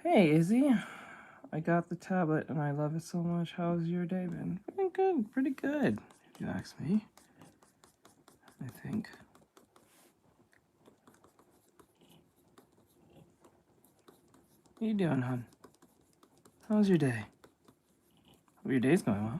Hey, Izzy. I got the tablet and I love it so much. How's your day been? Pretty good, if you ask me. I think. What you doing, hon? How's your day? Hope your day's going well.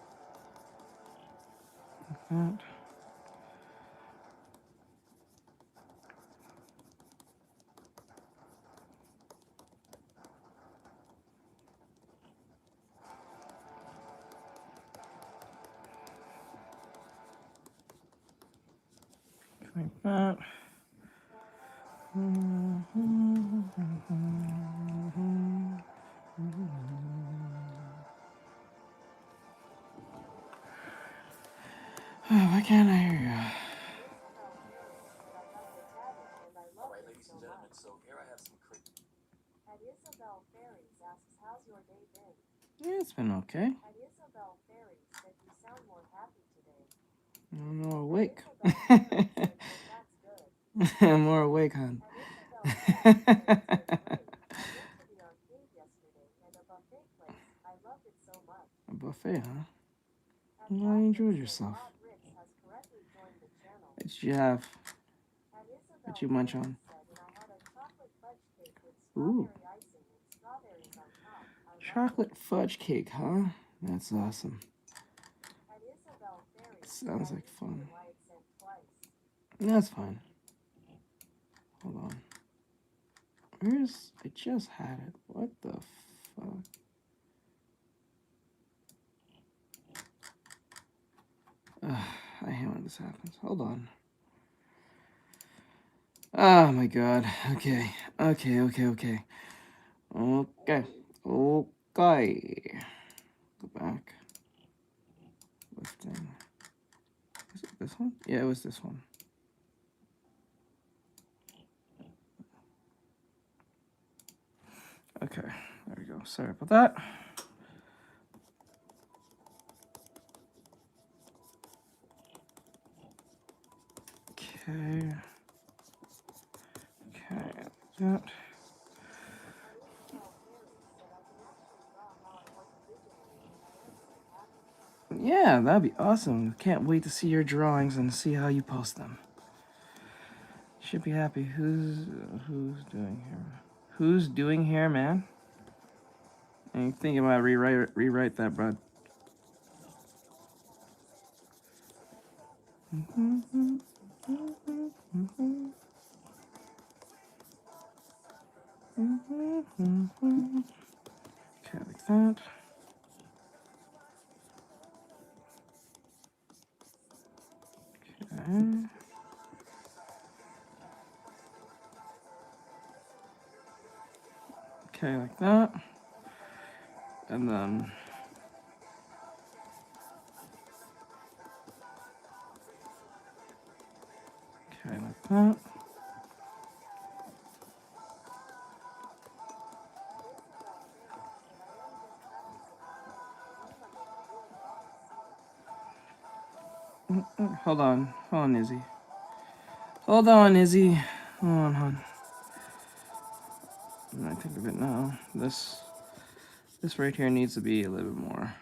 Like that. Like that. Why can't I hear you? Alright, ladies and gentlemen, so here I have some At Isabel Ferries asks, how's your day been? Yeah, it's been okay. At Isabel Ferries said you sound more happy today. I'm more awake. That's good. I'm more awake, hon. At Isabel Ferries said, great. I went to the arcade yesterday and a buffet place. I loved it so much. A buffet, huh? At Well, I enjoyed yourself. Bob Ritz has correctly joined the channel. What did you have? At Isabel What you munch on? said, and I had a chocolate fudge cake with Ooh. strawberry icing and strawberries on top. Chocolate fudge cake, huh? That's awesome. At Isabel Ferries, Sounds like fun. why it sent twice. That's fine. Hold on. Where's... I just had it. What the fuck? I hate when this happens. Hold on. Oh my god. Okay. Okay. Okay. Go back. Lifting. Is it this one? Yeah, it was this one. Okay, there we go. Sorry about that. Okay. That. Yeah, that'd be awesome. Can't wait to see your drawings and see how you post them. Should be happy. Who's doing here? Who's doing here, man? And you thinking about rewrite that, bud? Okay, like that. Okay. Okay, like that. And then okay, like that. Hold on, Izzy. Hold on, Izzy. Hold on, hon. When I think of it now, this right here needs to be a little bit more.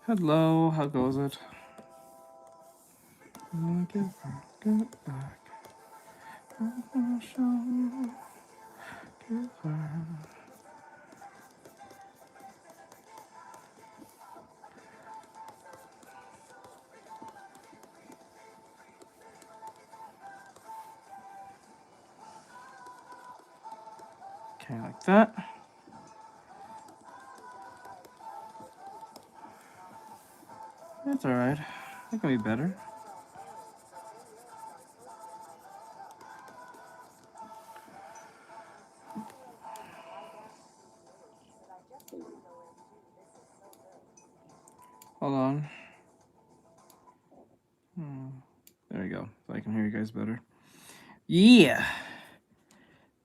Hello, how goes it? Get back. Okay, like that. That's alright. That can be better. Hold on. There we go. So I can hear you guys better. Yeah.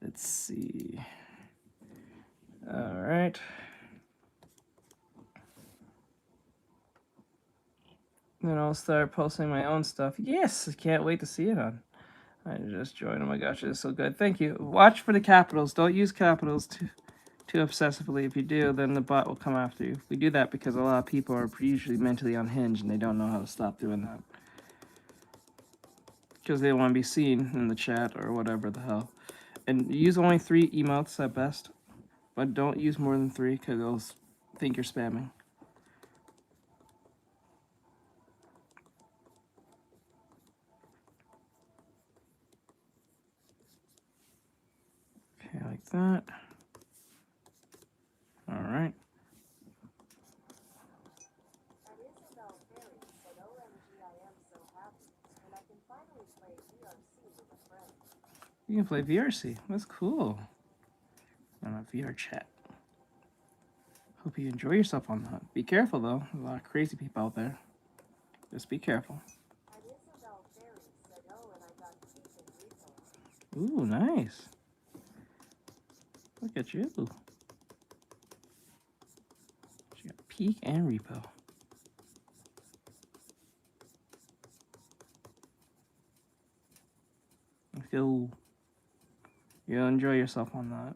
Let's see. Alright. Then I'll start posting my own stuff. Yes, I can't wait to see it on. I just joined. Oh my gosh, it's so good. Thank you. Watch for the capitals. Don't use capitals too obsessively. If you do, then the bot will come after you. We do that because a lot of people are usually mentally unhinged and they don't know how to stop doing that. Because they don't want to be seen in the chat or whatever the hell. And use only 3 emotes at best. But don't use more than 3 because they'll think you're spamming. Okay, like that. Alright. You can play VRC. That's cool. On a VR chat. Hope you enjoy yourself on that. Be careful though. There's a lot of crazy people out there. Just be careful. Ooh, nice. Look at you. She got peak and repo. Let's go. You'll enjoy yourself on that.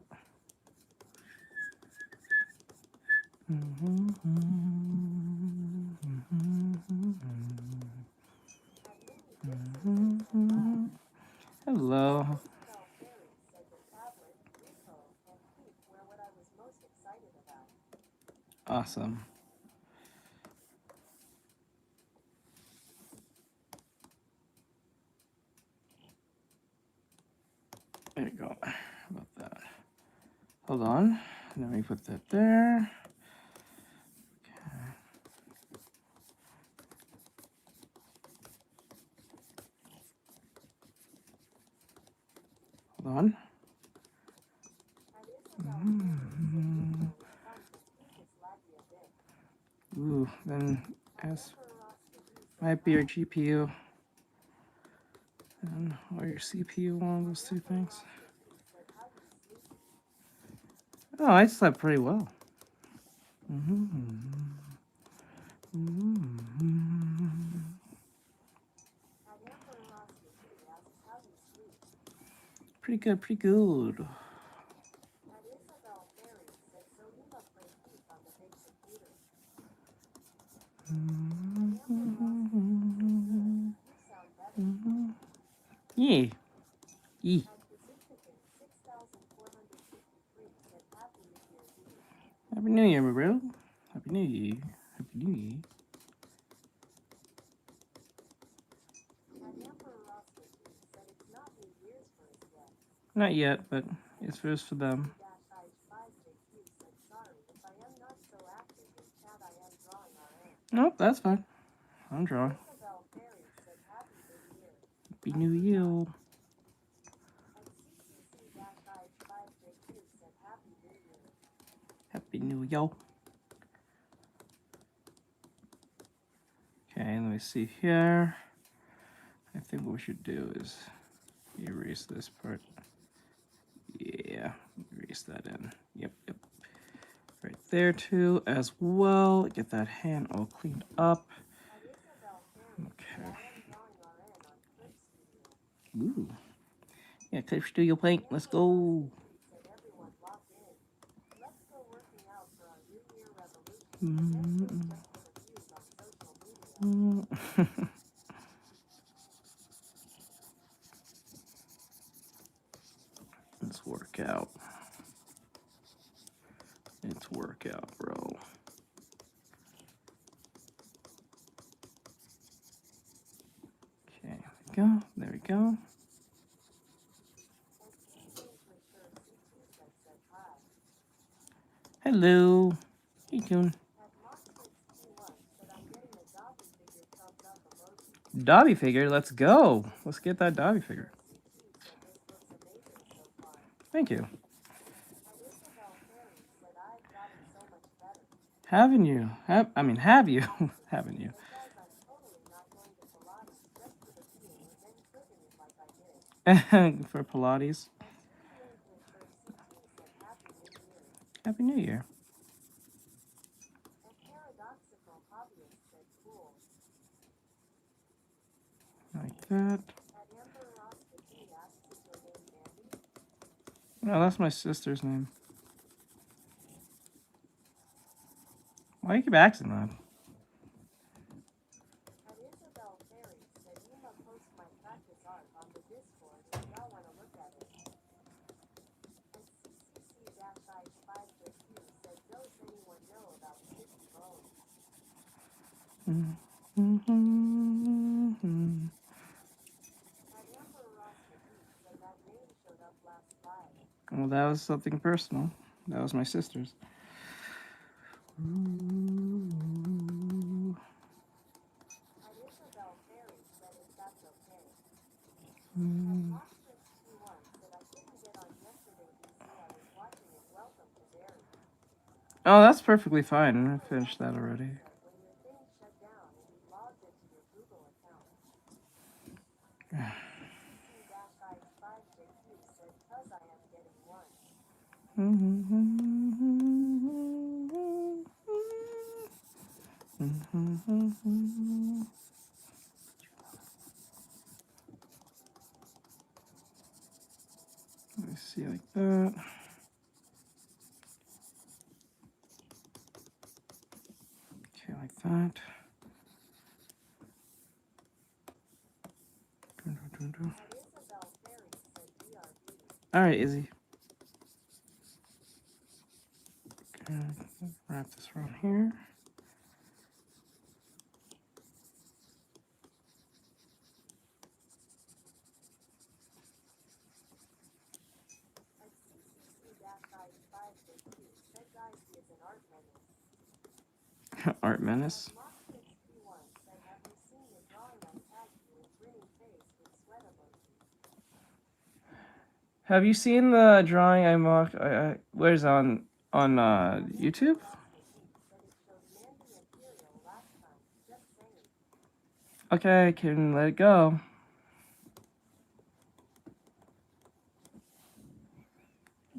Hello. Awesome. There you go. How about that? Hold on. Let me put that there. Okay. Hold on. Ooh, then as might be your GPU and or your CPU, one of those 2 things. Oh, I slept pretty well. Pretty good, pretty good. Yeah. Yeah. Happy New Year, bro. Happy New Year. Happy New Year. Not yet, but it's first for them. Nope, that's fine. I'm drawing. Happy New Year. Happy New Year. Okay, let me see here. I think what we should do is erase this part. Yeah, erase that in. Yep, yep. there too as well. Get that hand all cleaned up. Okay. Ooh. Yeah, Clip Studio Paint. Let's go. Let's work out. It's workout, bro. Okay, there we go. There we go. Hello. How you doing? Dobby figure, let's go. Let's get that Dobby figure. Thank you. Haven't you? Have you? Haven't you? For Pilates. Happy New Year. Like that. No, that's my sister's name. Why do you keep asking that? Well, that was something personal. That was my sister's. Oh, that's perfectly fine. I finished that already. Let me see, like that. Okay, like that. All right, Izzy. Okay, wrap this around here. Art Menace. Have you seen the drawing I mocked? Where's on YouTube? Okay, I can let it go.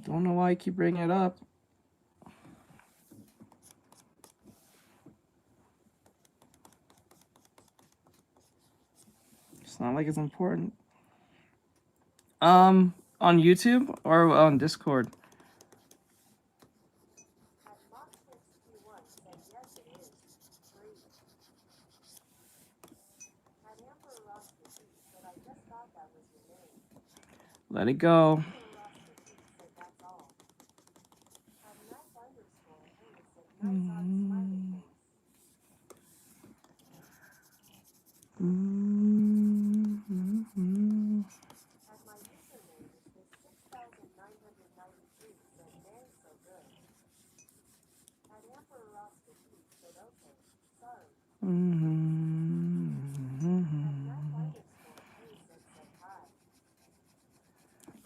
Don't know why I keep bringing it up. It's not like it's important. On YouTube or on Discord? Let it go.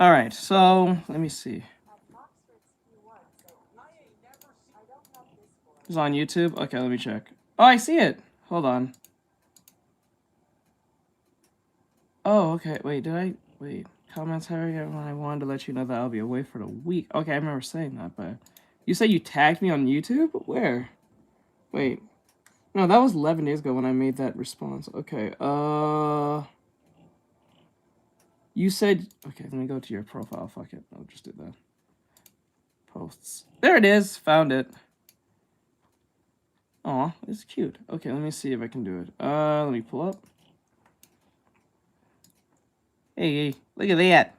All right, so let me see. It's on YouTube? Okay, let me check. Oh, I see it. Hold on. Oh, okay. Wait, wait. Comments, Harry, I wanted to let you know that I'll be away for the week. Okay, I remember saying that, but You said you tagged me on YouTube? Where? Wait. No, that was 11 days ago when I made that response. Okay, you said... Okay, let me go to your profile. Fuck it. I'll just do that. Posts. There it is. Found it. Aw, it's cute. Okay, let me see if I can do it. Let me pull up. Hey, look at that.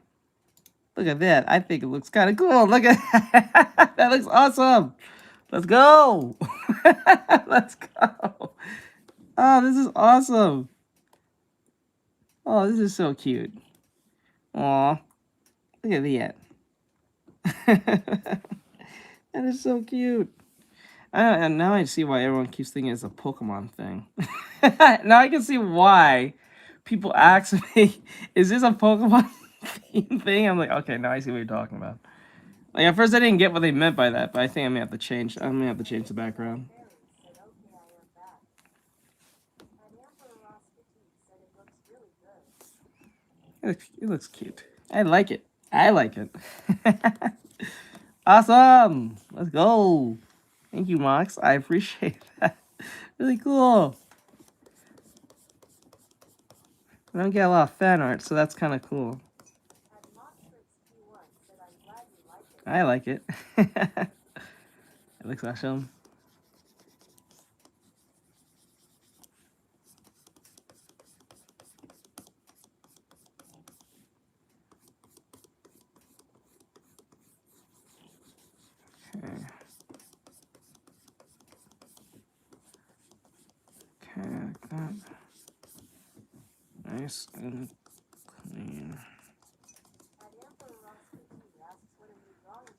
Look at that. I think it looks kind of cool. Look at that. That looks awesome. Let's go. Let's go. Oh, this is awesome. Oh, this is so cute. Aw, look at that. That is so cute. And now I see why everyone keeps thinking it's a Pokemon thing. Now I can see why people ask me, is this a Pokemon thing? I'm like, okay, now I see what you're talking about. Like at first I didn't get what they meant by that, but I think I may have to change. I may have to change the background. Said, okay, I am back. And Amber Roskity said it looks really good. It looks cute. I like it. I like it. Awesome. Let's go. Thank you, Mox. I appreciate that. Really cool. I don't get a lot of fan art, so that's kind of cool. And Moxford's Q1 said, I'm glad you like it. I like it. It looks awesome. Okay. Okay, like that. Nice and clean. And Amber Roskity asks, what are you drawing today?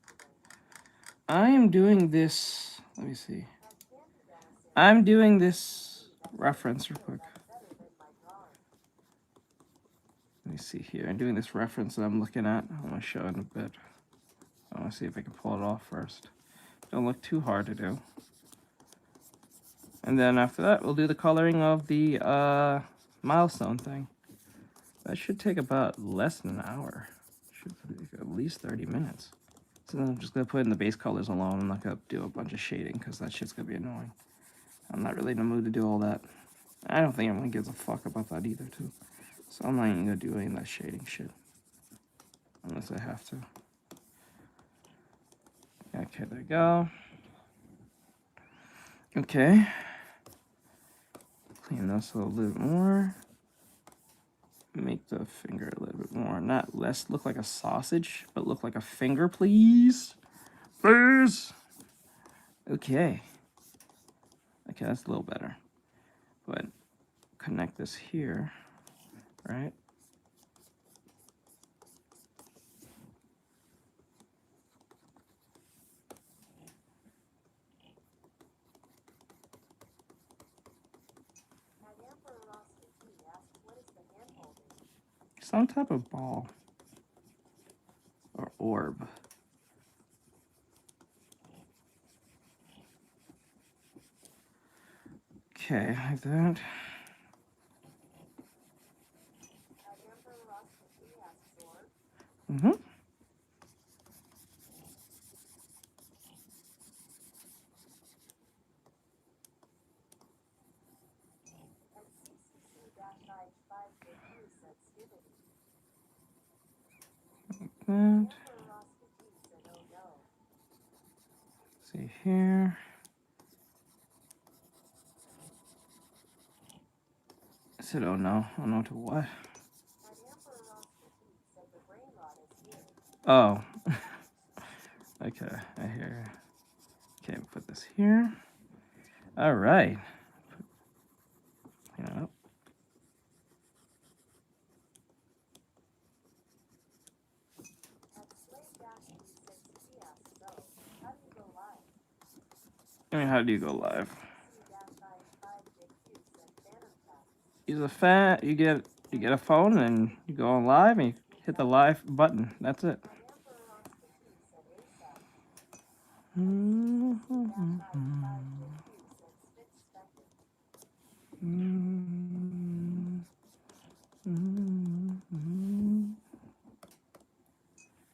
I am doing this. Let me see. And Candy Dana said, I'm doing this reference real quick. that's better than my drawing. Let me see here. I'm doing this reference that I'm looking at. I want to show it in a bit. I want to see if I can pull it off first. Don't look too hard to do. And then after that, we'll do the coloring of the milestone thing. That should take about less than an hour. Should take at least 30 minutes. So then I'm just going to put in the base colors alone. I'm not going to do a bunch of shading because that shit's going to be annoying. I'm not really in the mood to do all that. I don't think anyone gives a fuck about that either, too. So I'm not even going to do any of that shading shit. Unless I have to. Okay, there we go. Okay. Clean this a little bit more. Make the finger a little bit more. Not less look like a sausage, but look like a finger, please. Please. Okay. Okay, that's a little better. But connect this here, right? And Amber Roskity asks, what is the hand holding? Some type of ball or orb. Okay, like that. And Amber Roskity asks, or? Mm-hmm. And CCC-95JQ said, Skibidi. That. Amber Roskity said, oh no. See here. I said, oh no. Oh no to what? And Amber Roskity said, the brain rot is here. Oh. Okay, I hear you. Okay, put this here. All right. Clean it up. And Slave-360 asks, so, how do you go live? I mean, how do you go live? CC-95JQ said, Phantom Pack. Use a you get a phone and you go on live and you hit the live button. That's it. And Amber Roskity said, ASAP. Mm-hmm. CC-95JQ said, Spit Spectre. And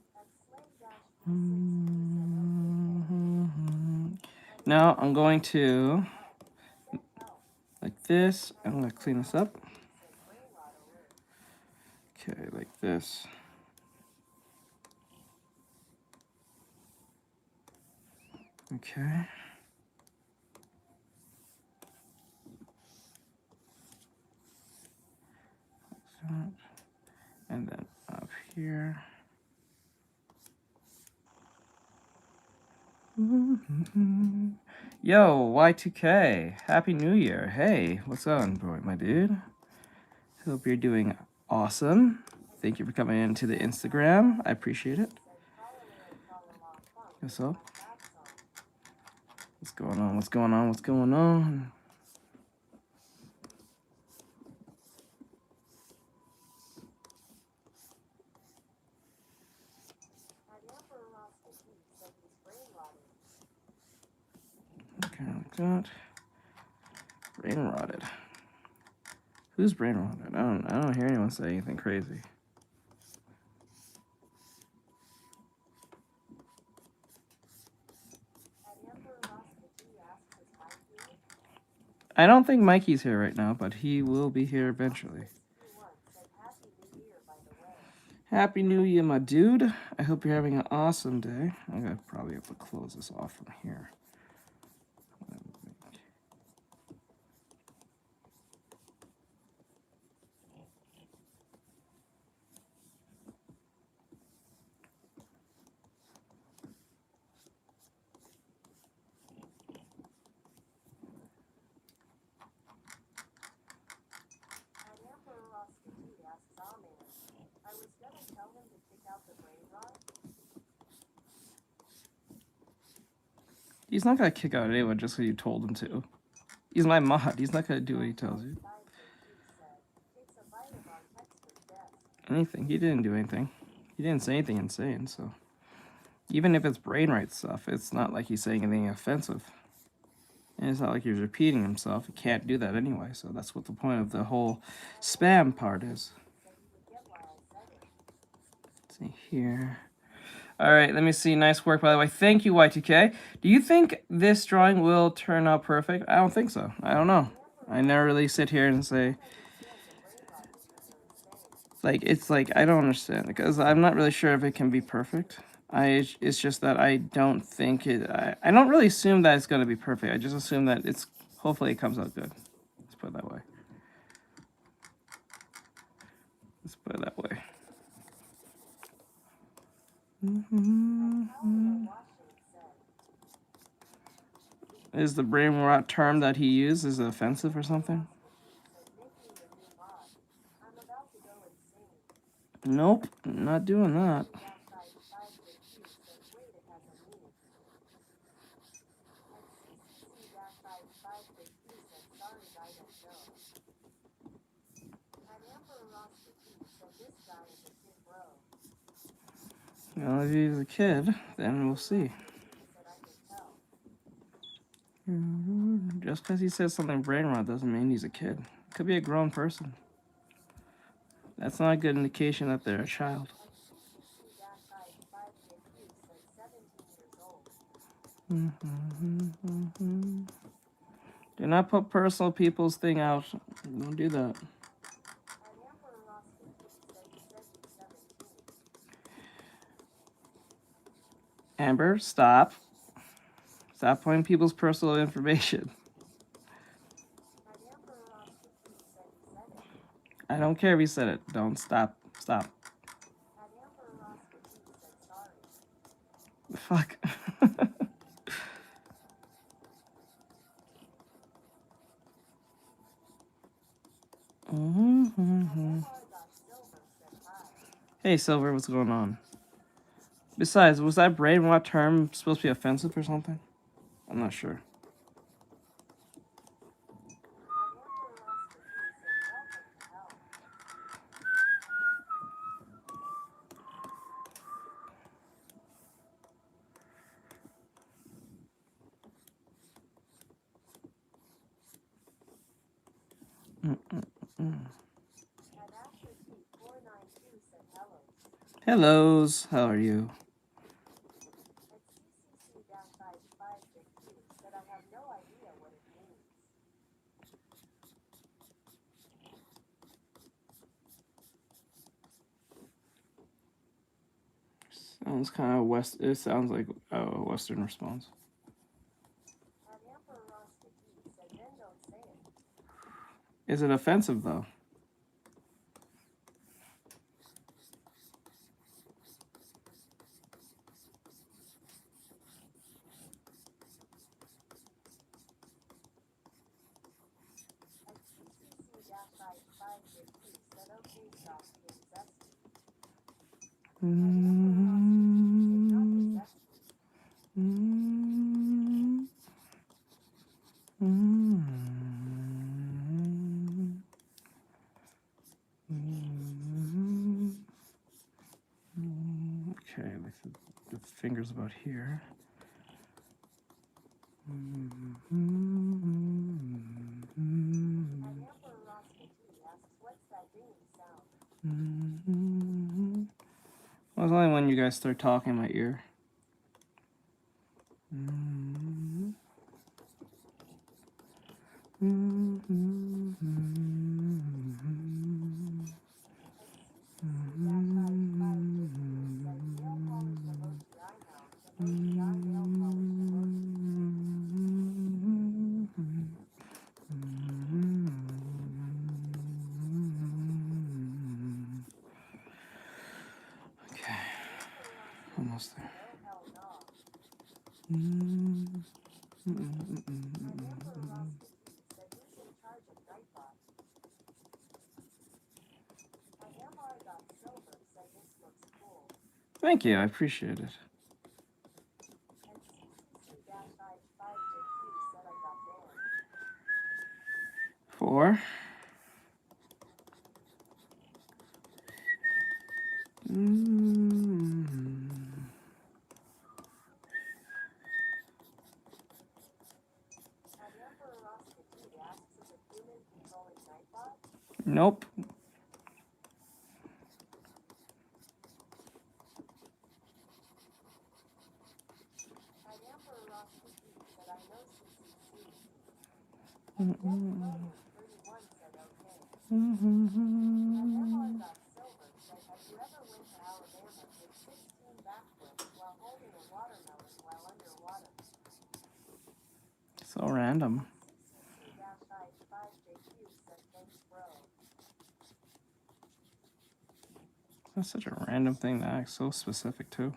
Slave-360 said, okay, Now I'm going to, like this, I'm going to clean this up. Okay, like this. Okay. And then up here. Yo, Y2K, Happy New Year. Hey, what's on, boy, my dude? Hope you're doing awesome. Thank you for coming into the Instagram. I appreciate it. What's up? What's going on? What's going on? What's going on? Okay, like that. Brain rotted. Who's brain rotted? I don't hear anyone say anything crazy. I don't think Mikey's here right now, but he will be here eventually. Happy New Year, my dude. I hope you're having an awesome day. I'm gonna probably have to close this off from here. He's not gonna kick out anyone just because you told him to. He's my mod. He's not gonna do what he tells you. Anything. He didn't do anything. He didn't say anything insane, so. Even if it's brain right stuff, it's not like he's saying anything offensive. And it's not like he's repeating himself. He can't do that anyway, so that's what the point of the whole spam part is. Let's see here. All right, let me see. Nice work, by the way. Thank you, Y2K. Do you think this drawing will turn out perfect? I don't think so. I don't know. I never really sit here and say... Like, it's like, I don't understand. Because I'm not really sure if it can be perfect. It's just that I don't think it... I don't really assume that it's going to be perfect. I just assume that it's... Hopefully it comes out good. Let's put it that way. Let's put it that way. Is the brain rot term that he used offensive or something? Nope, not doing that. Well, if he's a kid, then we'll see. Just because he says something brain rot doesn't mean he's a kid. Could be a grown person. That's not a good indication that they're a child. Do not put personal people's thing out. Don't do that. Amber, stop. Stop putting people's personal information. I don't care if you said it. Don't stop. Stop. Fuck. Hey, Silver, what's going on? Besides, was that brain rot term supposed to be offensive or something? I'm not sure. Hellos, how are you? Sounds kind of west. It sounds like a Western response. And Emperor Roscati said, then don't say it. Is it offensive though? Okay, the finger's about here. Well, it's only when you guys start talking in my ear. Okay, almost there. Thank you, I appreciate it. Four. Nope. So random. That's such a random thing to act so specific too.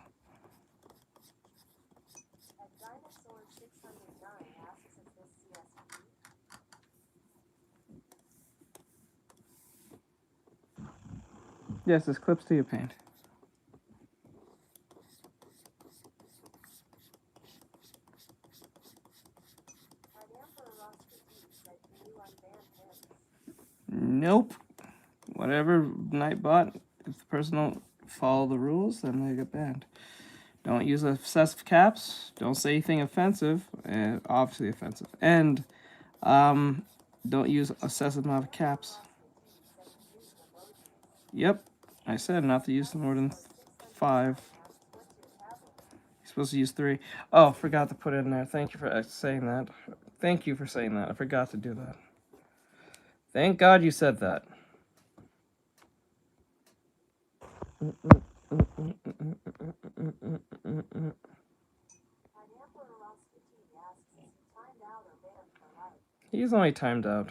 Yes, this clips to your paint. Nope. Whatever Nightbot, if the person don't follow the rules, then they get banned. Don't use excessive caps. Don't say anything offensive, obviously offensive. And don't use excessive amount of caps. Yep, I said not to use more than 5. You're supposed to use 3. Oh, forgot to put it in there. Thank you for saying that. Thank you for saying that. I forgot to do that. Thank God you said that. He's only timed out.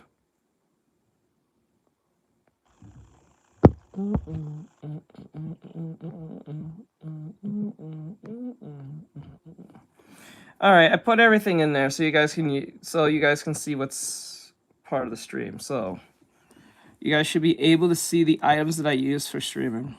All right, I put everything in there so you guys can see what's part of the stream. So you guys should be able to see the items that I use for streaming.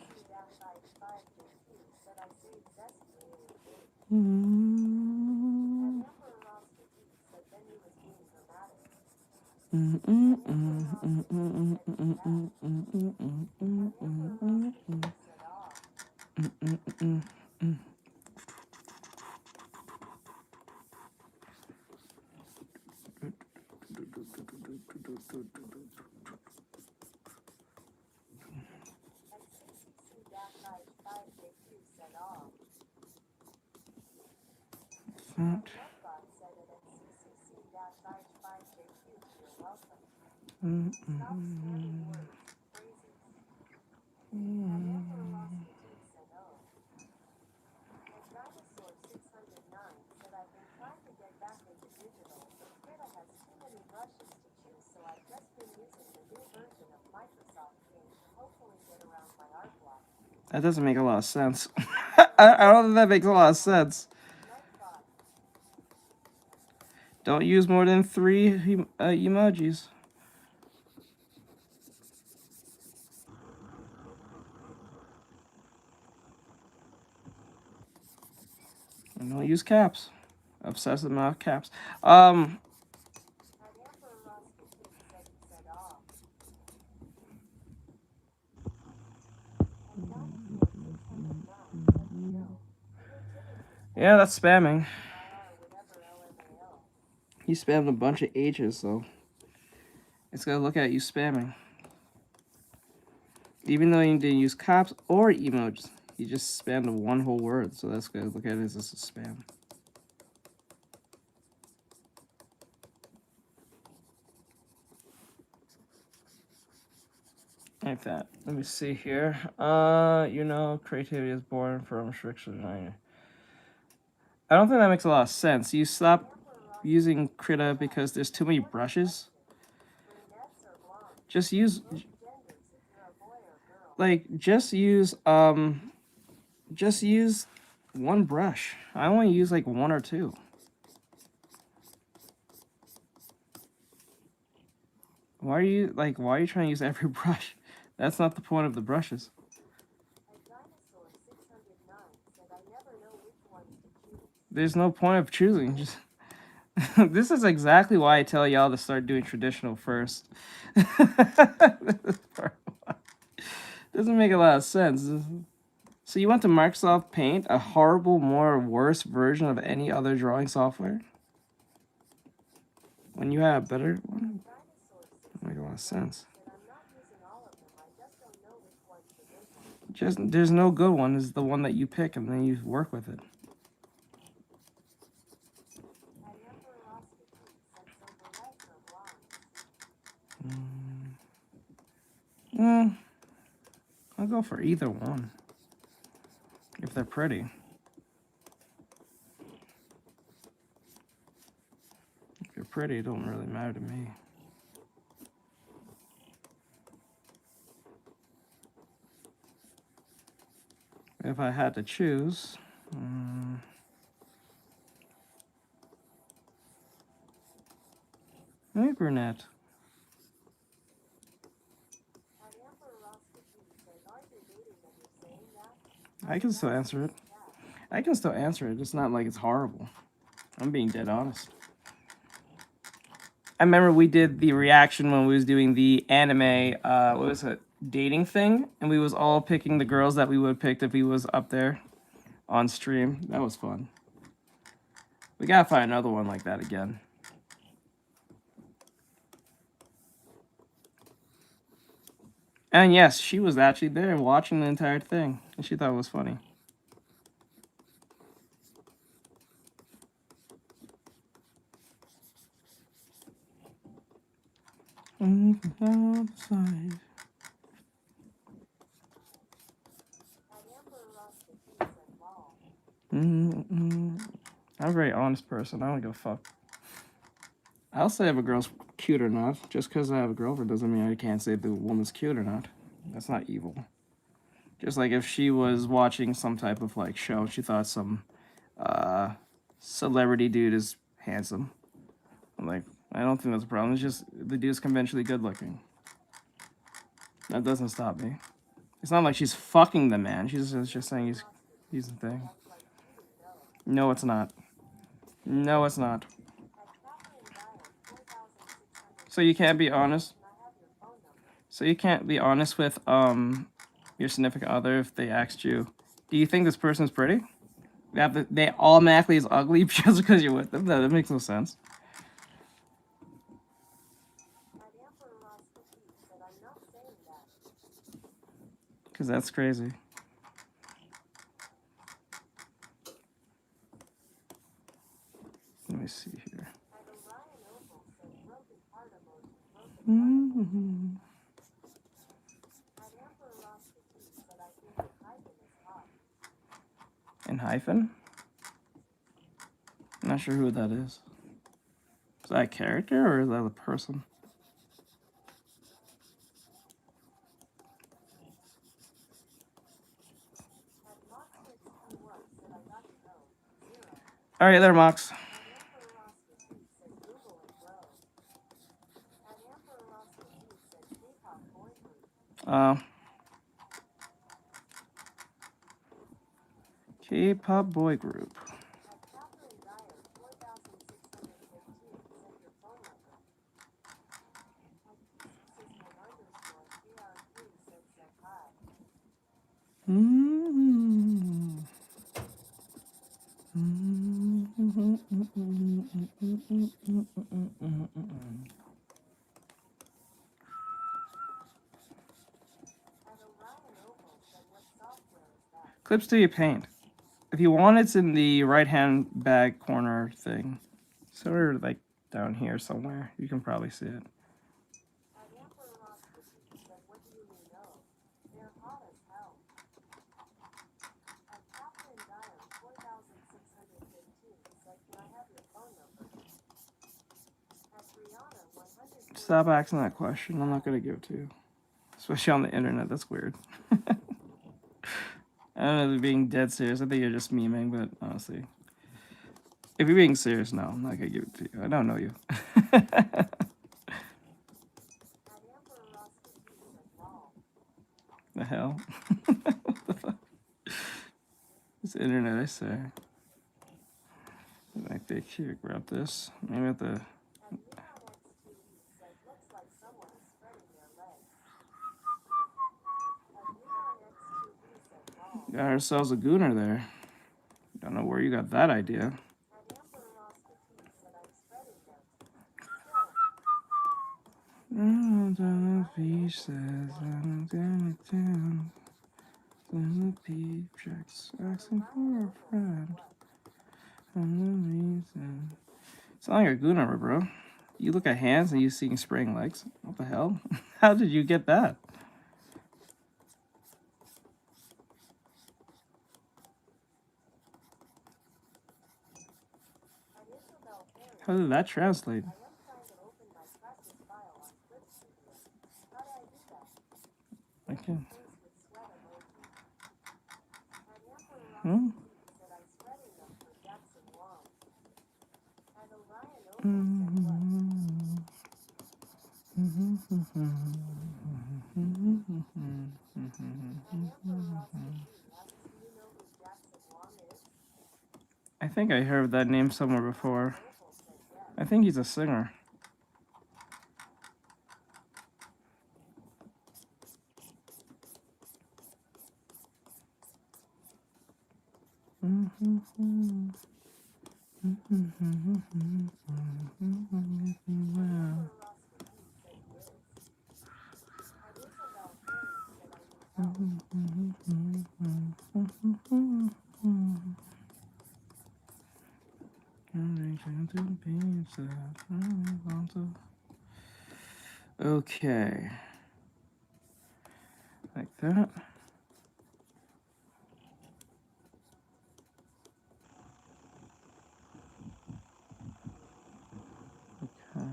new version of Microsoft Paint to hopefully get around my art block. That doesn't make a lot of sense. I don't think that makes a lot of sense. No thought. Don't use more than 3 emojis. And don't use caps. Obsessive amount of caps. Had Emperor Rasputin said he said off. And dinosaur 609 said no. Creativity Yeah, that's spamming. IR whatever LMAO. He spammed a bunch of H's, so it's gonna look at you spamming. Even though you didn't use caps or emojis, you just spammed one whole word, so that's gonna look at it as a spam. Like that. Let me see here. You know, creativity is born from restriction. I don't think that makes a lot of sense. You stop using Krita because there's too many brushes. Brunettes or blondes. Just use, Both genders if you're a boy or girl. like, just use one brush. I only use like 1 or 2. Why are you trying to use every brush? That's not the point of the brushes. And dinosaur 609 said I never know which ones to choose. There's no point of choosing. Just this is exactly why I tell y'all to start doing traditional first. Doesn't make a lot of sense. So you went to Microsoft Paint, a horrible, worse version of any other drawing software? When you had a better one? Dinosaur Doesn't make a lot of sense. said I'm not using all of them. I just don't know which one's the good one. There's no good one. It's the one that you pick and then you work with it. Had Emperor Rasputin said so brunettes or blondes. I'll go for either one. If they're pretty. If you're pretty, it don't really matter to me. If I had to choose, maybe brunette. Had Emperor Rasputin said aren't you dating that you're saying that? I can still answer it. I can still answer it. It's not like it's horrible. I'm being dead honest. I remember we did the reaction when we was doing the anime, what was it, dating thing, and we was all picking the girls that we would have picked if we was up there on stream. That was fun. We gotta find another one like that again. And yes, she was actually there watching the entire thing, and she thought it was funny. Outside. Had Emperor Rasputin said ball. I'm a very honest person. I don't give a fuck. I'll say if a girl's cute or not. Just because I have a girlfriend doesn't mean I can't say if the woman's cute or not. That's not evil. Just like if she was watching some type of like show, she thought some celebrity dude is handsome. I'm like, I don't think that's a problem. It's just the dude's conventionally good looking. That doesn't stop me. It's not like she's fucking the man. She's just saying he's the thing. No, it's not. No, it's not. So you can't be honest. So you can't be honest with your significant other if they asked you, do you think this person's pretty? They automatically is ugly just because you're with them. That makes no sense. Because that's crazy. Let me see here. And hyphen? I'm not sure who that is. Is that a character or is that a person? All right, there, Mox. At Amperoscopy said Google and Grow. At Amperoscopy said K-pop boy group. K-pop boy group. At Catherine Dyer 4615 said your phone number. At P661_KR3 said hi. At Orion Oval said what software is that? Clips to your paint. If you want, it's in the right-hand bag corner thing. Sort of like down here somewhere. You can probably see it. At Amperoscopy said what do you know? They're hot as hell. At Catherine Dyer 4615 said can I have your phone number? At Brianna 100. Stop asking that question. I'm not going to give it to you. Especially on the internet. That's weird. I don't know if you're being dead serious. I think you're just memeing, but honestly. If you're being serious, no, I'm not going to give it to you. I don't know you. At Amperoscopy said ball. The hell? What the fuck? This internet, I say. I think here, grab this. Maybe at the. At Neon XTV said looks like someone is spreading their legs. At Neon XTV said ball. Got ourselves a gooner there. Don't know where you got that idea. At Amperoscopy said I'm spreading them. The beach says I'm down town. The beach checks asking for a friend. I'm the reason. It's not like a gooner, bro. You look at hands and you see spraying legs. What the hell? How did you get that? At Isabel Perry, How did that translate? I am trying to open my practice file on Clip Studio. How do I do that? I can. Face with sweat emoji. At Amperoscopy Hmm? said I'm spreading them for Jackson Wong. At Orion Oval said what? At Amperoscopy asks do you know who Jackson Wong is? I think I heard that name somewhere before. Oval said yes. I think he's a singer. Okay. Like that. Okay.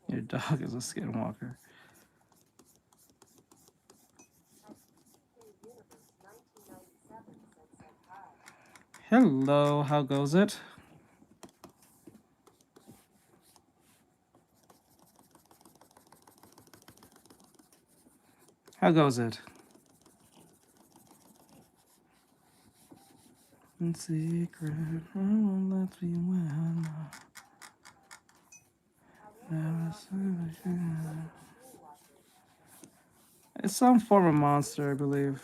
Your dog is a skinwalker. Hello, how goes it? How goes it? In secret, I won't let you win. Never said I should. It's some form of monster, I believe.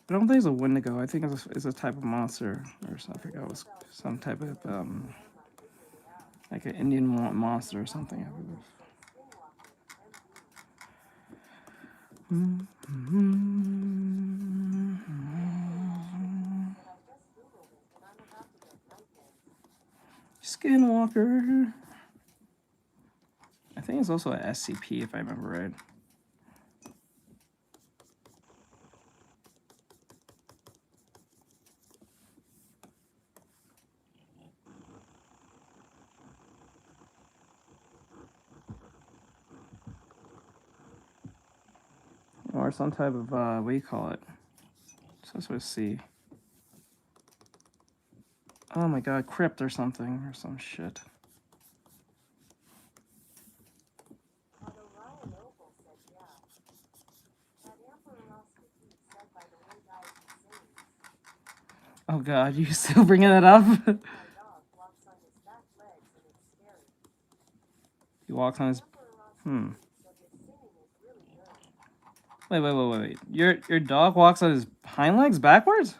I don't think it's a Wendigo. I think it's a type of monster, or something. I forgot. It was some type of like an Indian monster or something, I believe. Skinwalker. I think it's also a SCP, if I remember right. or some type of what do you call it? Starts with C. Oh my god, crypt or something or some shit. Oh god, you still bringing that up? He walks on his... Wait. Your dog walks on his hind legs backwards?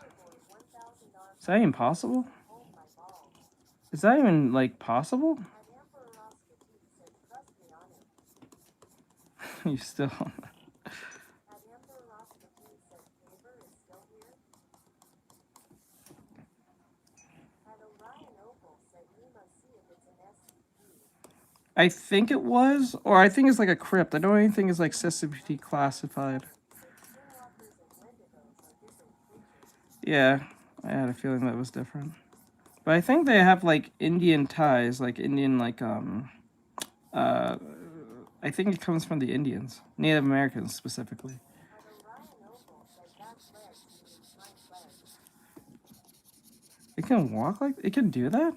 Is that even possible? Is that even, like, possible? You still... I think it was, or I think it's like a crypt. I don't even think it's like CPT classified. Yeah, I had a feeling that was different. But I think they have like Indian ties, like Indian like I think it comes from the Indians, Native Americans specifically. It can walk like it can do that?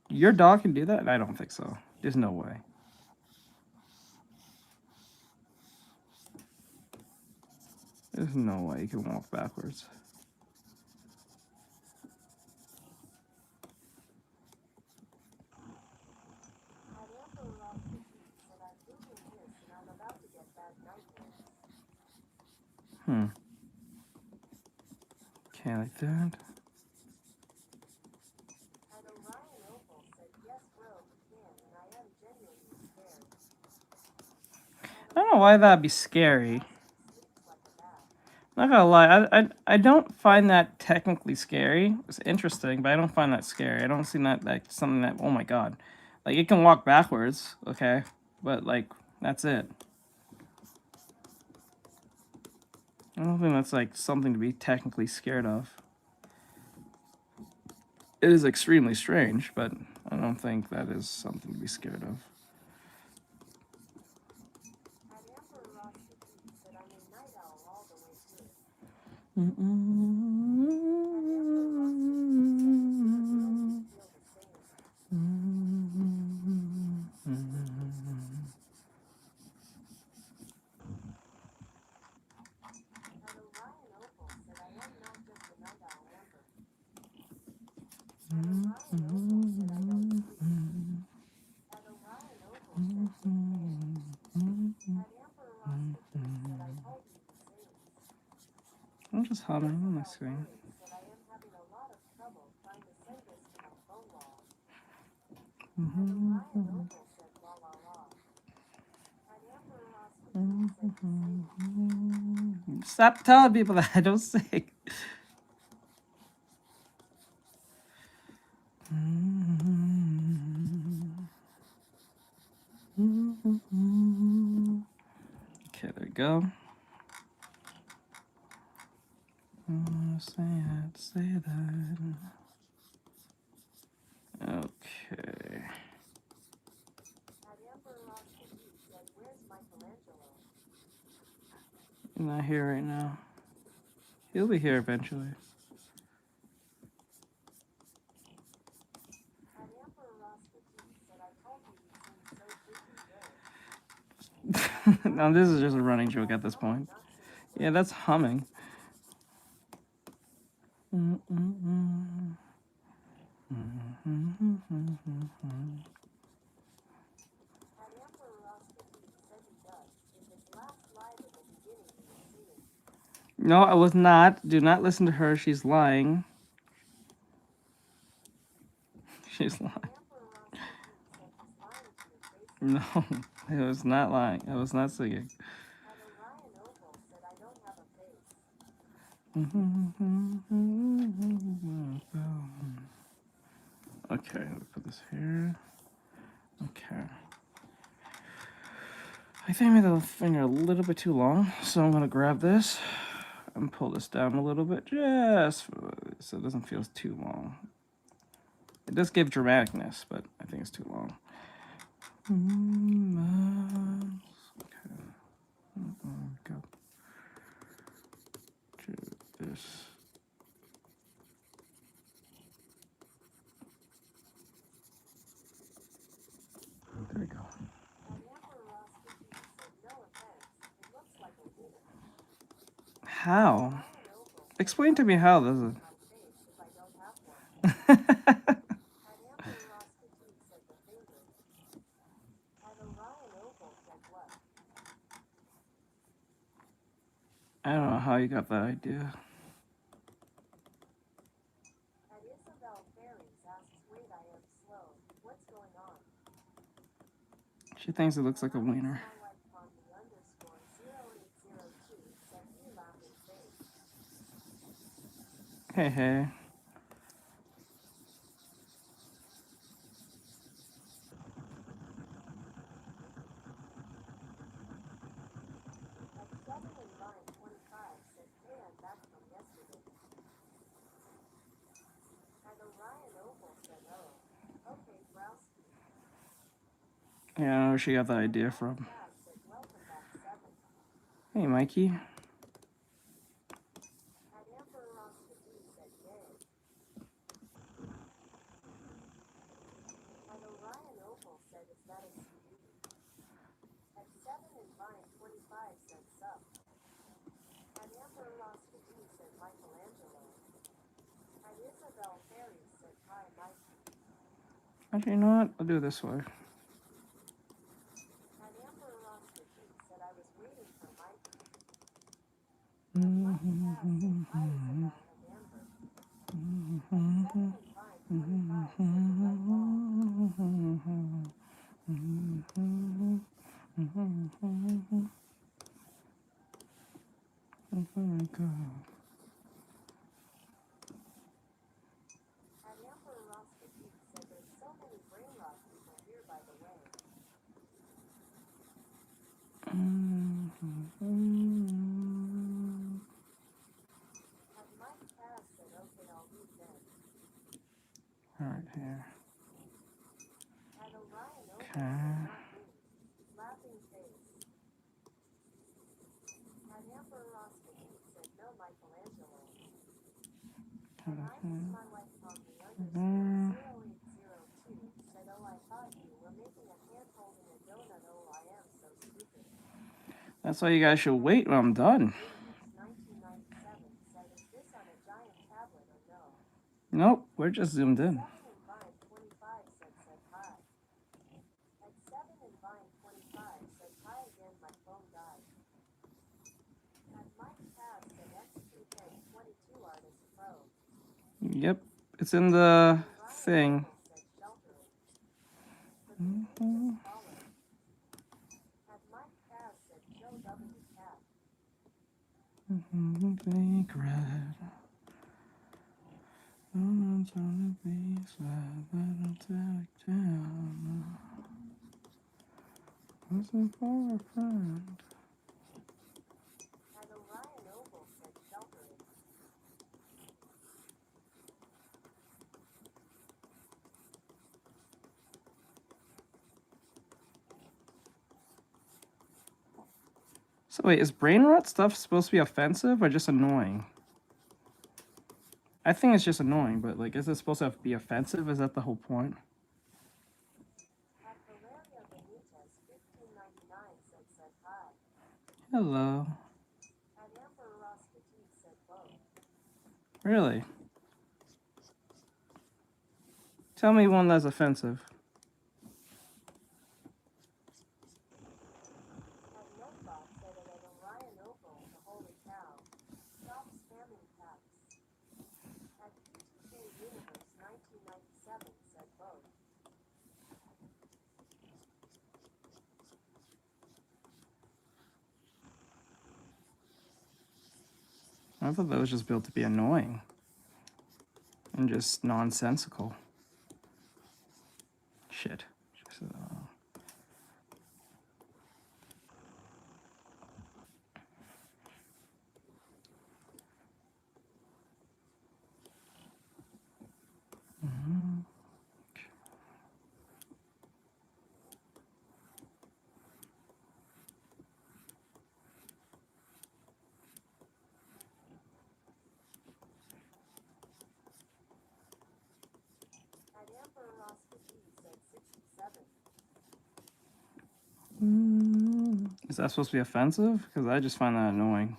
Your dog can do that? I don't think so. There's no way. There's no way you can walk backwards. Okay, like that. I don't know why that'd be scary. Not gonna lie, I don't find that technically scary. It's interesting, but I don't find that scary. I don't see that like something that, oh my god. Like, it can walk backwards, okay? But, like, that's it. I don't think that's, like, something to be technically scared of. It is extremely strange, but I don't think that is something to be scared of. I'm just humming on my screen. Stop telling people that I don't sing. Okay, there we go. Say that. Okay. He's not here right now. He'll be here eventually. Now this is just a running joke at this point. Yeah, that's humming. No, I was not. Do not listen to her. She's lying. She's lying. No, I was not lying. I was not singing. Okay, let me put this here. Okay. I think I made the finger a little bit too long, so I'm gonna grab this and pull this down a little bit, just so it doesn't feel too long. It does give dramaticness, but I think it's too long. Okay. Go. this. There we go. How? Explain to me how this is. I don't know how you got that idea. She thinks it looks like a wiener. Hey, hey. Yeah, I don't know where she got that idea from. Hey, Mikey. Actually, you know what? I'll do it this way. All right, here. Okay. That's why you guys should wait when I'm done. Nope, we're just zoomed in. Yep, it's in the thing. Big red. I'm gonna be sad that I'll take down. Listen for a friend. So wait, is brain rot stuff supposed to be offensive or just annoying? I think it's just annoying, but like, is it supposed to be offensive? Is that the whole point? Hello. Really? Tell me one that's offensive. I thought that was just built to be annoying and just nonsensical. Shit. Just, Is that supposed to be offensive? Because I just find that annoying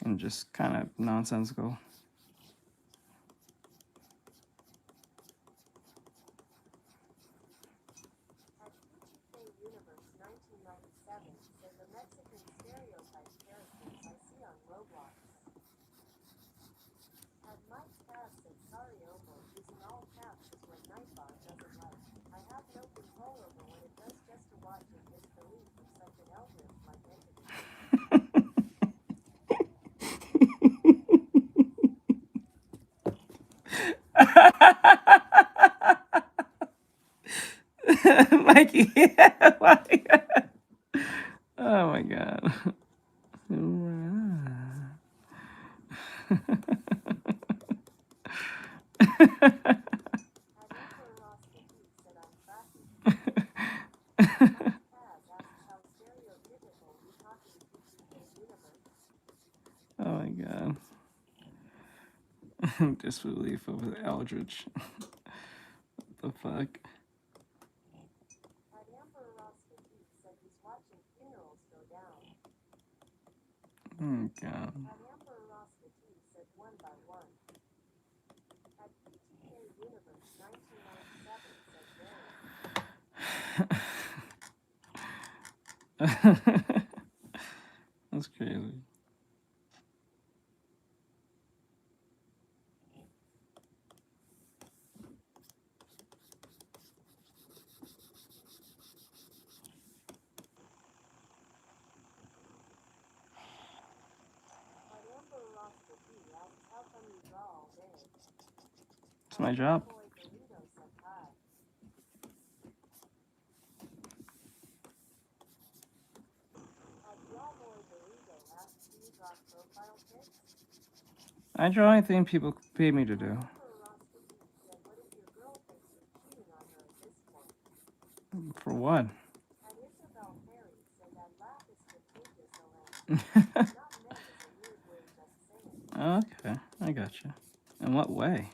and just kind of nonsensical. XPPen Universe 1997 said the Mexican stereotype characters I see on Roblox. At Mike Cass said sorry Omo, using all caps is what Nightbot doesn't like. I have no control over what it does just to watch and disbelief of such an eldritch-like entity. Mikey, oh my god. At Emperor Ross the Geek said I'm tracking. Mike Cass asked how stereotypical we talk in XPPen Universe. Oh my god. Disbelief of Eldritch. What the fuck? At Emperor Ross the Geek said he's watching funerals go down. Oh god. At Emperor Ross the Geek said one by one. At XPPen Universe 1997 said very. That's crazy. At Emperor Ross the Geek asks how come you draw all day. It's my job. Boy Burrito said hi. At Yawboy Burrito asks do you draw profile pics? I draw anything people pay me to do. Emperor Ross the Geek said what if your girl thinks you're cheating on her at this point? For what? At Isabel Perry said that laugh is contagious, Owen. Not meant as a weird way, just saying. Okay, I gotcha. In what way?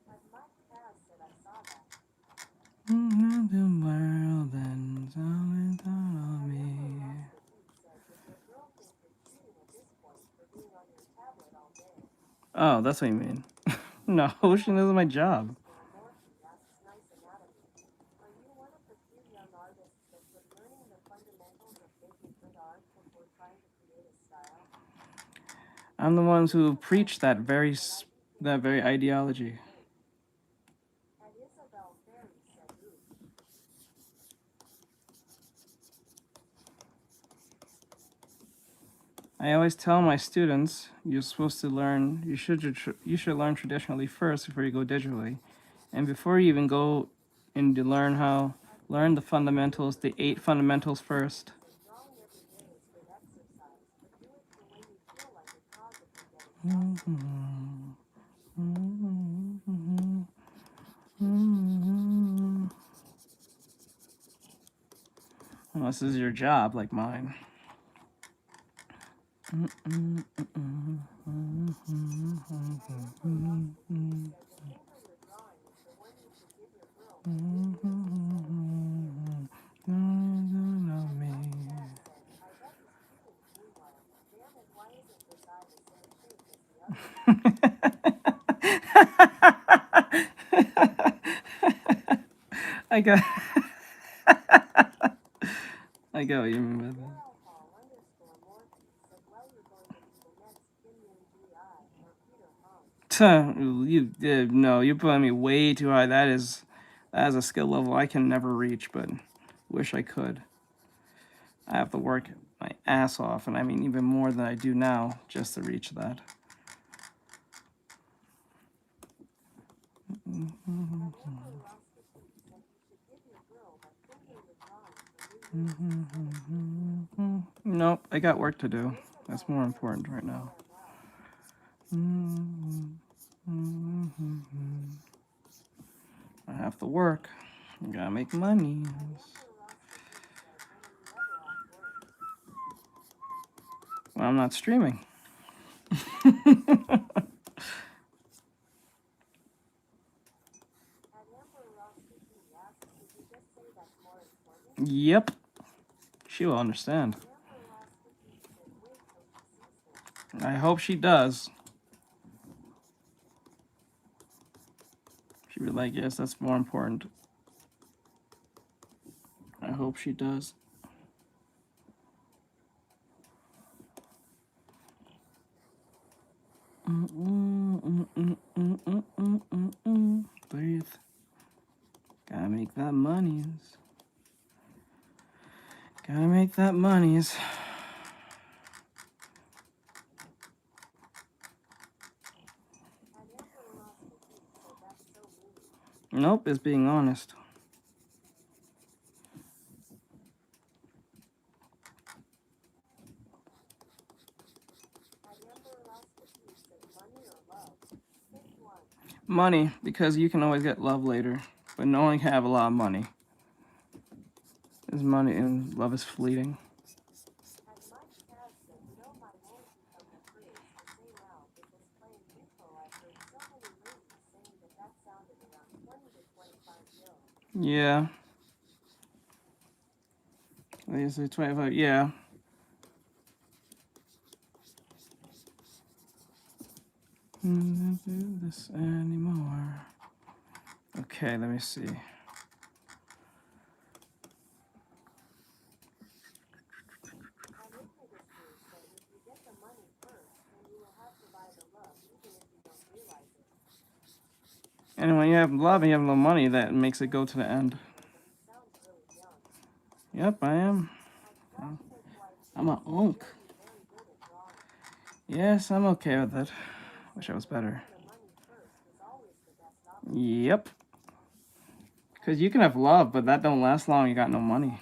At Mike Cass said I saw that. The world ends on me. Ross the Geek said does your girl think you're cheating at this point for being on your tablet all day? Oh, that's what you mean. No, she knows my job. Morphe asks nice anatomy. Are you one of the few young artists that put learning the fundamentals of making good art before trying to create a style? I'm the ones who preach that very ideology. At Isabel Ferry said ooh. I always tell my students you're supposed to learn. You should learn traditionally first before you go digitally, and before you even go and to learn the fundamentals, the 8 fundamentals first. Drawing every day is good exercise, but do it for when you feel like a closet can get exhausted. Unless this is your job, like mine. I got I got what you mean by that. You did no, you're putting me way too high. That is a skill level I can never reach, but wish I could. I have to work my ass off, and I mean even more than I do now, just to reach that. Nope, I got work to do. That's more important right now. I have to work. I gotta make money. Well, I'm not streaming. Yep. She will understand. I hope she does. She'd be like, yes, that's more important. I hope she does. Breathe. Gotta make that monies. Gotta make that monies. Nope, it's being honest. Money, because you can always get love later, but no one can have a lot of money. There's money and love is fleeting. Yeah. They say 25, yeah. Don't do this anymore. Okay, let me see. And when you have love and you have no money, that makes it go to the end. Yep, I am. I'm an unk. Yes, I'm okay with it. Wish I was better. Yep. Because you can have love, but that don't last long. You got no money.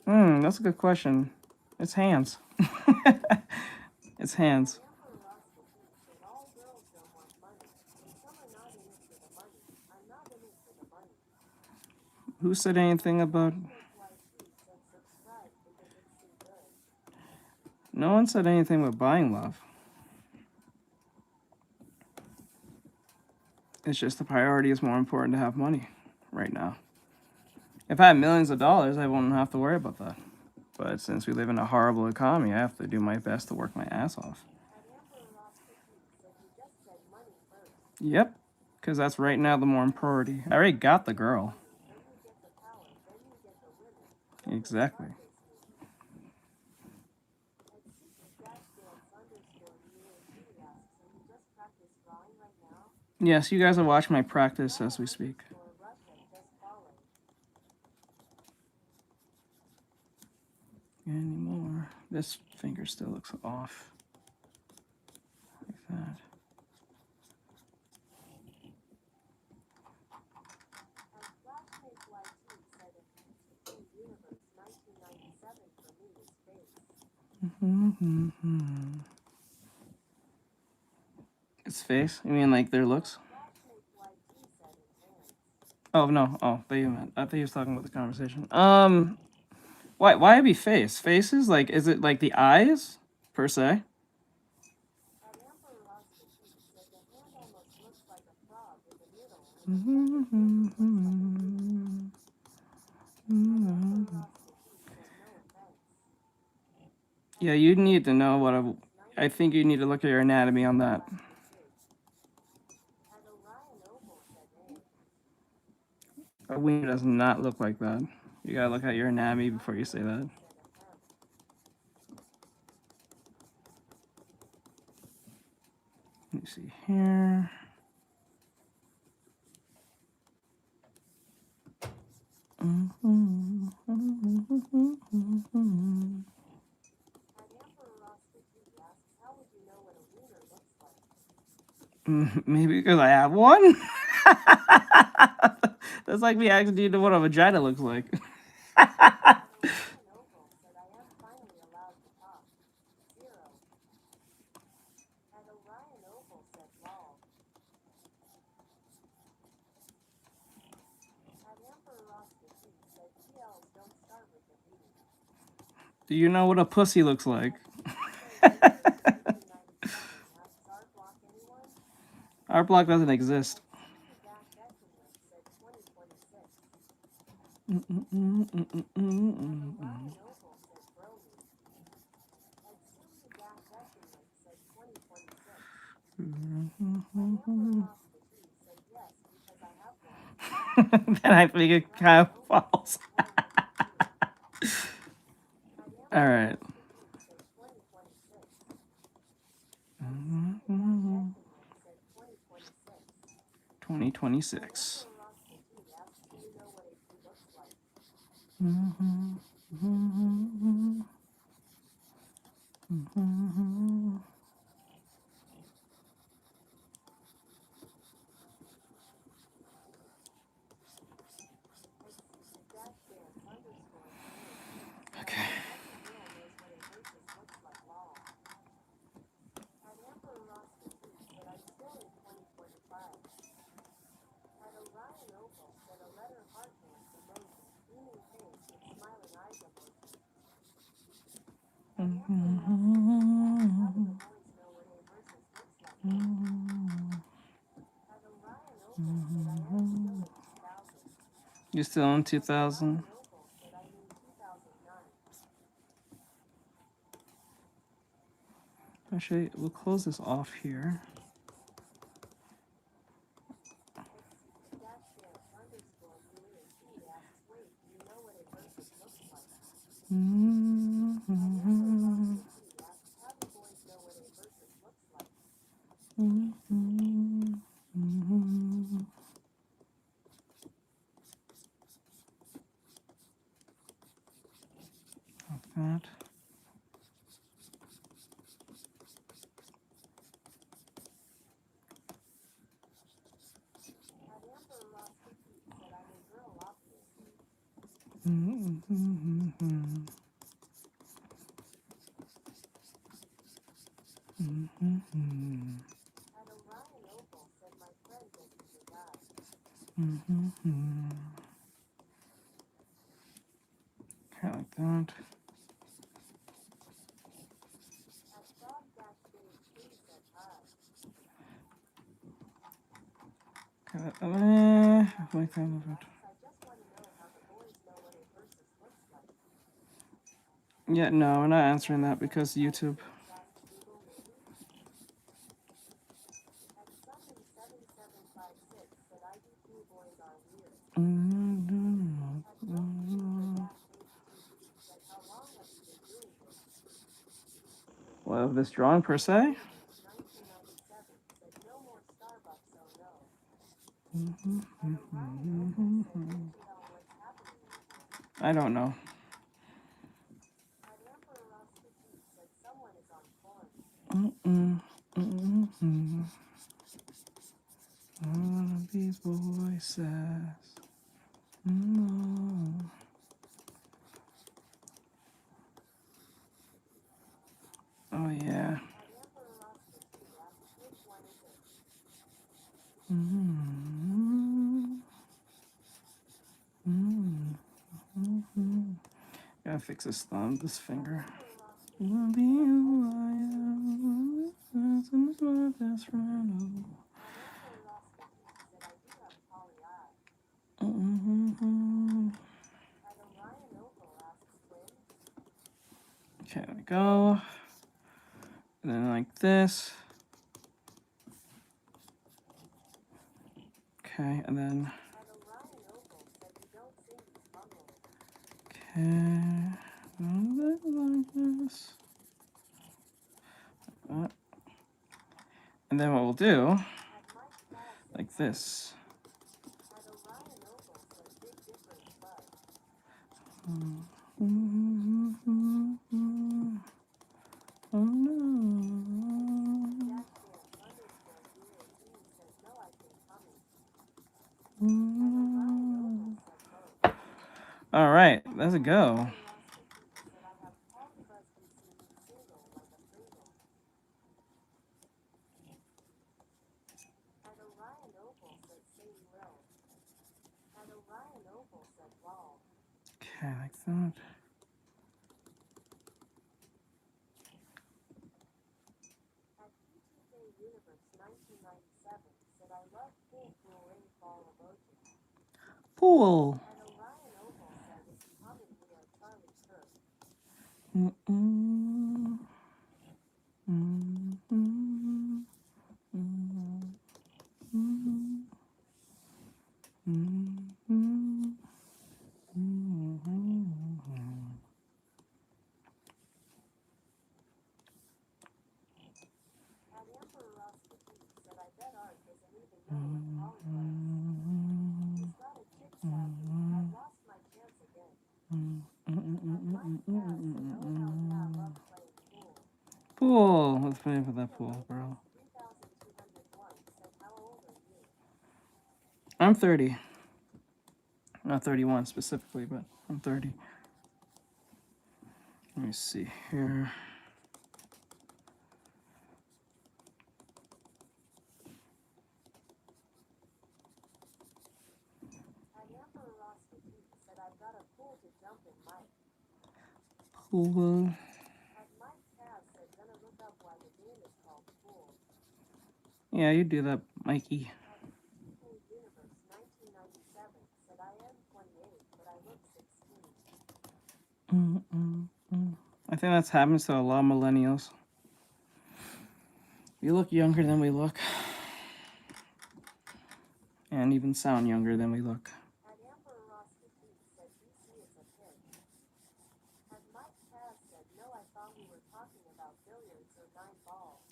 That's a good question. It's hands. It's hands. Who said anything about... No one said anything about buying love. It's just the priority is more important to have money right now. If I had millions of dollars, I wouldn't have to worry about that. But since we live in a horrible economy, I have to do my best to work my ass off. Yep, because that's right now the more priority. I already got the girl. Exactly. Yes, you guys are watching my practice as we speak. Anymore. This finger still looks off. Like that. Its face? You mean like their looks? Oh no. Oh, they meant. I thought he was talking about the conversation. Why be face? Faces? Like, is it like the eyes per se? Yeah, you need to know what I think you need to look at your anatomy on that. A wiener does not look like that. You gotta look at your anatomy before you say that. Let me see here. Maybe because I have one. That's like me asking you what a vagina looks like. Do you know what a pussy looks like? Our block doesn't exist. Then I think it kind of falls. All right. 2026. Okay. You're still in 2000? Actually, we'll close this off here. Like that. Kind of like that. Like that. Yeah, no, we're not answering that because YouTube. Well, of this drawing per se? I don't know. All of these voices. Oh yeah. Gotta fix this thumb, this finger. Will be who I am. That's my best friend. Okay, there we go. And then like this. Okay, and then. Okay, like this. Like that. And then what we'll do, like this. Oh no. All right, let's go. Okay, like that. 1997 said I love pool rainfall emoji. Pool. And Orion Oval said it's becoming we are Charlie Kirk. Mm-mm. Mm-mm. Mm-mm. Mm-mm. Mm-mm. And Emperor Rasputin said I bet Art doesn't even know what polyglot is. He's got a tic tac. I've lost my chance again. And Mike Cass said, oh hell yeah, I love playing pool. Pool. Let's play for that pool, bro. 3201 said, how old are you? I'm 30. Not 31 specifically, but I'm 30. Let me see here. And Emperor Rasputin said, I've got a pool to jump in, Mike. Pool. And Mike Cass said, gonna look up why the game is called pool. Yeah, you do that, Mikey. And XPPen Universe 1997 said, I am 28, but I look 16. I think that's happens to a lot of millennials. We look younger than we look. And even sound younger than we look. And Emperor Rasputin said, DC is a pit. And Mike Cass said, no, I thought we were talking about billiards or 9 balls.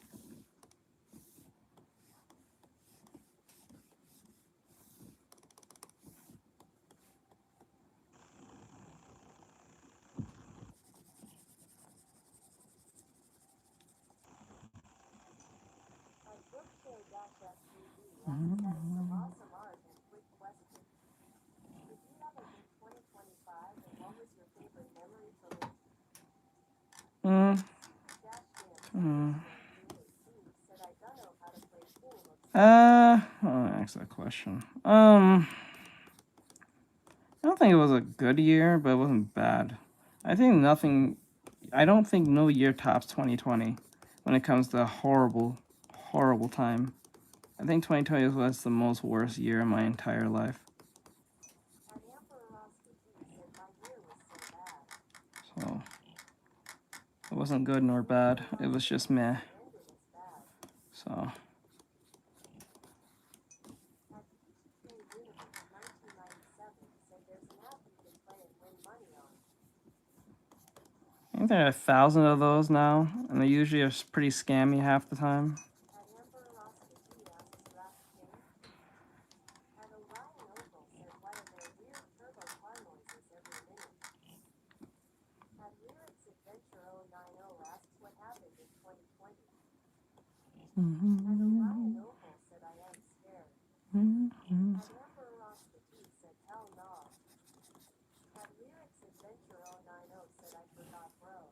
And Brookshare-FTV has some awesome art and quick question. Did you have a good 2025 and what was your favorite memory from it? Said I don't know how to play pool. I'll answer that question. I don't think it was a good year, but it wasn't bad. I don't think no year tops 2020 when it comes to horrible, horrible time. I think 2020 was the most worst year in my entire life. And Emperor Rasputin said my year was so bad. So, it wasn't good nor bad. It was just meh. Ended as bad. So, And XPPen Universe 1997 said there's an app you can play and win money on. I think there are 1,000 of those now, and they usually are pretty scammy half the time. And Emperor Rasputin asks Ras King. And Orion Oval said why are there weird turbo car noises every minute? And Lyrics Adventure 090 asks what happened in 2020. And Orion Oval said I am scared. And Emperor Rasputin said hell no. And Lyrics Adventure 090 said I forgot bro.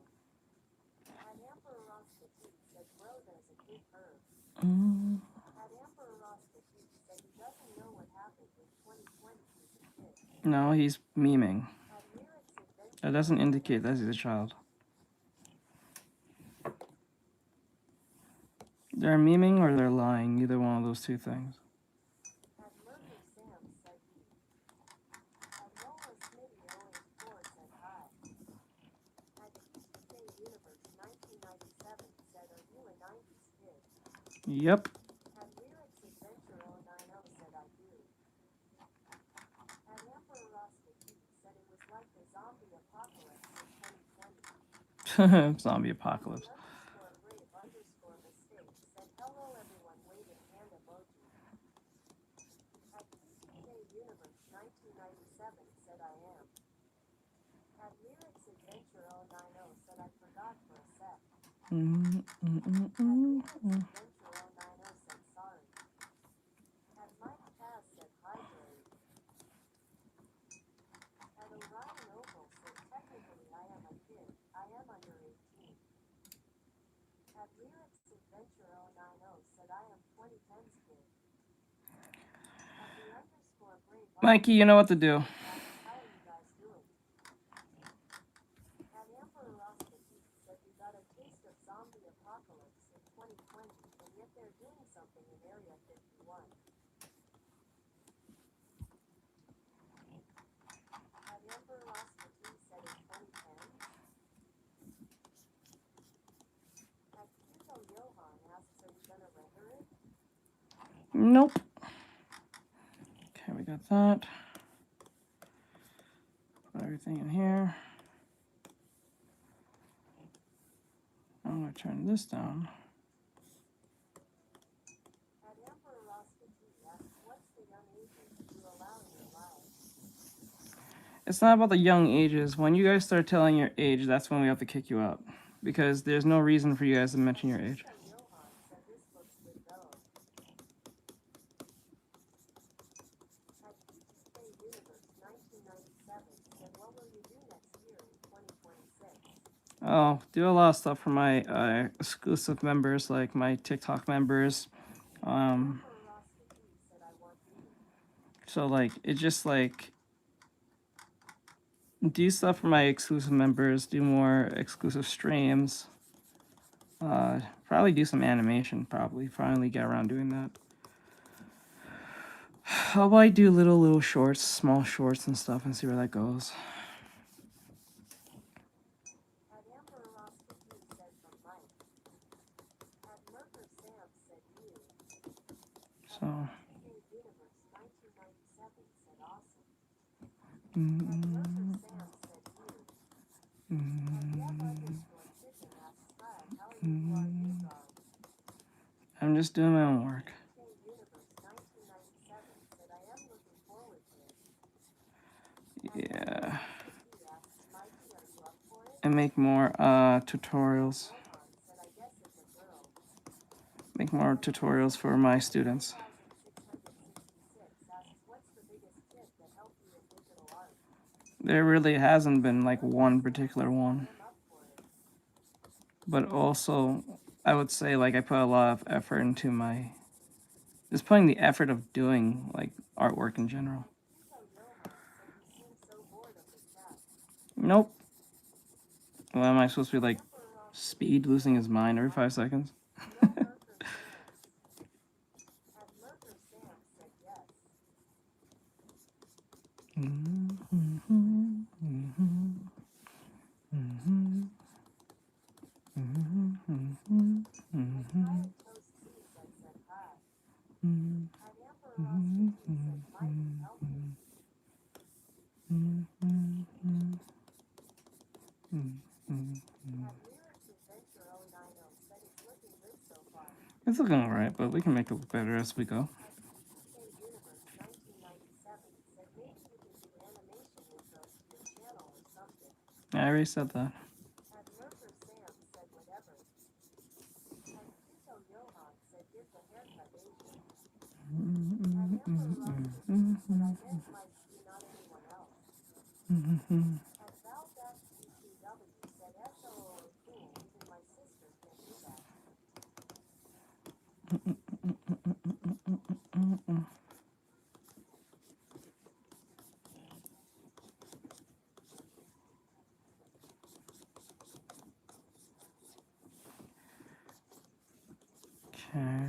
And Emperor Rasputin said bro there's a big curve. And Emperor Rasputin said he doesn't know what happened in 2020 he's a kid. No, he's memeing. And Lyrics Adventure That doesn't indicate that he's a child. They're memeing or they're lying, either one of those two things. And Murder Sam said he. And Lola Smitty 084 said hi. And XPPen Universe 1997 said are you a 90s kid? Yep. And Lyrics Adventure 090 said I do. And Emperor Rasputin said it was like the zombie apocalypse in 2020. Zombie apocalypse. _brave_mistake said hello everyone waving hand emoji. At XPPen Universe 1997 said I am. At Lyrics Adventure 090 said I forgot for a sec. At Lyrics Adventure 090 said sorry. At Mike Cass said hi Jerry. At Orion Oval said technically I am a kid. I am under 18. At Lyrics Adventure 090 said I am 2010's kid. At the underscore brave Mikey, you know what to do. how are you guys doing? At Emperor Rasputin said we got a taste of zombie apocalypse in 2020, and yet they're doing something in Area 51. Had Amber lost the team set in 2010? Had Hugo Johan asks, are you gonna render it? Nope. Okay, we got that. Put everything in here. I'm gonna turn this down. Had Amber lost the team asks, what's the young ages you allow in your lives? It's not about the young ages. When you guys start telling your age, that's when we have to kick you out. Because there's no reason for you guys to mention your age. Hugo Johan said this looks good though. Had XPPen Universe 1997 said, what will you do next year in 2026? Oh, do a lot of stuff for my exclusive members, like my TikTok members. Amber lost the team said, I want you. So like it's just like do stuff for my exclusive members, do more exclusive streams. Probably do some animation, probably finally get around doing that. How about I do little shorts, small shorts and stuff and see where that goes. Had Amber lost the team said from Mike. Had Merker Sam said you. So XPPen Universe 1997 said awesome. Had Merker Sam said you. Had Dev_Chicken asks, hi, how are you doing drawings? I'm just doing my own work. XPPen Universe 1997 said, I am looking forward to it. Yeah. He asks, Mikey, are you up for it? And make more tutorials. Johan said, I guess it's a girl. Make more tutorials for my students. 1666 asks, what's the biggest tip that helped you in digital art? There really hasn't been like one particular one. I'm up for it. But also, I would say like I put a lot of effort into my, just putting the effort of doing like artwork in general. Hugo Johan said, you seem so bored of the chat. Nope. Well, am I supposed to be like Speed losing his mind every 5 seconds? No Merker Sams. Had Merker Sam said yes. Diet Toast Tea said hi. Had Amber lost the team said, Mikey, help me. Had Lyrics Adventure 090 said, it's looking good so far. It's looking alright, but we can make it look better as we go. Had XPPen Universe 1997 said, maybe you can do animation intros to your channel or something. I already said that. Had Merker Sam said whatever. Had Hugo Johan said, give the haircut Asian. Had Amber lost the team said, I meant Mikey, not anyone else. Had Val-BTW said, SOO cool, even my sister can do that. Okay.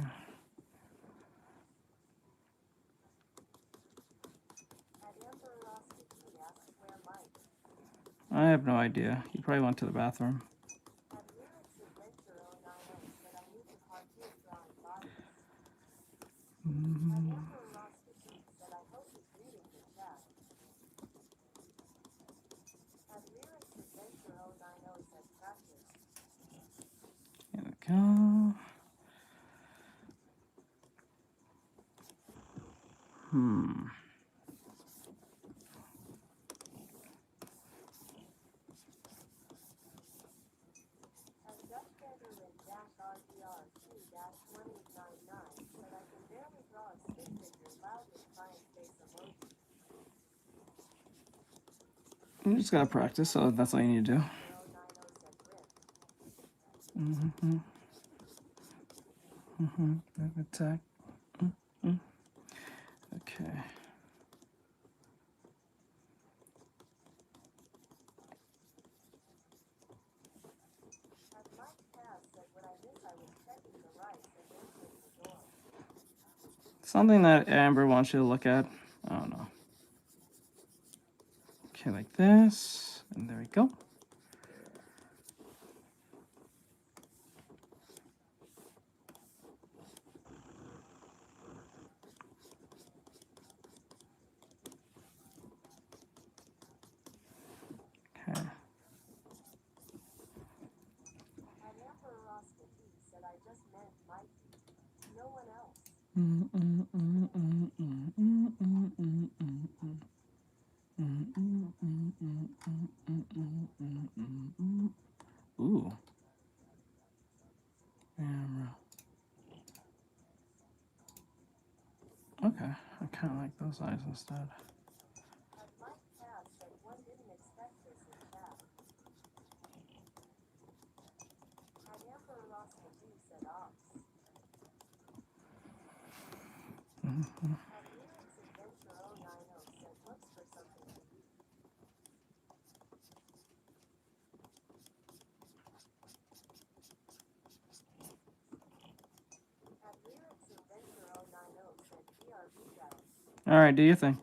Had Amber lost the team asks, where Mike? I have no idea. He probably went to the bathroom. Had Lyrics Adventure 090 said, I need to cartoon drawing bodies. Had Amber lost the team said, I hope he's reading the chat. Had Lyrics Adventure 090 said, practice. Here we go. Had Dutchbender and -RDR2-1899 said, I can barely draw a stick figure loudly crying face emoji. You just gotta practice, so that's all you need to do. 090 said, rip. Attack. Okay. Had Mike Cass said, what I miss I was checking Something that Amber wants you to look at. I don't know. Okay, like this. And there we go. Okay. Said I just meant Mikey. No one else. Ooh. Camera. Okay, I kind of like those eyes instead. Mike Cass said one didn't expect this in chat. Amber Ross said ops. Lyrics Adventure 090 said looks for something to eat. Lyrics Adventure 090 said BRB guys. All right, do your thing.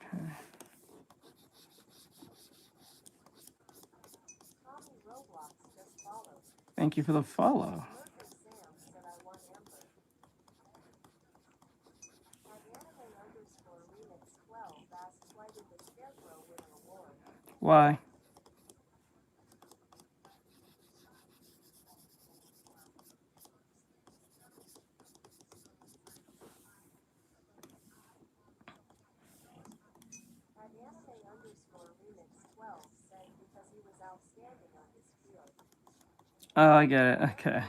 Okay. Thank you for the follow. Why? Oh, I get it. Okay.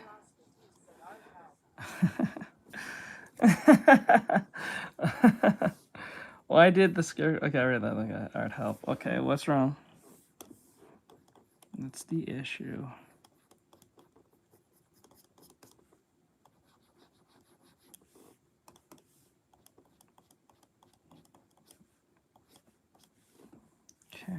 Why did the scare? Okay, I read that. Okay, art help. Okay, what's wrong? That's the issue. Okay.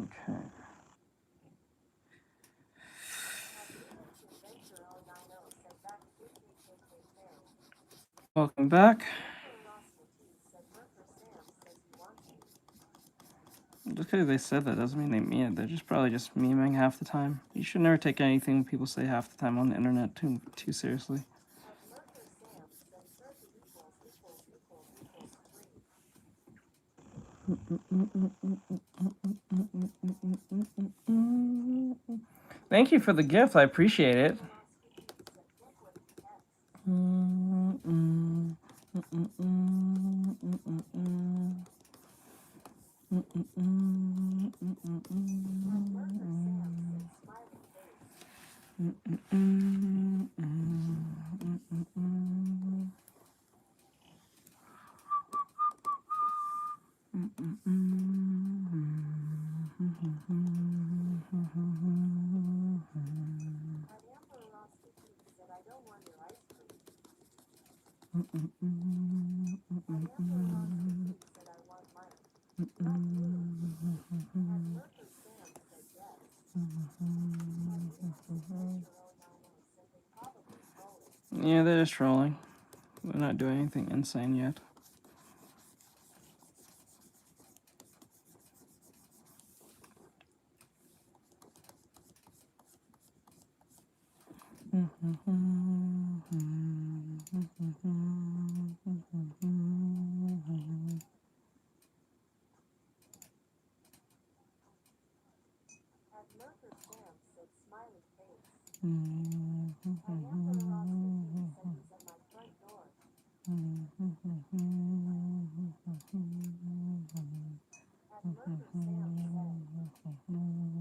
Okay. Welcome back. Just because they said that doesn't mean they mean it. They're just probably just memeing half the time. You should never take anything people say half the time on the internet too seriously. Thank you for the gift. I appreciate it. said I want mine. Not you. Had Merker Sam said yes. Said they probably stole it. Yeah, they're just trolling. They're not doing anything insane yet. Had Merker Sam said smiley face. Had Emperor Austin said he's at my front door. Had Merker Sam said.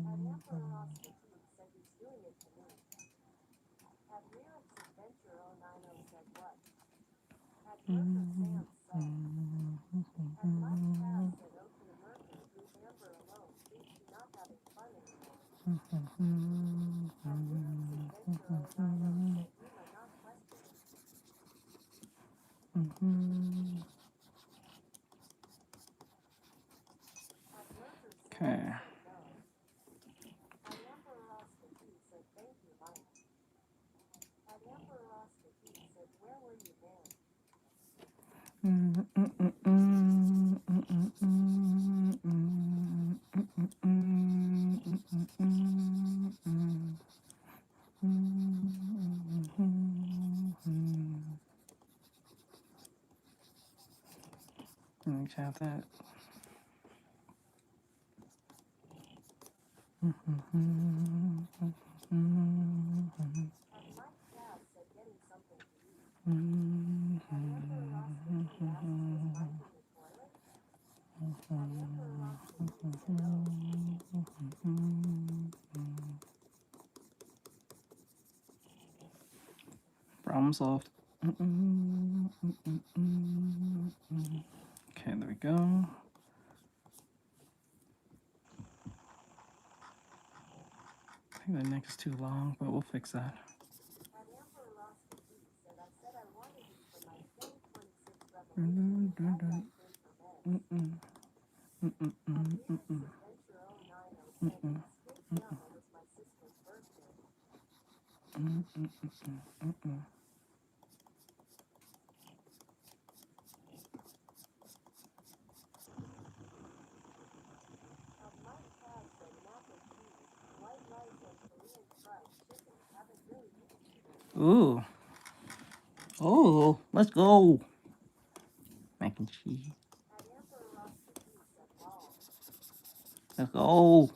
Had Emperor Austin said he's doing it to me. Had Lyrics Adventure 090 said what? Had Merker Sam said. Had Mike Cass said okay Merker, leave Amber alone. Seems to not having fun anymore. Had Lyrics Adventure 090 said you might not question it. Had Merker Sam Okay. said no. Had Emperor Austin said thank you Mike. Had Emperor Austin said where were you then? Let me tap that. Had Mike Cass said getting something to eat. Had Emperor Austin asked was Mike in the toilet? Had Emperor Austin said no. Problem solved. Okay, there we go. I think the neck is too long, but we'll fix that. Had Emperor Austin said I said I wanted you for my 2026 revelation. Had that been for meds. Had Lyrics Adventure 090 said escape young. It was my sister's birthday. Had Mike Cass said mac and cheese, white rice and Korean fried chicken. Haven't really eaten today. Ooh. Oh, let's go. Mac and cheese. Had Emperor Austin said ball. Let's go.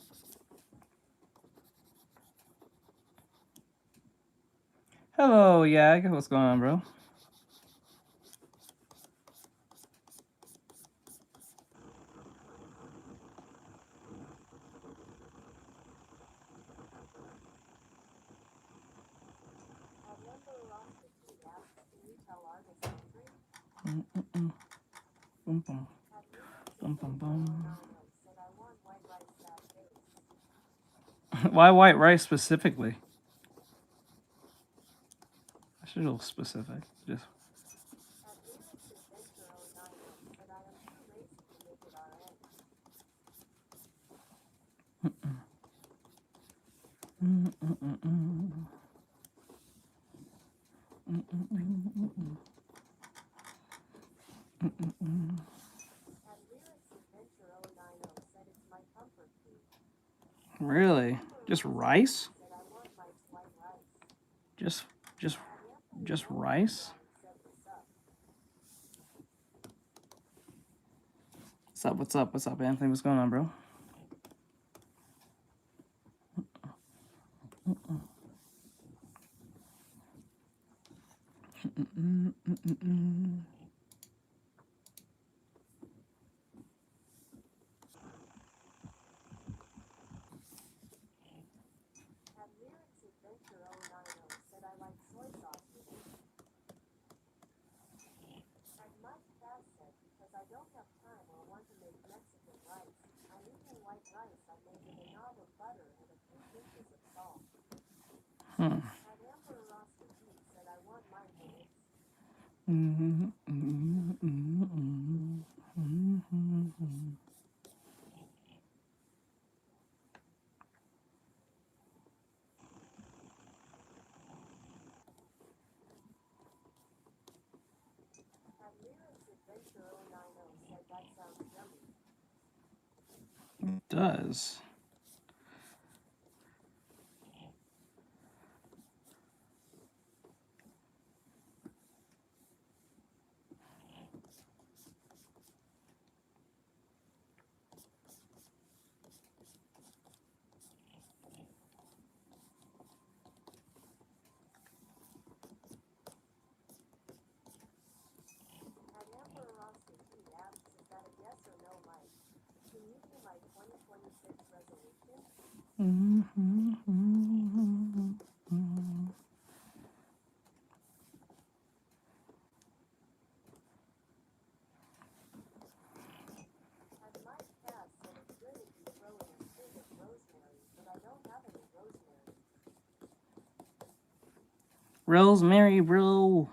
Hello, Yag. What's going on, bro? Had Emperor Austin asked, can you tell artist hungry? Boom, boom. Had Lyrics Bum, bum, Adventure bum. 090 said I want white rice that face. Why white rice specifically? I should have specific. Just Had Lyrics Adventure 090 said I am too lazy to make it RN. Had Lyrics Adventure 090 said it's my comfort food. really, just rice? Said I want my white rice. Just Had Anthony just Rowan rice? said what's up. What's up? What's up? What's up, Anthony? What's going on, bro? Had Lyrics Adventure 090 said I like soy sauce with it. Had Mike Cass said because I don't have time or want to make Mexican rice. I'm eating white rice I made with a knob of butter and a few pinches of salt. Had Emperor Austin said I want mine with it. It does. Rosemary, bro.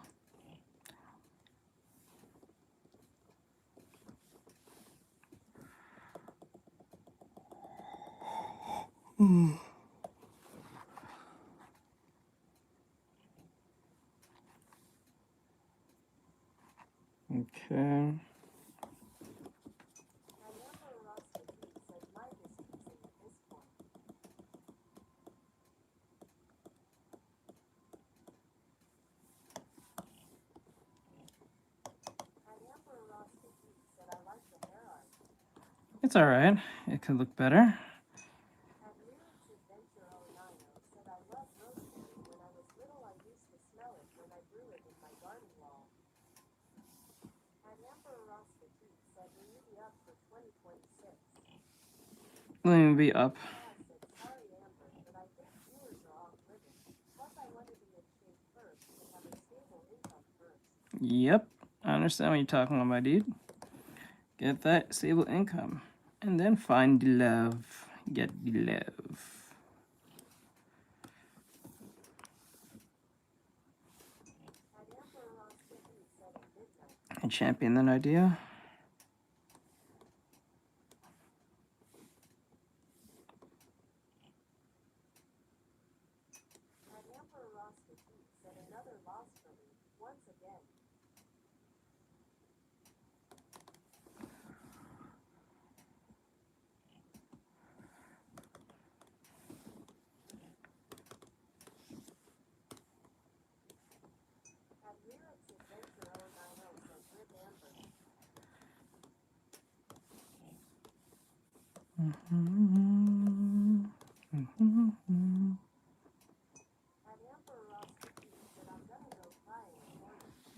Okay. It's all right. It could look better. Let me be up. Yep, I understand what you're talking about, my dude. Get that stable income, and then find the love. Get the love. I champion that idea.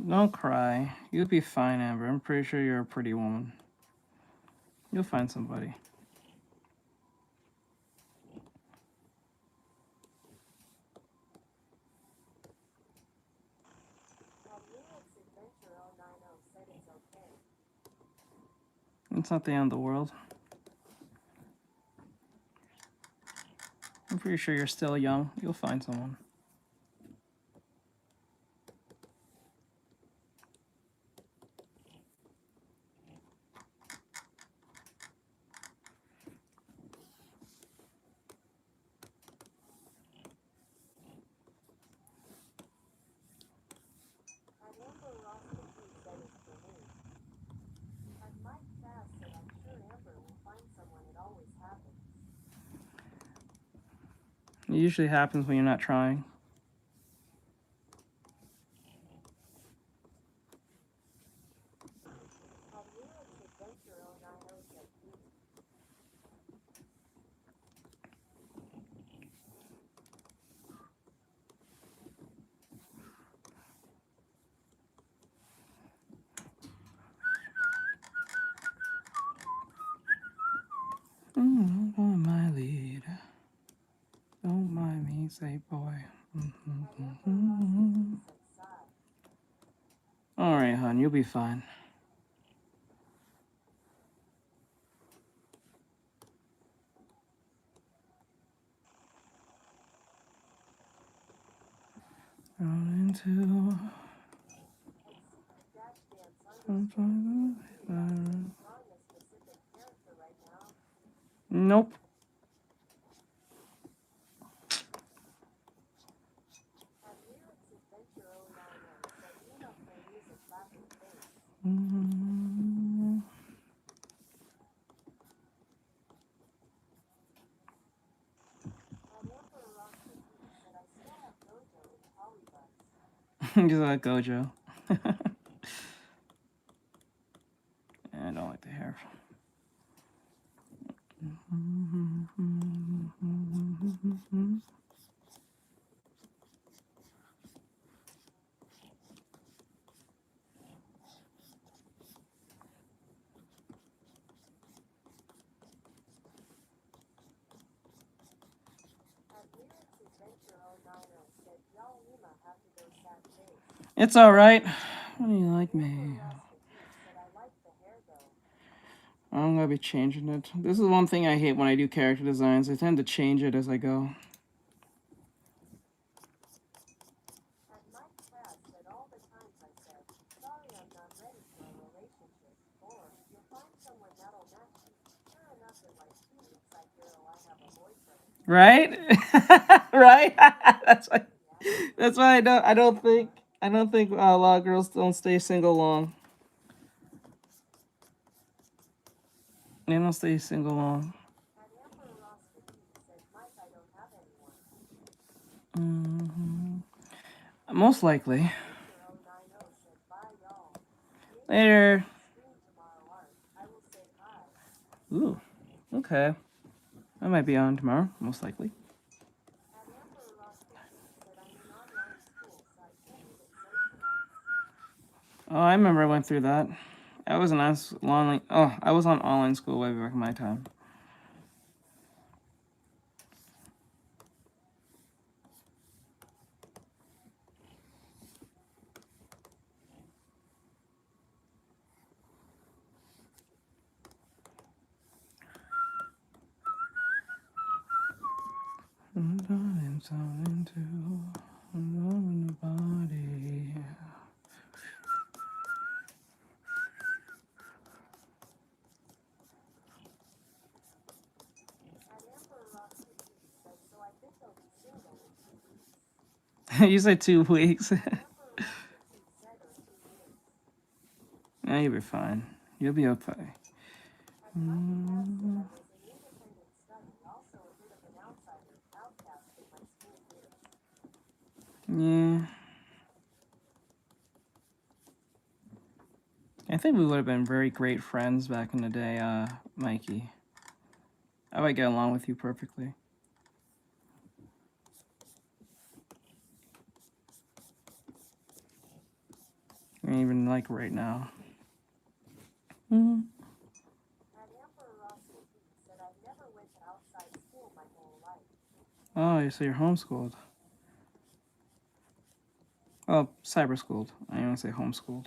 Don't cry. You'll be fine, Amber. I'm pretty sure you're a pretty woman. You'll find somebody. It's not the end of the world. I'm pretty sure you're still young. You'll find someone. It usually happens when you're not trying. On my lead. Don't mind me, say boy. All right, hon, you'll be fine. Run into Nope. Just like Gojo. I don't like the hair. It's all right. What do you like me? I'm gonna be changing it. This is one thing I hate when I do character designs. I tend to change it as I go. Right? Right? That's why I don't think a lot of girls don't stay single long. They don't stay single long. Most likely. Later. Ooh. Okay. I might be on tomorrow, most likely. Oh, I remember I went through that. I was on online school way back in my time. Body. You said 2 weeks. Yeah, you'll be fine. You'll be okay. Yeah. I think we would have been very great friends back in the day, Mikey. I would get along with you perfectly. Even like right now. Mm-hmm. Oh, so you're homeschooled. Oh, cyber schooled. I don't want to say homeschooled.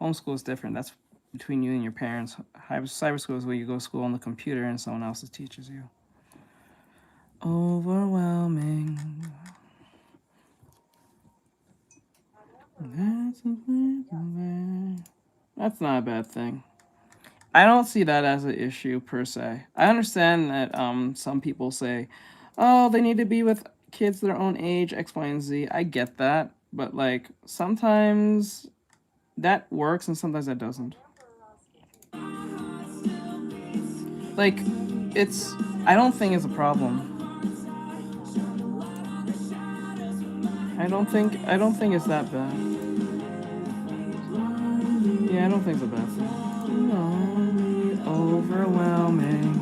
Homeschool is different. That's between you and your parents. Cyber school is where you go to school on the computer and someone else teaches you. Overwhelming. That's not a bad thing. I don't see that as an issue per se. I understand that some people say, oh, they need to be with kids their own age, X, Y, and Z. I get that. But like sometimes that works and sometimes that doesn't. Like I don't think it's a problem. I don't think it's that bad. Yeah, I don't think it's a bad thing. No, overwhelming.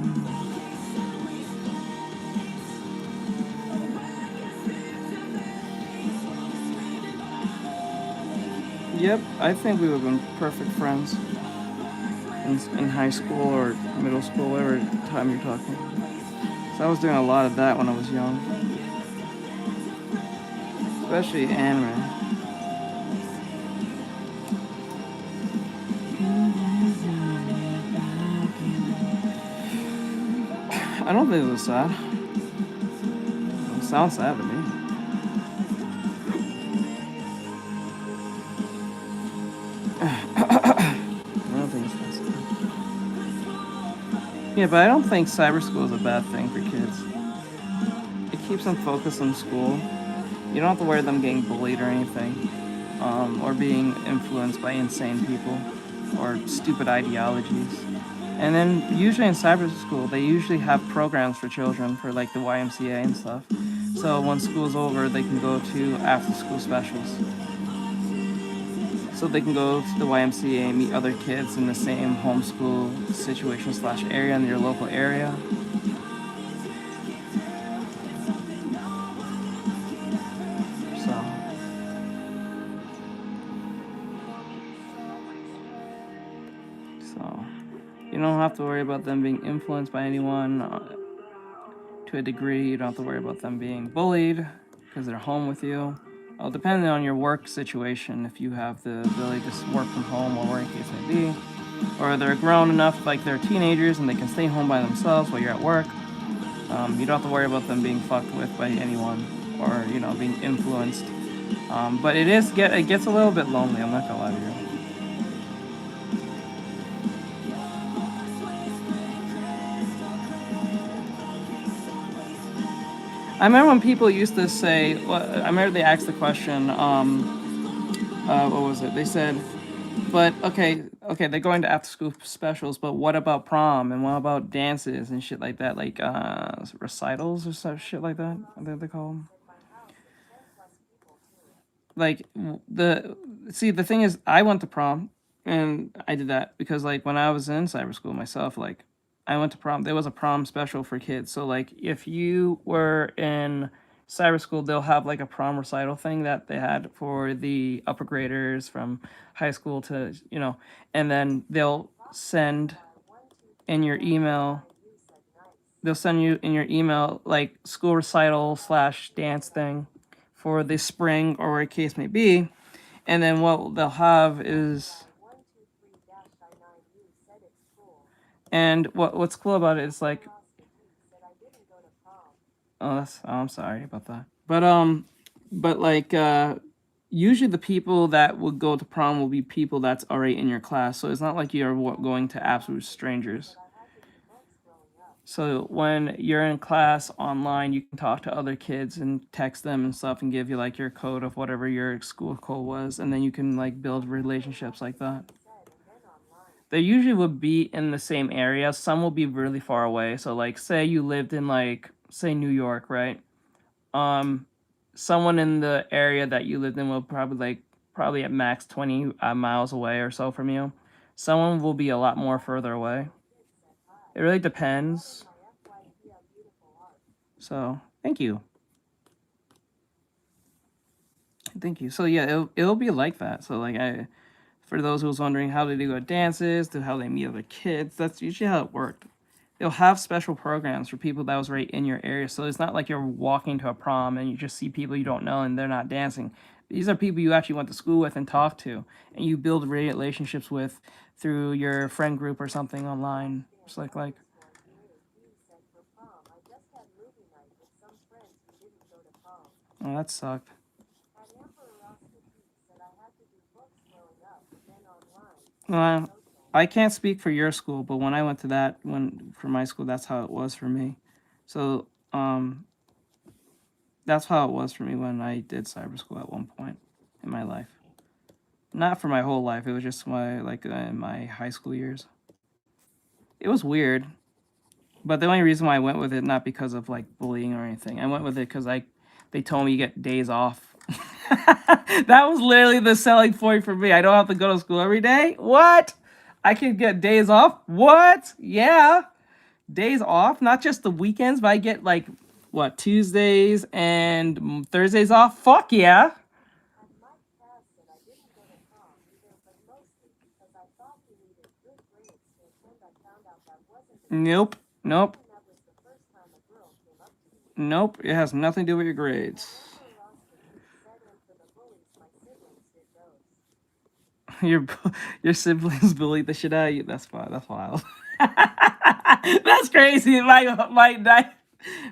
Yep, I think we would have been perfect friends in high school or middle school, whatever time you're talking. So I was doing a lot of that when I was young. Especially anime. I don't think it was sad. It sounds sad to me. Yeah, but I don't think cyber school is a bad thing for kids. It keeps them focused on school. You don't have to worry about them getting bullied or anything, or being influenced by insane people or stupid ideologies. And then usually in cyber school, they usually have programs for children for like the YMCA and stuff. So when school's over, they can go to after school specials. So they can go to the YMCA and meet other kids in the same homeschool situation / area in your local area. So you don't have to worry about them being influenced by anyone to a degree. You don't have to worry about them being bullied because they're home with you. Depending on your work situation, if you have the ability to work from home or whatever the case may be, or they're grown enough, like they're teenagers and they can stay home by themselves while you're at work, you don't have to worry about them being fucked with by anyone or being influenced. But it gets a little bit lonely. I'm not gonna lie to you. I remember when people used to say, I remember they asked the question, what was it? They said, but okay, they're going to after school specials, but what about prom and what about dances and shit like that, like recitals or some shit like that? I think they call them. Like the thing is, I went to prom and I did that because like when I was in cyber school myself, like I went to prom. There was a prom special for kids. So like if you were in cyber school, they'll have like a prom recital thing that they had for the upper graders from high school to and then they'll send in your email. They'll send you in your email like school recital / dance thing for the spring or whatever case may be. And then what they'll have is, and what's cool about it is like, I'm sorry about that. But like usually the people that would go to prom will be people that's already in your class. So it's not like you're going to absolute strangers. So when you're in class online, you can talk to other kids and text them and stuff and give you like your code of whatever your school code was, and then you can like build relationships like that. They usually would be in the same area. Some will be really far away. So like say you lived in like say New York, right? Someone in the area that you lived in will probably at max 20 miles away or so from you. Someone will be a lot more further away. It really depends. So, thank you. Thank you. So yeah, it'll be like that. So like for those who's wondering how they go to dances, to how they meet other kids, that's usually how it worked. They'll have special programs for people that was right in your area. So it's not like you're walking to a prom and you just see people you don't know and they're not dancing. These are people you actually went to school with and talked to, and you build relationships with through your friend group or something online. It's like. Oh, that sucked. I can't speak for your school, but when I went to that, for my school, that's how it was for me. So, that's how it was for me when I did cyber school at one point in my life. Not for my whole life. It was just in my high school years. It was weird, but the only reason why I went with it, not because of like bullying or anything, I went with it because they told me you get days off. That was literally the selling point for me. I don't have to go to school every day. What? I could get days off? What? Yeah. Days off, not just the weekends, but I get like Tuesdays and Thursdays off. Fuck yeah. Nope. It has nothing to do with your grades. Your siblings bullied the shit out of you. That's fine. That's wild. That's crazy. My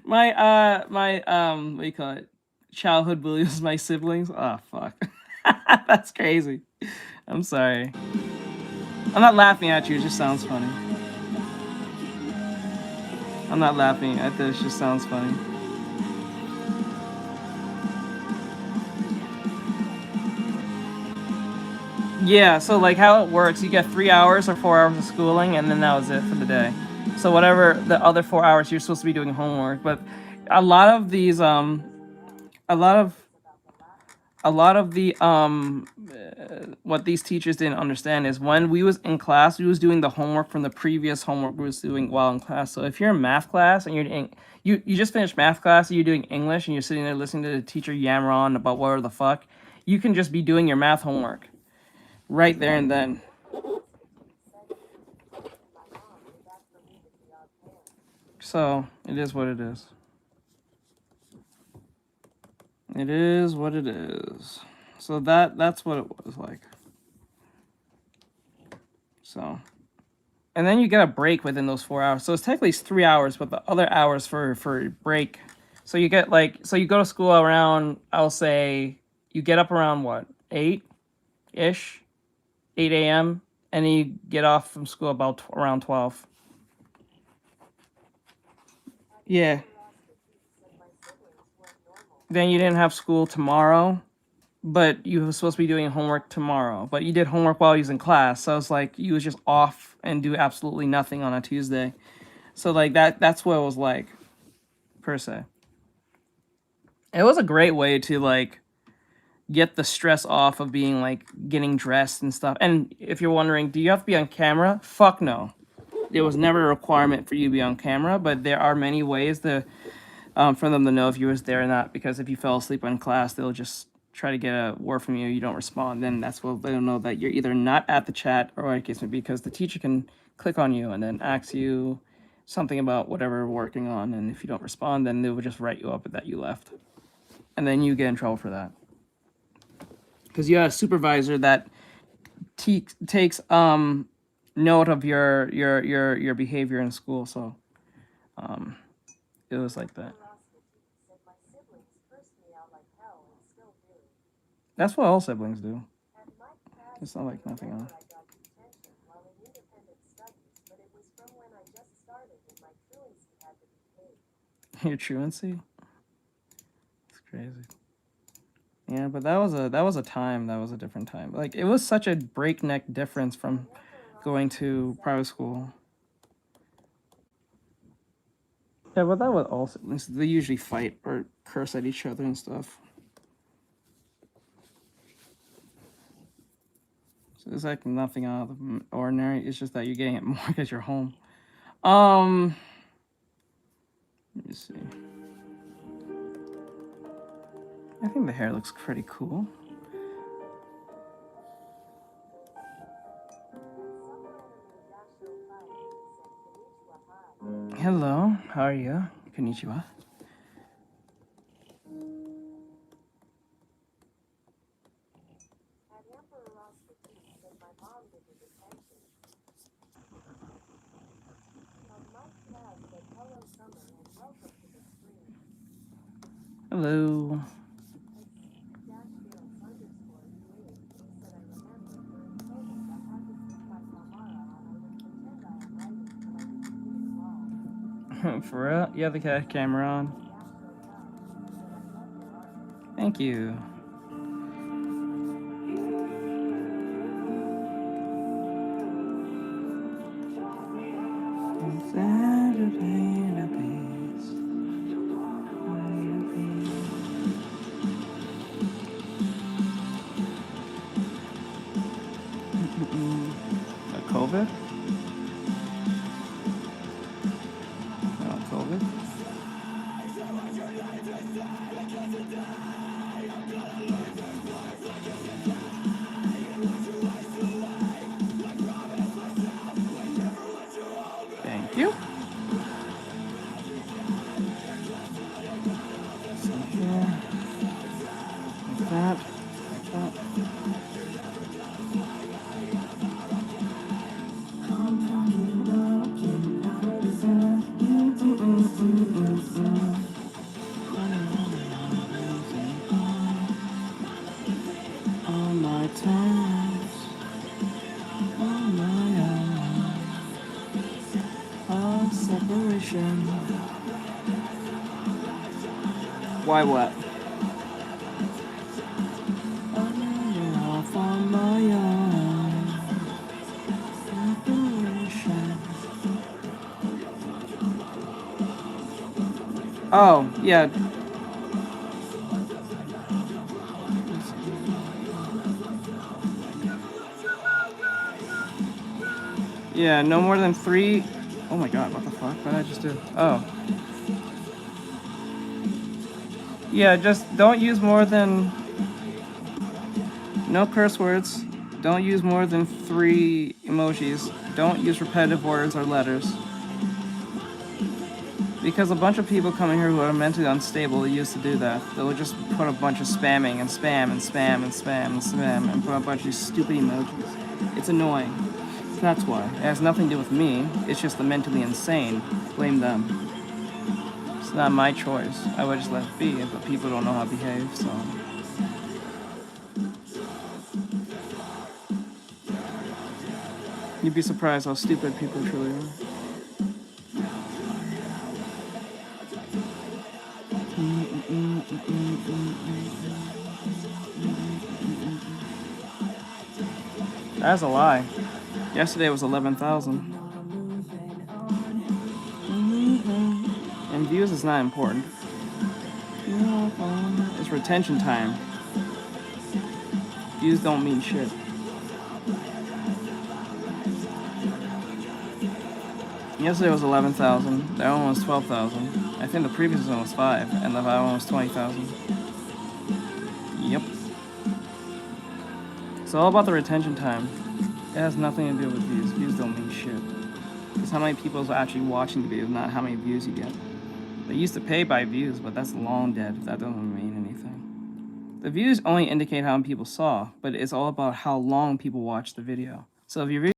what do you call it? Childhood bully was my siblings. Oh fuck. That's crazy. I'm sorry. I'm not laughing at you. It just sounds funny. I'm not laughing. I think it just sounds funny. Yeah, so like how it works, you get 3 hours or 4 hours of schooling, and then that was it for the day. So whatever the other 4 hours, you're supposed to be doing homework. But a lot of these, a lot of the what these teachers didn't understand is when we was in class, we was doing the homework from the previous homework we was doing while in class. So if you're in math class and you just finished math class and you're doing English and you're sitting there listening to the teacher yammer on about whatever the fuck, you can just be doing your math homework right there and then. So it is what it is. It is what it is. So that's what it was like. So, and then you get a break within those 4 hours. So it's technically 3 hours, but the other hours for break. So you get like, so you go to school around, I'll say, you get up around what, 8-ish, 8 a.m., and then you get off from school about around 12. Yeah. Then you didn't have school tomorrow, but you were supposed to be doing homework tomorrow. But you did homework while you was in class, so it's like you was just off and do absolutely nothing on a Tuesday. So like that's what it was like, per se. It was a great way to like get the stress off of being like getting dressed and stuff. And if you're wondering, do you have to be on camera? Fuck no. There was never a requirement for you to be on camera, but there are many ways to for them to know if you was there or not. Because if you fell asleep in class, they'll just try to get a word from you. You don't respond, then that's what they'll know that you're either not at the chat or what case may be. Because the teacher can click on you and then ask you something about whatever we're working on, and if you don't respond, then they will just write you up that you left, and then you get in trouble for that. Because you have a supervisor that takes note of your behavior in school, so it was like that. That's what all siblings do. It's not like nothing else. Your truancy? It's crazy. Yeah, but that was a time. That was a different time. Like, it was such a breakneck difference from going to private school. Yeah, but that was all siblings. They usually fight or curse at each other and stuff. So it's like nothing out of the ordinary. It's just that you're getting it more because you're home. Let me see. I think the hair looks pretty cool. Hello, how are you? Konnichiwa. Hello. For real? You have the camera on? Thank you. COVID? No, COVID? Thank you. So here, like that, like that. Why what? Oh, yeah. Yeah, no more than 3. Oh my god, what the fuck? What did I just do? Oh. Yeah, just don't use more than... No curse words. Don't use more than 3 emojis. Don't use repetitive words or letters. Because a bunch of people coming here who are mentally unstable used to do that. They'll just put a bunch of spamming and spam and spam and spam and spam and put a bunch of these stupid emojis. It's annoying. That's why. It has nothing to do with me. It's just the mentally insane. Blame them. It's not my choice. I would just let it be, but people don't know how to behave, so... You'd be surprised how stupid people truly are. That's a lie. Yesterday was 11,000. And views is not important. It's retention time. Views don't mean shit. Yesterday was 11,000. That one was 12,000. I think the previous one was 5, and the other one was 20,000. Yep. It's all about the retention time. It has nothing to do with views. Views don't mean shit. It's how many people are actually watching the video, not how many views you get. They used to pay by views, but that's long dead. That doesn't mean anything. The views only indicate how many people saw, but it's all about how long people watch the video. So if your video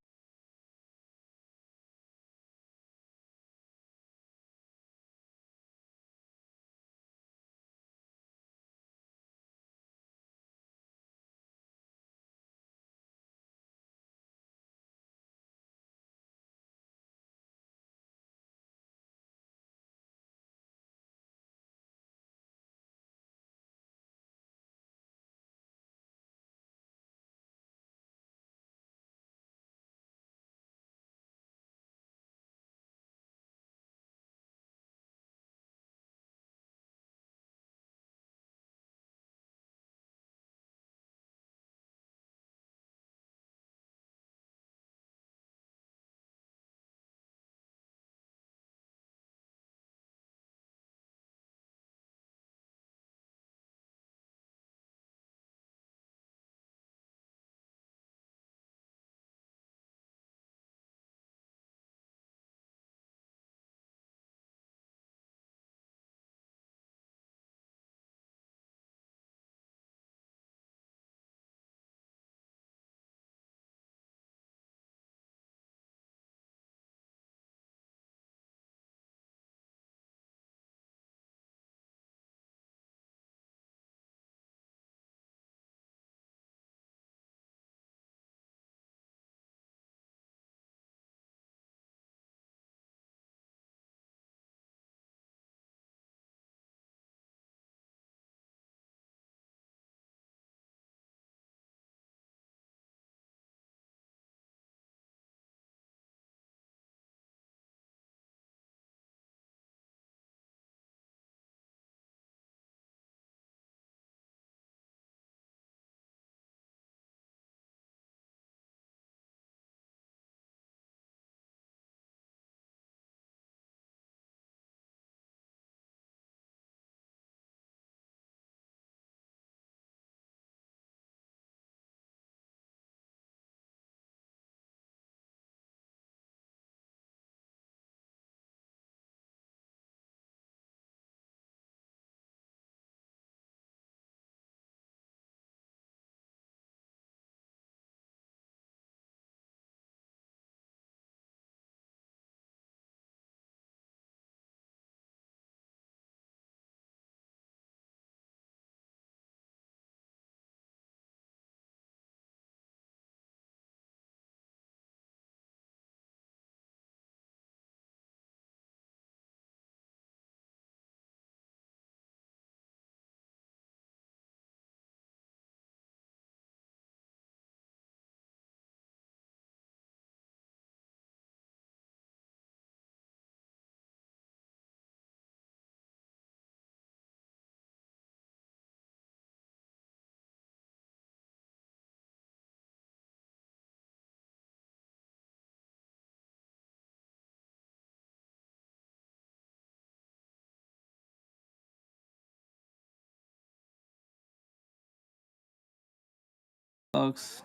Folks.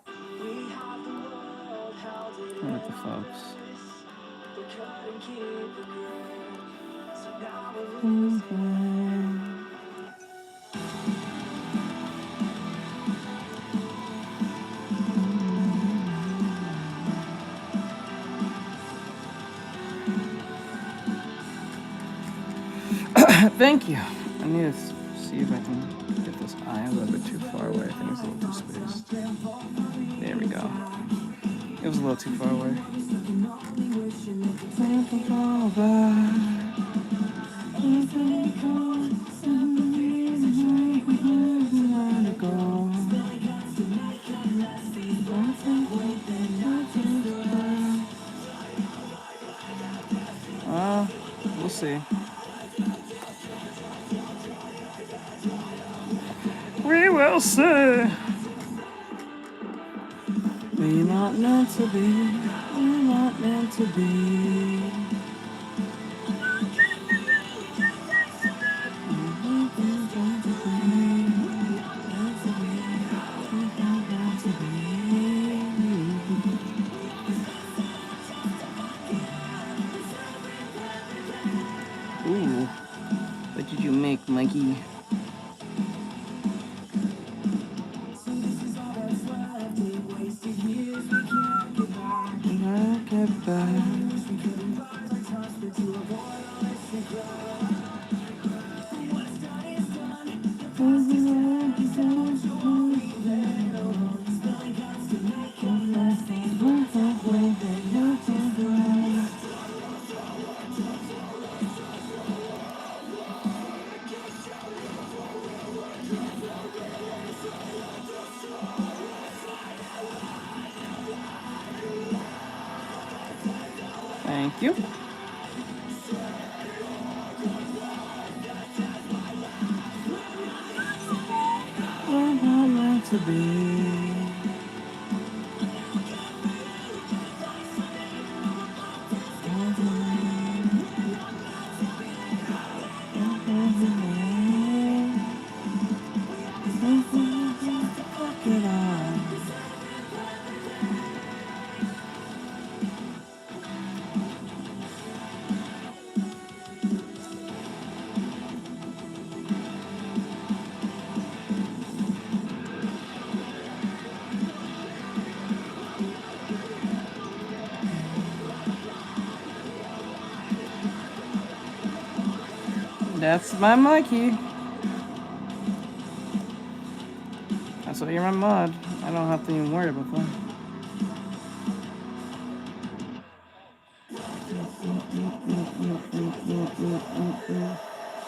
Look at the folks. Thank you. I need to see if I can get this eye a little bit too far away. I think it's a little too spaced. There we go. It was a little too far away. We'll see. We will see. We're not meant to be. We're not meant to be. Ooh, what did you make, Mikey? Thank you. We're not meant to be. That's my Mikey. That's why you're my mod. I don't have to even worry about that.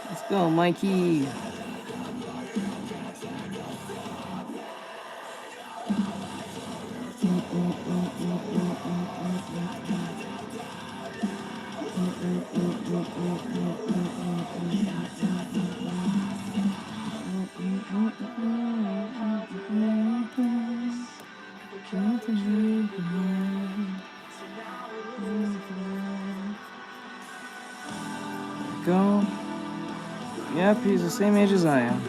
Let's go, Mikey. Go. Yep, he's the same age as I am.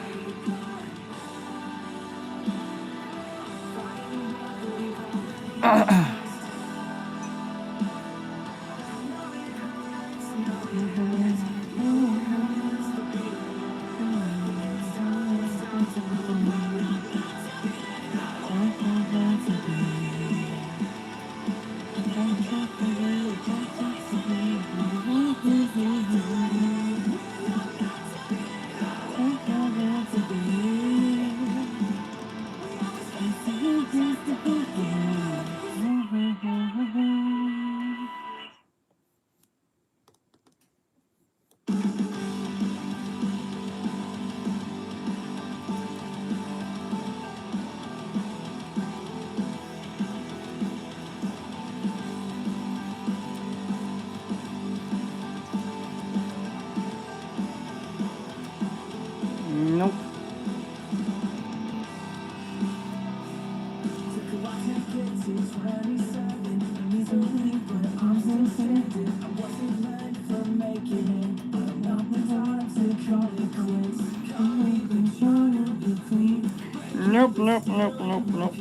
Nope, nope, nope, nope, nope.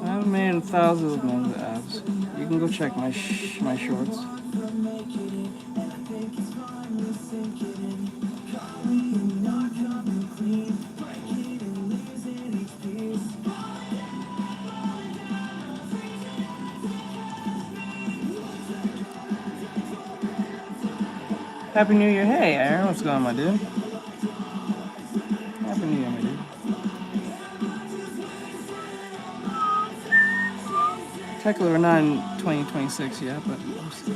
I've made thousands of those abs. You can go check my shorts. Happy New Year. Hey, Aaron, what's going on, my dude? Happy New Year, my dude. Technically, we're not in 2026 yet, but we'll see.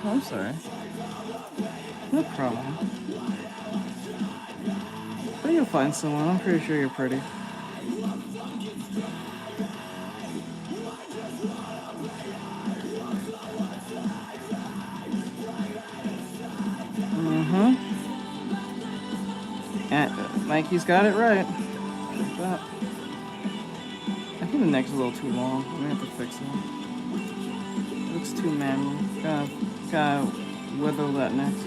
I'm sorry. No problem. But you'll find someone. I'm pretty sure you're pretty. And Nike's got it right. Like that. I think the neck's a little too long. I'm gonna have to fix it. It looks too manual. Gotta wiggle that next.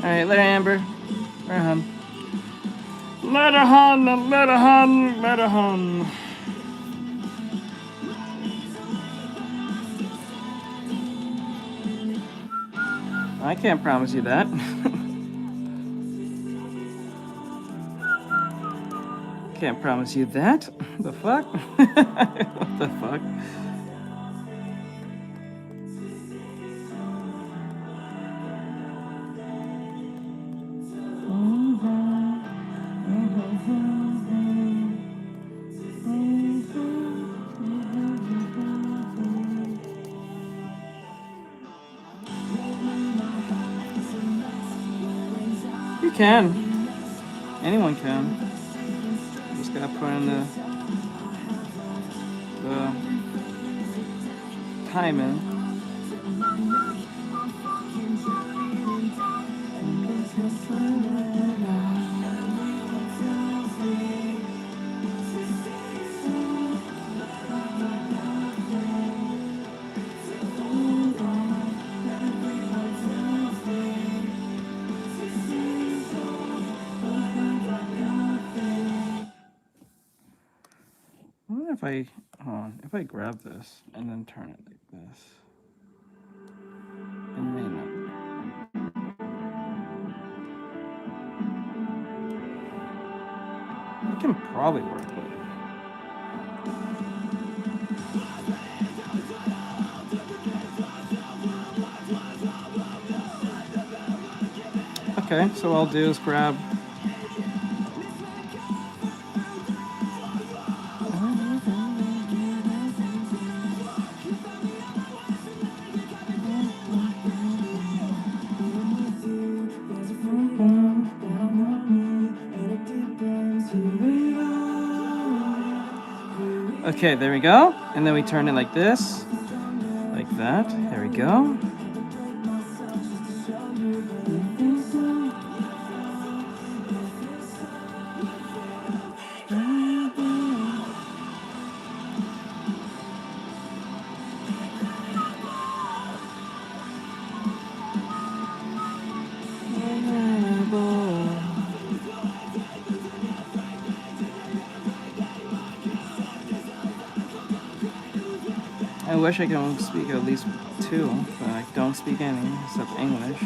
Alright, let her Amber. Let her hum. Let her hum, let her hum, let her hum. I can't promise you that. Can't promise you that. The fuck? What the fuck? You can. Anyone can. Just gotta put in the time in. If I grab this and then turn it like this, it may not. It can probably work with it. Okay, so what I'll do is grab. Okay, there we go. And then we turn it like this. Like that. There we go. I wish I could speak at least two, but I don't speak any except English.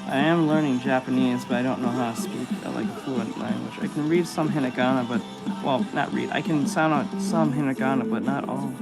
I am learning Japanese, but I don't know how to speak like a fluent language. I can read some hiragana, but, well, not read. I can sound out some hiragana, but not all.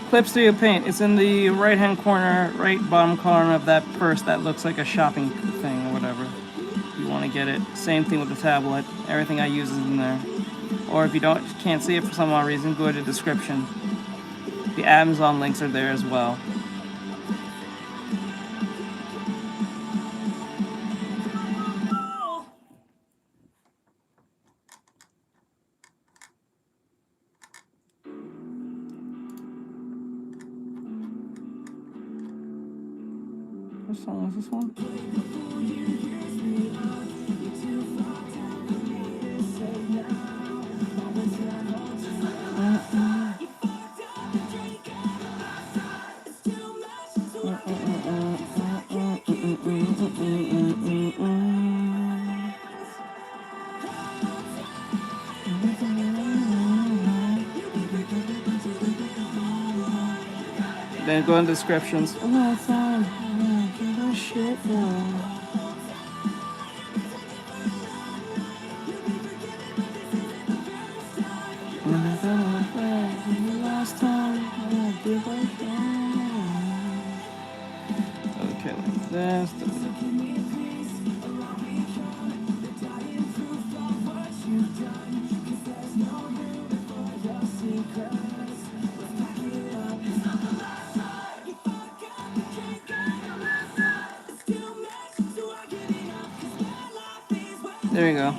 Clip Studio Paint. It's in the right-hand corner, right bottom corner of that purse that looks like a shopping thing or whatever. If you want to get it. Same thing with the tablet. Everything I use is in there. Or if you can't see it for some odd reason, go to the description. The Amazon links are there as well. What song is this one? Then go in the descriptions. Oh, it's on. Oh, shit. Okay, like this. There you go.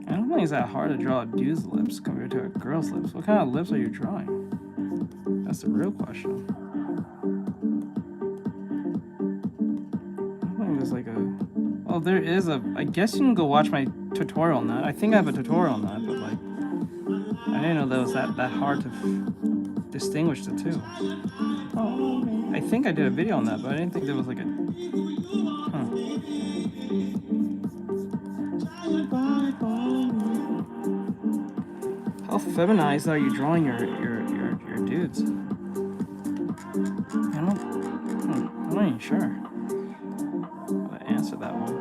I don't think it's that hard to draw a dude's lips compared to a girl's lips. What kind of lips are you drawing? That's the real question. I think there's like a... Well, there is a... I guess you can go watch my tutorial on that. I think I have a tutorial on that, but like... I didn't know that was that hard to distinguish the two. Oh, I think I did a video on that, but I didn't think there was like a... Huh. How feminized are you drawing your dudes? I'm not even sure how to answer that one.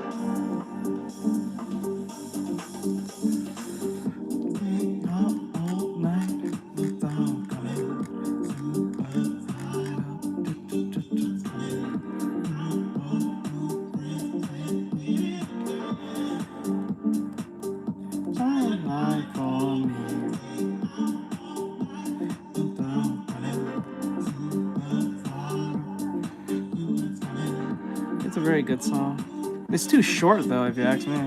It's a very good song. It's too short though, if you ask me.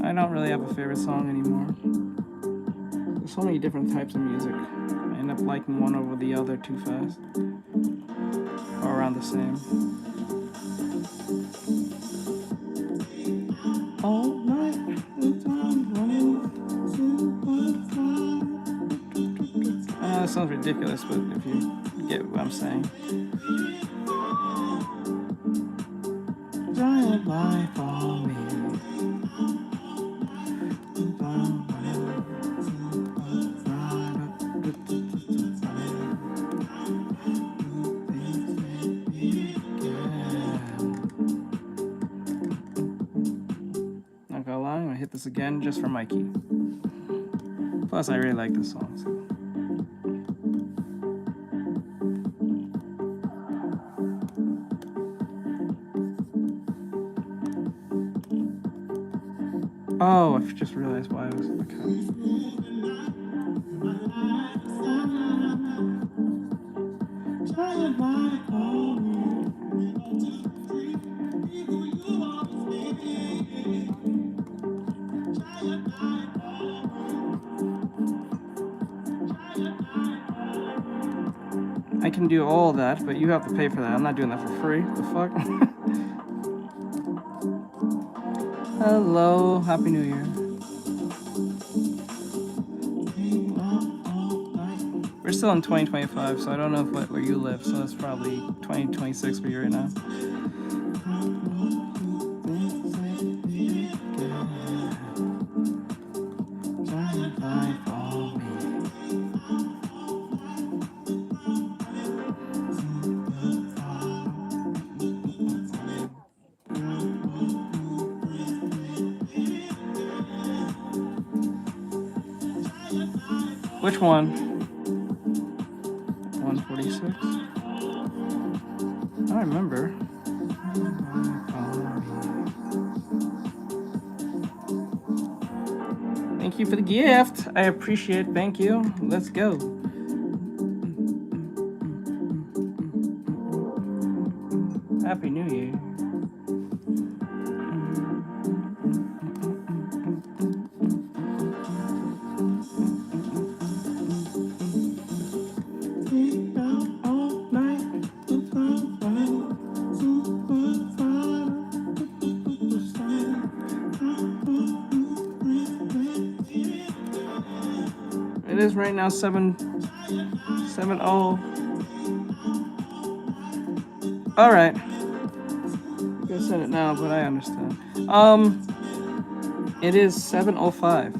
I don't really have a favorite song anymore. so many different types of music. I end up liking one over the other too fast. Or around the same. All night, I know that sounds ridiculous, but if you get what I'm saying. Giant life on me. Not gonna lie, I'm gonna hit this again just for Mikey. Plus, I really like this song. So. Oh, I just realized why I was okay. I can do all that, but you have to pay for that. I'm not doing that for free. The fuck? Hello, Happy New Year. We're still in 2025, so I don't know where you live, so it's probably 2026 for you right now. Which one? 146? I remember. Thank you for the gift. I appreciate it. Thank you. Let's go. Happy New Year. It is right now 7:0. All right. I'm gonna send it now, but I understand. It is 7:05.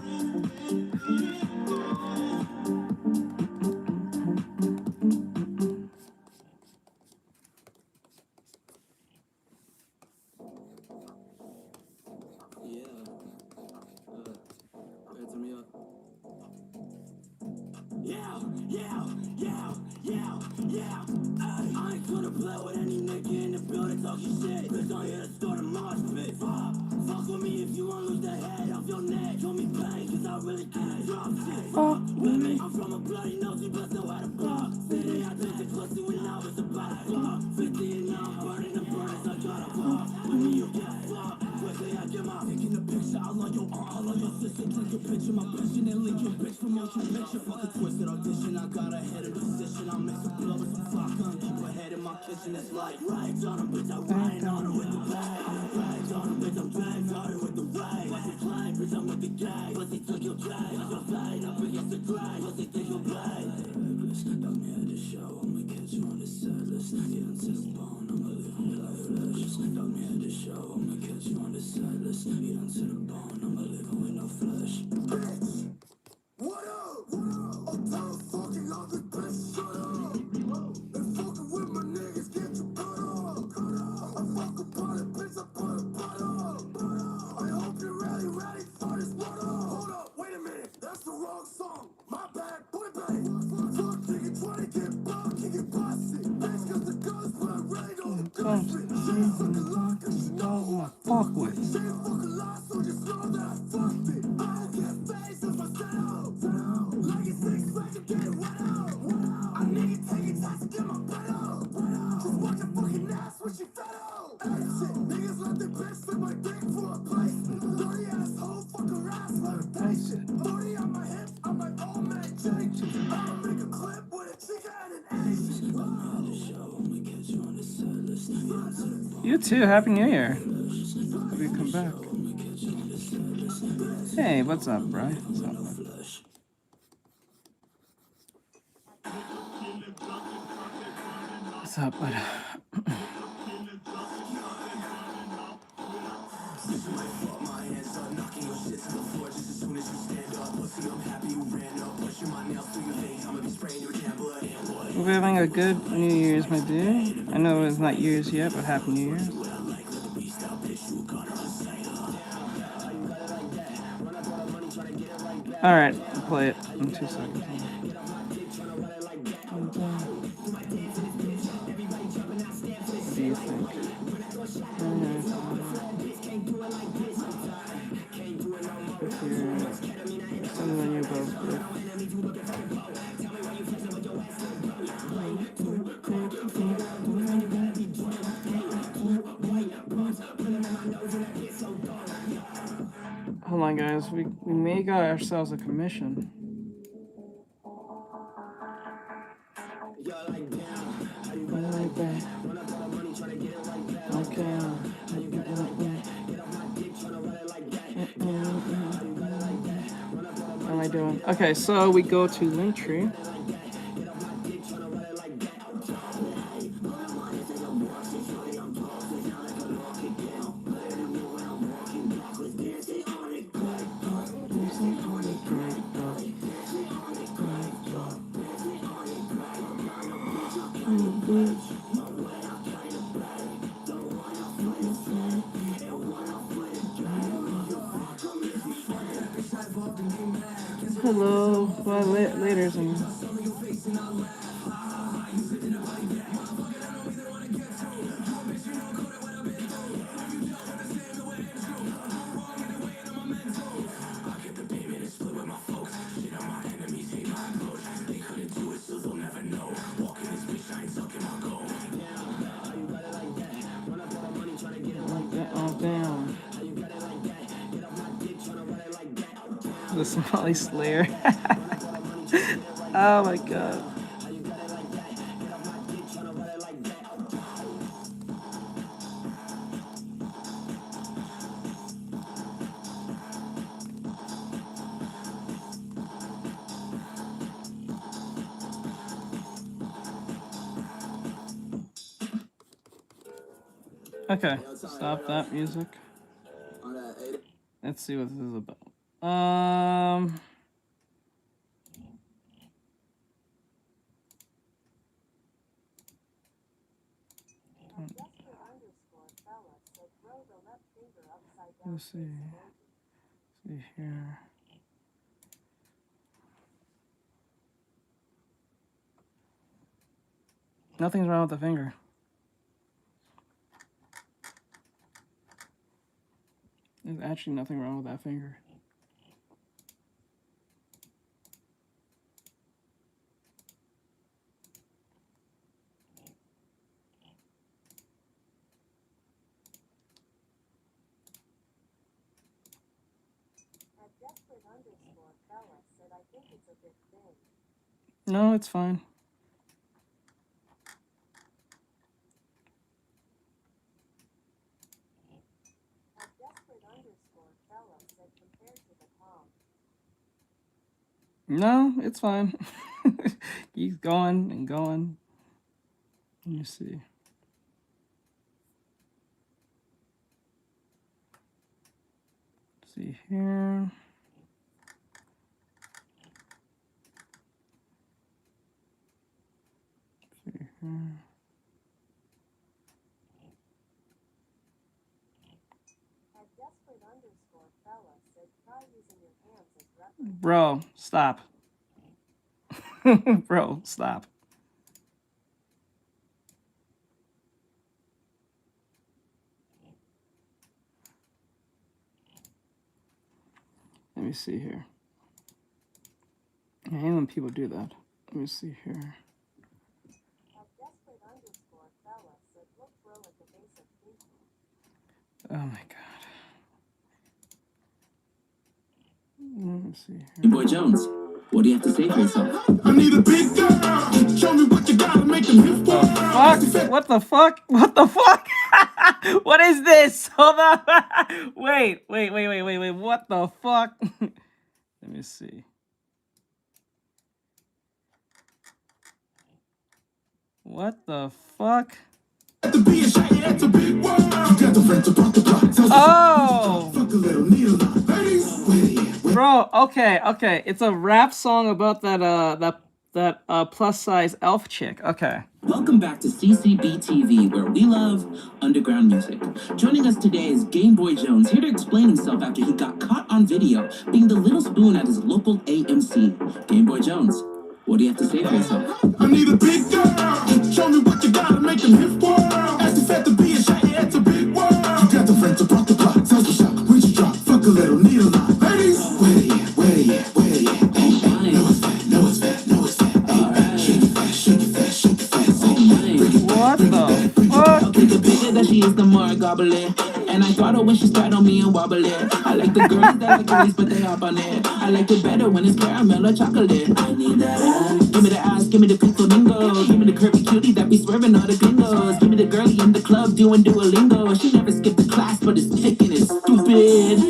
Fuck with. You too. Happy New Year. Hope you come back. Hey, what's up, bro? What's up, bud? What's up, bud? We're having a good New Year's, my dude. I know it's not yours yet, but Happy New Year's. Alright, I'll play it in 2 seconds. What do you think? If you're sending on you both. Hold on, guys. We may got ourselves a commission. Okay. What am I doing? Okay, so we go to Linktree. Hello, well, later. Oh, damn. The Somali Slayer. Oh my god. Okay, stop that music. Let's see what this is about. Let's see. See here. Nothing's wrong with the finger. There's actually nothing wrong with that finger. No, it's fine. No, it's fine. He's going and going. Let me see. Let's see here. Let's see here. Bro, stop. Bro, stop. Let me see here. I hate when people do that. Let me see here. Oh my god. Let me see here. Boy Jones, what do you have to say for yourself? I need a big girl. Show me what you got to make them hip for. Fuck? What the fuck? What the fuck? What is this? Hold on. Wait. What the fuck? Let me see. What the fuck? Oh! Bro, okay. It's a rap song about that plus size elf chick. Okay. Welcome back to CCB TV, where we love underground music. Joining us today is Game Boy Jones, here to explain himself after he got caught on video being the little spoon at his local AMC. Game Boy Jones, what do you have to say for yourself? I need a big girl. Show me what you got to make them hip whirl. Ask the fat to be a shy, it's a big world. You got the friends about the plot. Tells the shop, when you drop, fuck a little, need a lot. Ladies, where they at? Know it's fat, know it's fat. Shake it fast. What the fuck? Okay, the bigger that she is, the more I gobble it. And I got her when she spat on me and wobble it. I like the girls that like girlies, but they hop on it. I like it better when it's caramel or chocolate. I need that ass. Give me the ass, give me the pink flamingo. Give me the curvy cutie that be swerving all the gringos. Give me the girlie in the club doing Duolingo. She never skipped the class, but it's thick and it's stupid.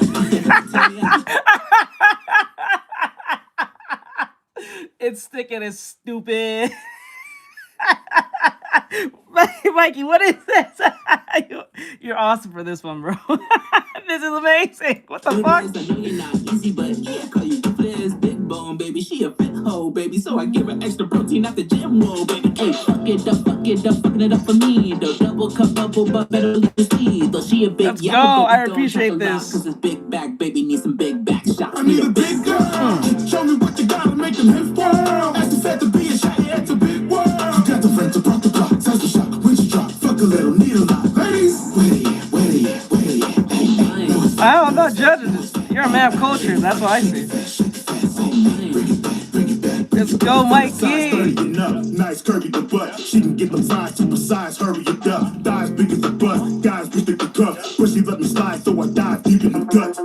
It's thick and it's stupid. Mikey, what is this? You're awesome for this one, bro. This is amazing. What the fuck? I know you're not easy, but yeah, I call you Fliz. Big bone, baby. She a fit hoe, baby. So I give her extra protein at the gym, whoa, baby. Hey, fucking it up for me. The double cup bubble, but better leave the seed. Though she a big Let's go. I appreciate this. Cause it's big back, baby. Need some big back shots. I need a big girl. Show me what you got to make them hip whirl. Ask the fat to be a shy, it's a big world. You got the friends about the plot. Tells the shop, when you drop, fuck a little, need a lot. Ladies, where they at? I'm not judging this. You're a man of culture. That's what I see. Let's go, Mikey. Nice curvy the butt. She can get them size super size. Hurry it up. Thighs big as the butt. Guys restrict the cup. But she let me slide, so I dive deep in the gut.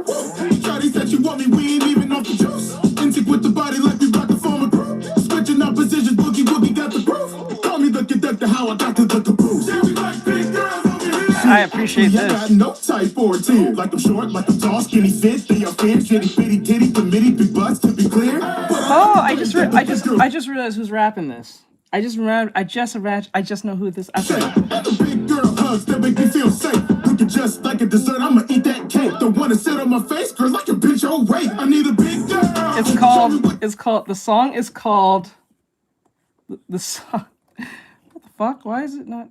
Shawty said she want me. We ain't even off the juice. Instinct with the body like we about to form a group. Switching up positions. Boogie woogie got the groove. Call me the conductor. How I got to the caboose. Yeah, we like big girls over here. I appreciate I got this. no type or a team. Like I'm short, like I'm tall, skinny fit. They are fierce, shitty, bitty, titty, committee, big butts to be clear. Oh, I just realized who's rapping this. I just know who this. And the big girl hugs that make me feel safe. Looking just like a dessert, I'ma eat that cake. Don't wanna sit on my face, girl, like a bitch, oh wait. I need a big girl. The song is called, the song, what the fuck, why is it not,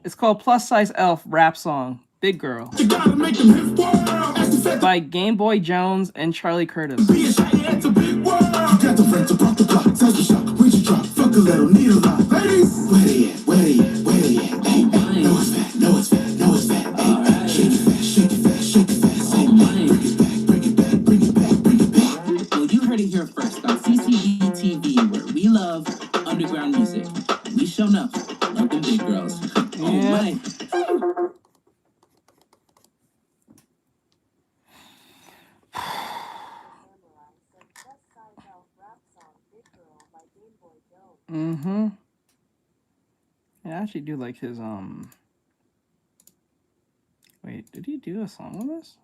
it's called Plus Size Elf Rap Song, Big Girl, by Game Boy Jones and Charlie Curtis. Know it's fat. Shake it fast. Bring it back. Well, you heard it here first on CCB TV, where we love underground music. We shown up, love them big girls. Oh my. Mm-hmm. Yeah, I actually do like his, wait, did he do a song with this?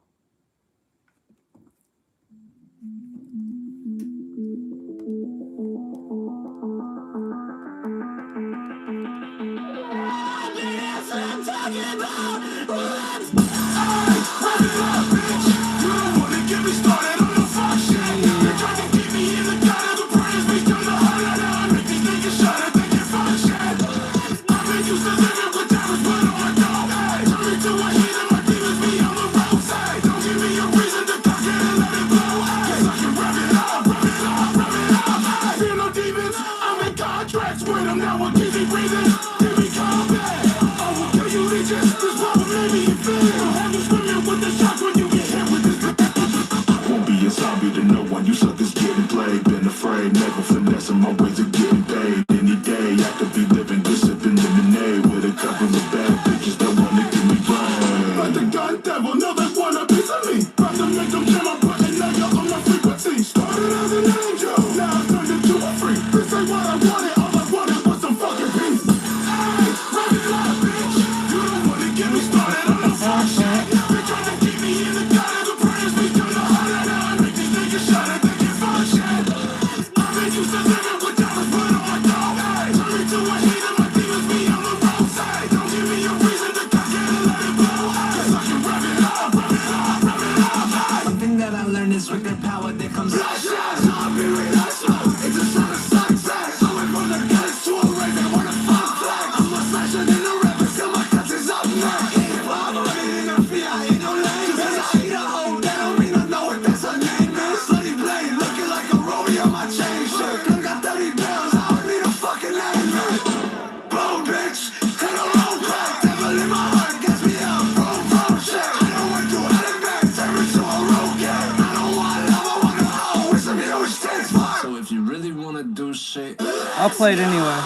really wanna do shit. I'll play it anyway.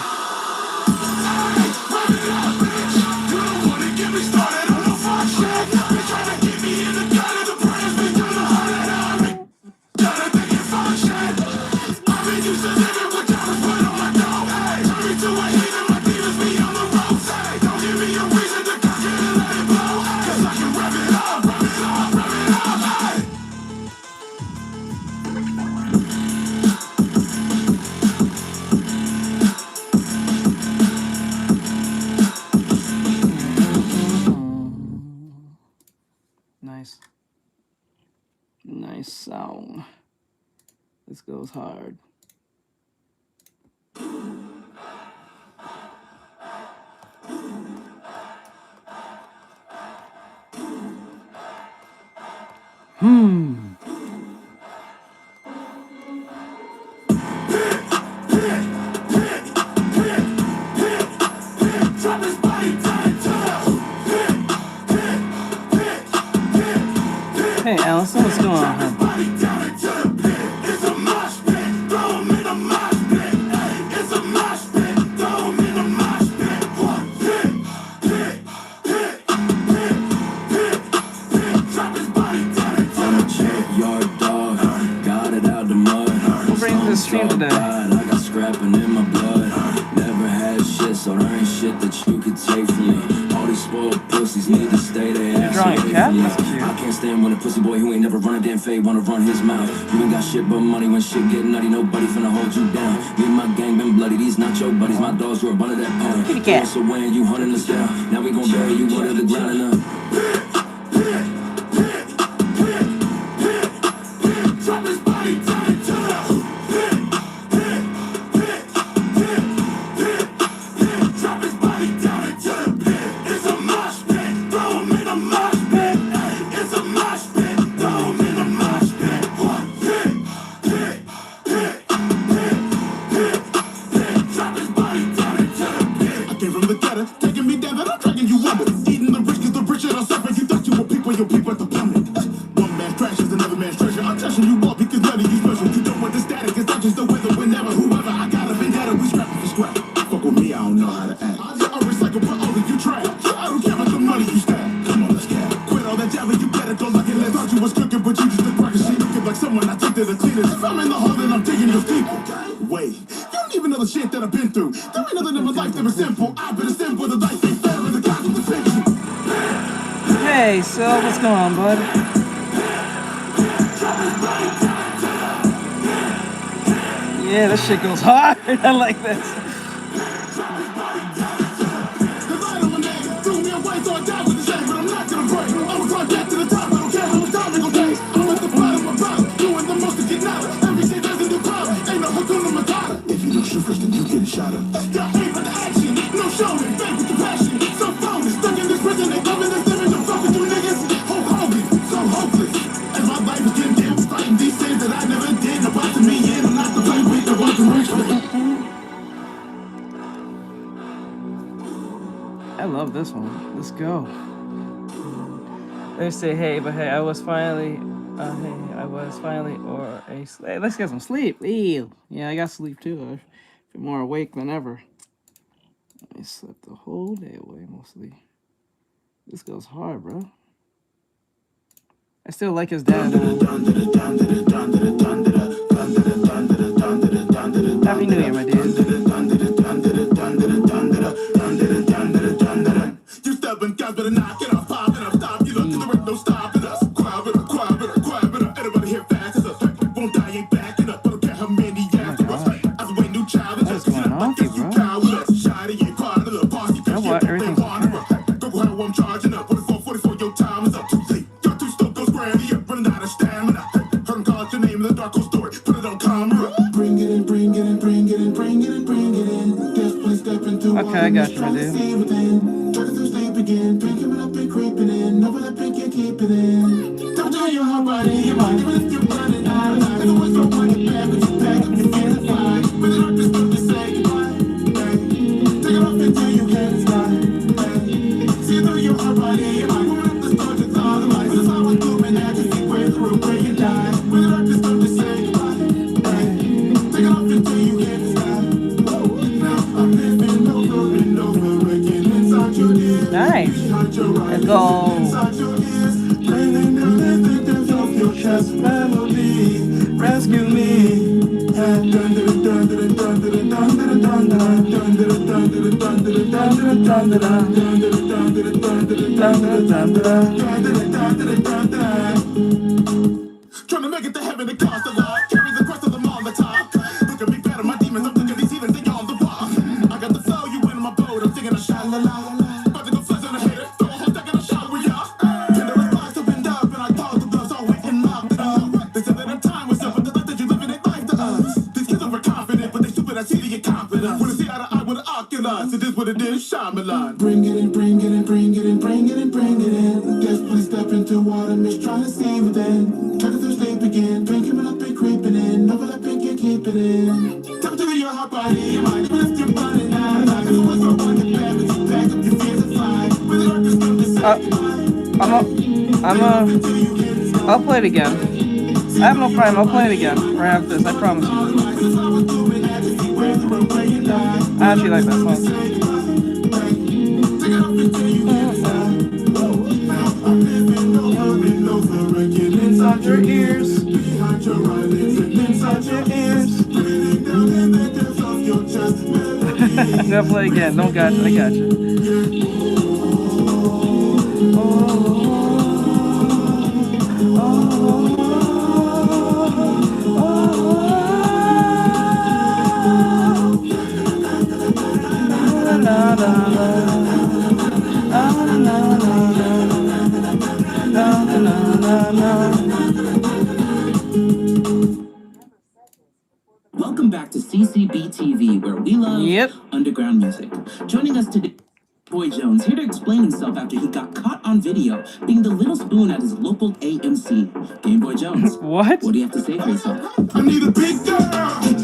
Nice. Nice sound. This goes hard. Hey, Allison, what's going on here? We'll bring to the stream today. I got scrapping in my blood. Never had shit, so there ain't shit that you could take from me. All these spoiled pussies need to stay there. You're drawing a cat? That's cute. I can't stand when a pussy boy who ain't never run a damn fade wanna run his mouth. You ain't got shit but money when shit get nutty. Nobody finna hold you down. Me and my gang been bloody. These not your buddies. My dogs were a bun of that pound. Kitty cat. So when you hunting us down, now we gon' bury you under the ground and Drop his body down into the drop his body down into the pit. It's a mosh pit. Throw him in a mosh pit. It's a mosh pit. Throw him in a mosh pit. Drop his body down into the pit. I came from the gutter, taking me down, but I'm dragging you under. Eating the rich, cause the rich are suffering. You thought you were people, your people at the plummet. One man's trash is another man's treasure. I'm trashing you all because none of you special. You don't want the static, it's not just the weather. Whenever, whoever, I got a vendetta. We scrapping for scrap. Fuck with me, I don't know how to act. I'll recycle, but all of you trash. I don't care about the money you stack. Come on, let's get quit all that jabbing. You better go like it. Let's thought you was cooking, but you just a cracker. She looking like someone I took to the cleaners. If I'm in the hole, then I'm digging your deeper. Wait, you don't even know the shit that I've been through. There ain't nothing in my life that was simple. I've been a simple, the life ain't fair, and the gods with the fiction. Hey, so what's going on, bud? Yeah, this shit goes hard. I like this. If you don't shoot first, then you get shot up. Got aim for the action, no showing, fake with the passion. So phony, stuck in this prison, they loving this living, don't fuck with you niggas. Hulk Hogan, so hopeless. And my life is condemned, fighting these things that I never did. No watching me in, I'm not the play with, the watching rich with. I love this one. Let's go. They say, hey, but hey, I was finally, or a hey, let's get some sleep. Ew. Yeah, I got sleep too. I feel more awake than ever. I slept the whole day away mostly. This goes hard, bro. I still like his dad. Happy New Year, my dude. You stubborn guys better knock it off, pop it up, stop. You look, there ain't no stopping us. Quiet it up. Everybody here fast as us. Won't die, ain't backing up. I don't care how many after us. I was a way new child. What's going on, bro? Shotty ain't part of the party. You know what? Everything's Go how I'm charging up. 44, your time is up. Too late. You're too stoked, goes granny up. Running out of stamina. Heard him call out your name in the dark story. Put it on camera. Bring it in, bring it in, bring it in, bring it in, bring it in. Desperately step into Okay, I got you, my dude. Try to sleep again. Picking it up and creeping in. Over the pink, you keep it in. Don't do your heart right in your mind. Even if you're running out of time. And the ones don't want it back, but you pack up, you can't fly. With it up, just don't just say goodbye. Take it off until you can't stop. See through your heart right in your mind. Moving up the stars, it's all the lights. It's all with gloom and ecstasy. Where through, where you die. With it up, just don't just say goodbye. Take it off until you can't stop. Now I'm living over and over again inside your ears. Nice. Behind your eyes, Let's go. inside your ears. Bringing down the victims of your chest melody. Rescue me. Dun dun dun dun dun dun dun dun dun dun trying to make it to heaven, it costs a lot. Carry the crest of them on the top. Look at me better, my demons. I'm looking at these heathens, they on the wall. I got the flow, you in my boat. I'm singing a sha la la la. About to go flex on a hater. Throw a whole deck in a shower, y'all. Tender response opened up, and I called the bluffs all waiting locked it up. They said that our time was up, but the life that you living ain't life to us. These kids overconfident, but they stupid. I see the incompetence. Wanna see eye to eye with an Oculus. It is what it is, Shyamalan. Bring it in, bring it in, bring it in, bring it in, bring it in. Desperately step into water, miss trying to see within. Try to through sleep again, drink him up and creeping in. Overlapping, can't keep it in. Tap to your hot body, your mind, lift your body now. Cause the ones who want the bad, but you back up your fears and fly. With it, just come to I'll play it again. I have no problem. I'll play it again right after this. I promise you. I actually like that song. Inside your ears, behind your eyelids, and inside your ears. I'm gonna play again. Don't got you. I got you. Welcome back to CCB TV, where we love underground music. Joining us today, Boy Jones, here to explain himself after he got caught on video being the little spoon at his local AMC. Game Boy Jones, What do you have to say for yourself? I need a big girl.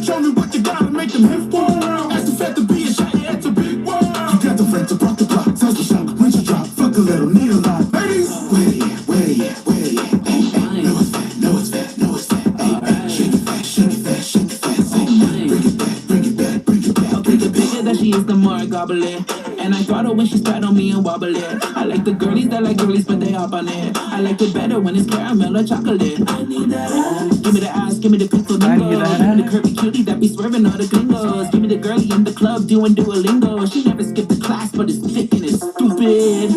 Show me what you got to make them hip for. Ask the fat to be a shot, yeah, it's a big world. You got the friends that brought the block. Tells the shop when you drop. Fuck a little, need a lot. Ladies, where you at, where you at, where you at? Hey, hey. No, it's fat, no, it's fat, no, it's fat. Hey, hey. Shake it fast, shake it fast, shake it fast. Hey, bring it back, bring it back, bring it back. Okay, the bigger that she is, the more I gobble it. And I throttle when she spat on me and wobble it. I like the girlies that like girlies, but they hop on it. I like it better when it's caramel or chocolate. I need that ass. Give me the ass, give me the pixel lingo. Give me the curvy cutie that be swerving all the gringos. Give me the girlie in the club doing Duolingo. She never skipped the class, but it's thick and it's stupid.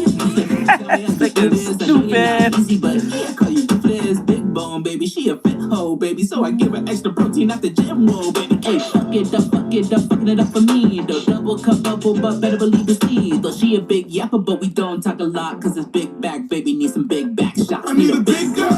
Thick and stupid. Easy, but I call you Fliz. Big bone, baby. She a fit hoe, baby. So I give her extra protein at the gym, whoa, baby. Hey, fuck it up, fucking it up for me. The double cup bubble, but better believe it's me. Though she a big yapper, but we don't talk a lot. Cause it's big back, baby. Need some big back shots. I need a big girl.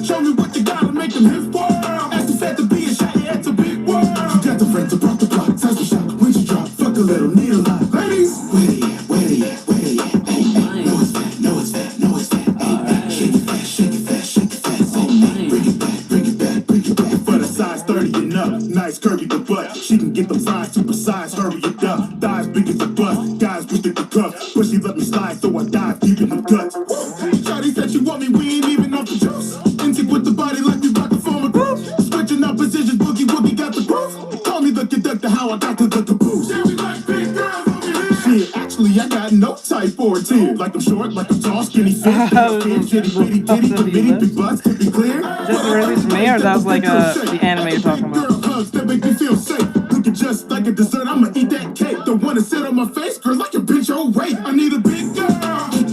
Show me what you got to make them hip for. Ask the fat to be a shot, yeah, it's a big world. You got the friends that brought the block. Tells the shop when you drop. Fuck a little, need a lot. Ladies, where you at, where you at, where you at? Hey, hey. No, it's fat, no, it's fat, no, it's fat. Hey, hey. Shake it fast, shake it fast, shake it fast. Hey, hey. Bring it back, bring it back, bring it back. For the size 30 and up, nice curvy the butt. She can get them size, super size, hurry it up. Thighs big as a bust, guys wish they could cuff. But she let me slide, so I dive deep in the guts. Shawty said she want me, we ain't even off the juice. Instinct with the body like we about to form a group. Switching up positions, boogie woogie got the groove. Call me the conductor, how I got to the caboose. Yeah, we like big girls over here. Shit, actually I got no type for a tear. Like I'm short, like I'm tall, skinny fit, shitty, bitty, kitty, committee, big butts, to be clear. Is this the release from me, or that was like the anime you're talking about? Girl hugs that make me feel safe. Looking just like a dessert, I'ma eat that cake. Don't wanna sit on my face, girl, like a bitch, oh wait. I need a big girl.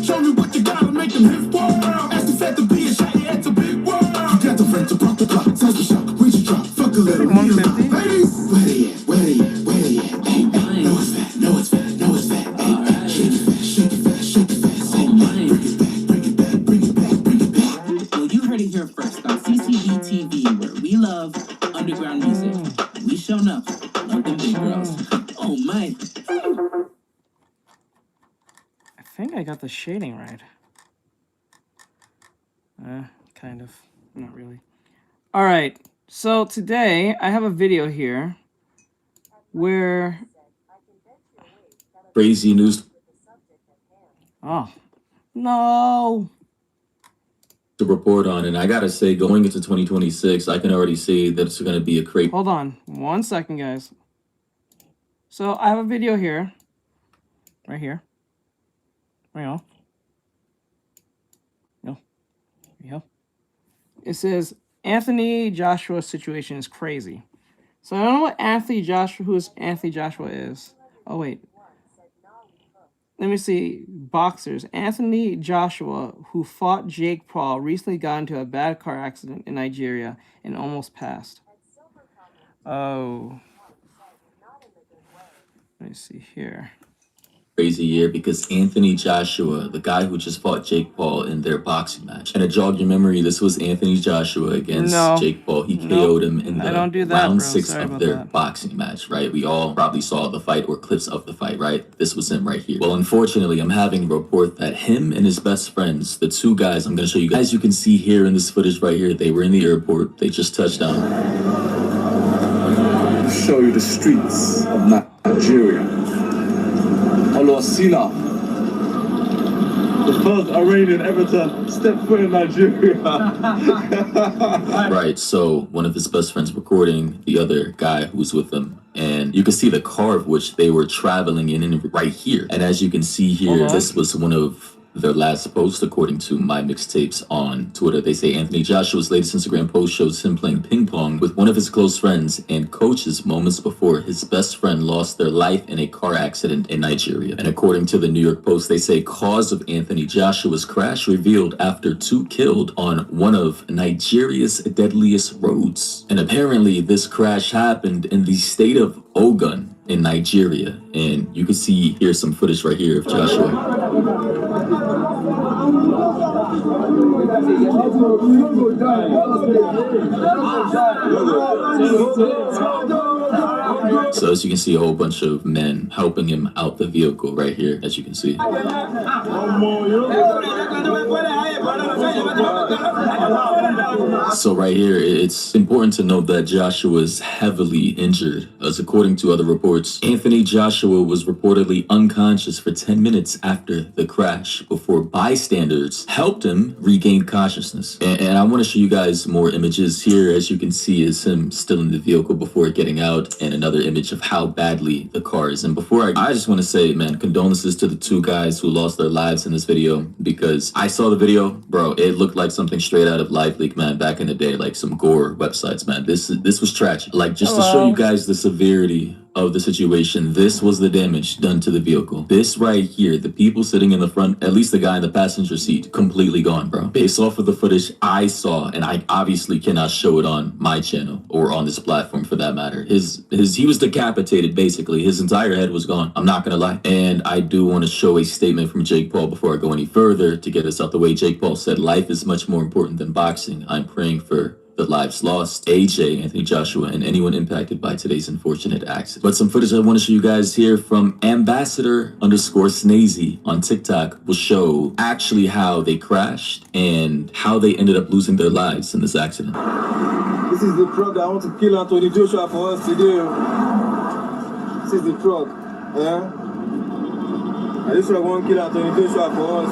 Show me what you got to make them hip for. Ask the fat to be a shot, yeah, it's a big world. You got the friends that brought the block. Tells the shop when you drop. Fuck a little, need a lot. Ladies, where they at, where they at, where they at? Hey, hey. No, it's fat, no, it's fat, no, it's fat. Hey, hey. Shake it fast, shake it fast, shake it fast. Hey, hey. Bring it back, bring it back, bring it back, bring it back. Well, you heard it here first on CCB TV, where we love underground music. We shown up, love them big girls. Oh my. I think I got the shading right. Kind of. Not really. All right. So today I have a video here where... Crazy news. Oh. No. to report on, and I gotta say, going into 2026, I can already see that it's gonna be a crazy. Hold on 1 second, guys. So I have a video here, right here. Right on. No. There you go. It says Anthony Joshua's situation is crazy. So I don't know what Anthony Joshua, who's Anthony Joshua is. Oh wait. Let me see. Boxers. Anthony Joshua, who fought Jake Paul, recently got into a bad car accident in Nigeria and almost passed. Oh. Let me see here. Crazy year because Anthony Joshua, the guy who just fought Jake Paul in their boxing match, and to jog your memory, this was Anthony Joshua against Jake Paul. He KO'd him in the round 6 of their boxing match, right? We all probably saw the fight or clips of the fight, right? This was him right here. Well, unfortunately, I'm having a report that him and his best friends, the two guys I'm going to show you guys, as you can see here in this footage right here, they were in the airport. They just touched down. Show you the streets of Nigeria. Olosina, the first Iranian ever to step foot in Nigeria. Right, so one of his best friends recording the other guy who's with him, and you can see the car of which they were traveling in right here. And as you can see here, this was one of their last post, according to my mixtapes on Twitter. They say Anthony Joshua's latest Instagram post shows him playing ping pong with one of his close friends and coaches moments before his best friend lost their life in a car accident in Nigeria. And according to the New York Post, they say cause of Anthony Joshua's crash revealed after 2 killed on one of Nigeria's deadliest roads. And apparently this crash happened in the state of Ogun in Nigeria. And you can see here some footage right here of Joshua. So as you can see, a whole bunch of men helping him out the vehicle right here, as you can see. So right here, it's important to note that Joshua is heavily injured, as according to other reports, Anthony Joshua was reportedly unconscious for 10 minutes after the crash before bystanders helped him regain consciousness. And I want to show you guys more images here. As you can see, is him still in the vehicle before getting out, and another image of how badly the car is. And before I just want to say, man, condolences to the 2 guys who lost their lives in this video, because I saw the video, bro. It looked like something straight out of Live Leak, man, back in the day, like some gore websites, man. This was tragic. Like, just to show you guys the severity of the situation, this was the damage done to the vehicle. This right here, the people sitting in the front, at least the guy in the passenger seat, completely gone, bro. Based off of the footage I saw, and I obviously cannot show it on my channel or on this platform for that matter. He was decapitated, basically. His entire head was gone. I'm not gonna lie. And I do want to show a statement from Jake Paul before I go any further to get us out the way. Jake Paul said, "Life is much more important than boxing. I'm praying for the lives lost, AJ, Anthony Joshua, and anyone impacted by today's unfortunate accident." But some footage I want to show you guys here from Ambassador_Snazy on TikTok will show actually how they crashed and how they ended up losing their lives in this accident. This is the truck that I want to kill Anthony Joshua for us today. This is the truck, yeah? And this truck won't kill Anthony Joshua for us.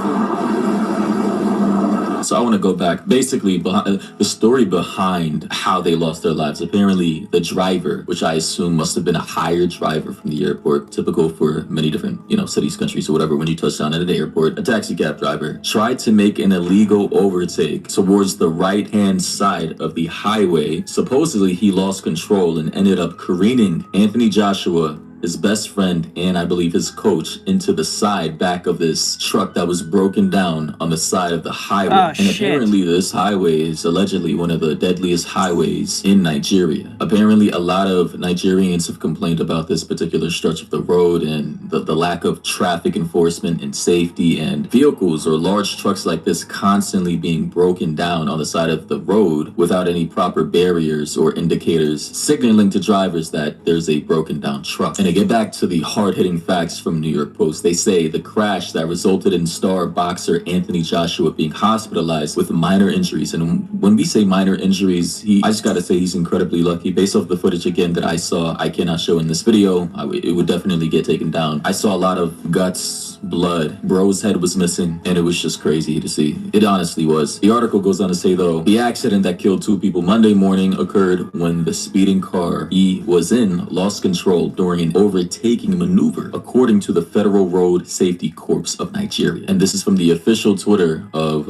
So I want to go back, basically, the story behind how they lost their lives. Apparently, the driver, which I assume must have been a hired driver from the airport, typical for many different, cities, countries, or whatever, when you touch down at an airport, a taxi cab driver tried to make an illegal overtake towards the right-hand side of the highway. Supposedly, he lost control and ended up careening Anthony Joshua, his best friend, and I believe his coach, into the side back of this truck that was broken down on the side of the highway. Apparently this highway is allegedly one of the deadliest highways in Nigeria. Apparently a lot of Nigerians have complained about this particular stretch of the road and the lack of traffic enforcement and safety, and vehicles or large trucks like this constantly being broken down on the side of the road without any proper barriers or indicators signaling to drivers that there's a broken down truck. And to get back to the hard-hitting facts from New York Post, they say the crash that resulted in star boxer Anthony Joshua being hospitalized with minor injuries. And when we say minor injuries, I just gotta say he's incredibly lucky. Based off the footage again that I saw, I cannot show in this video, it would definitely get taken down. I saw a lot of guts, blood. Bro's head was missing, and it was just crazy to see. It honestly was. The article goes on to say, though, the accident that killed 2 people Monday morning occurred when the speeding car he was in lost control during an overtaking maneuver, according to the Federal Road Safety Corps of Nigeria. And this is from the official Twitter of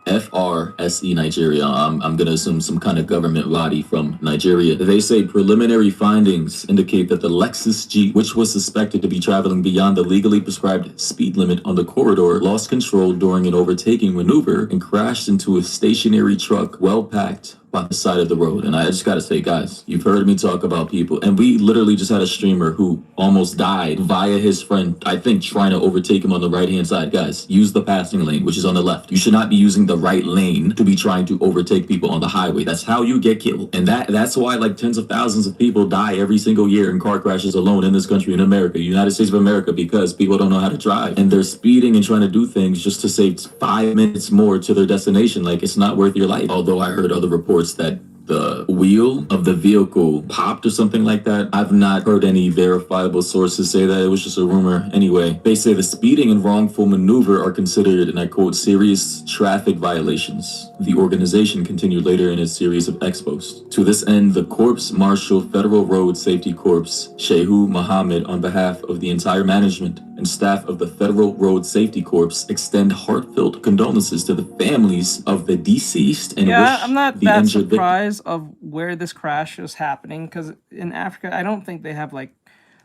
FRSE Nigeria. I'm gonna assume some kind of government body from Nigeria. They say preliminary findings indicate that the Lexus Jeep, which was suspected to be traveling beyond the legally prescribed speed limit on the corridor, lost control during an overtaking maneuver and crashed into a stationary truck well packed by the side of the road. And I just gotta say, guys, you've heard me talk about people, and we literally just had a streamer who almost died via his friend, I think, trying to overtake him on the right-hand side. Guys, use the passing lane, which is on the left. You should not be using the right lane to be trying to overtake people on the highway. That's how you get killed. And that's why like tens of thousands of people die every single year in car crashes alone in this country, in America, United States of America, because people don't know how to drive. And they're speeding and trying to do things just to save 5 minutes more to their destination. Like, it's not worth your life. Although I heard other reports that the wheel of the vehicle popped or something like that. I've not heard any verifiable sources say that. It was just a rumor. Anyway, they say the speeding and wrongful maneuver are considered, and I quote, serious traffic violations. The organization continued later in a series of X posts. To this end, the Corps Marshal Federal Road Safety Corps, Shehu Mohammed, on behalf of the entire management and staff of the Federal Road Safety Corps, extend heartfelt condolences to the families of the deceased and wish I'm not the that injured victims. surprised of where this crash is happening, because in Africa, I don't think they have like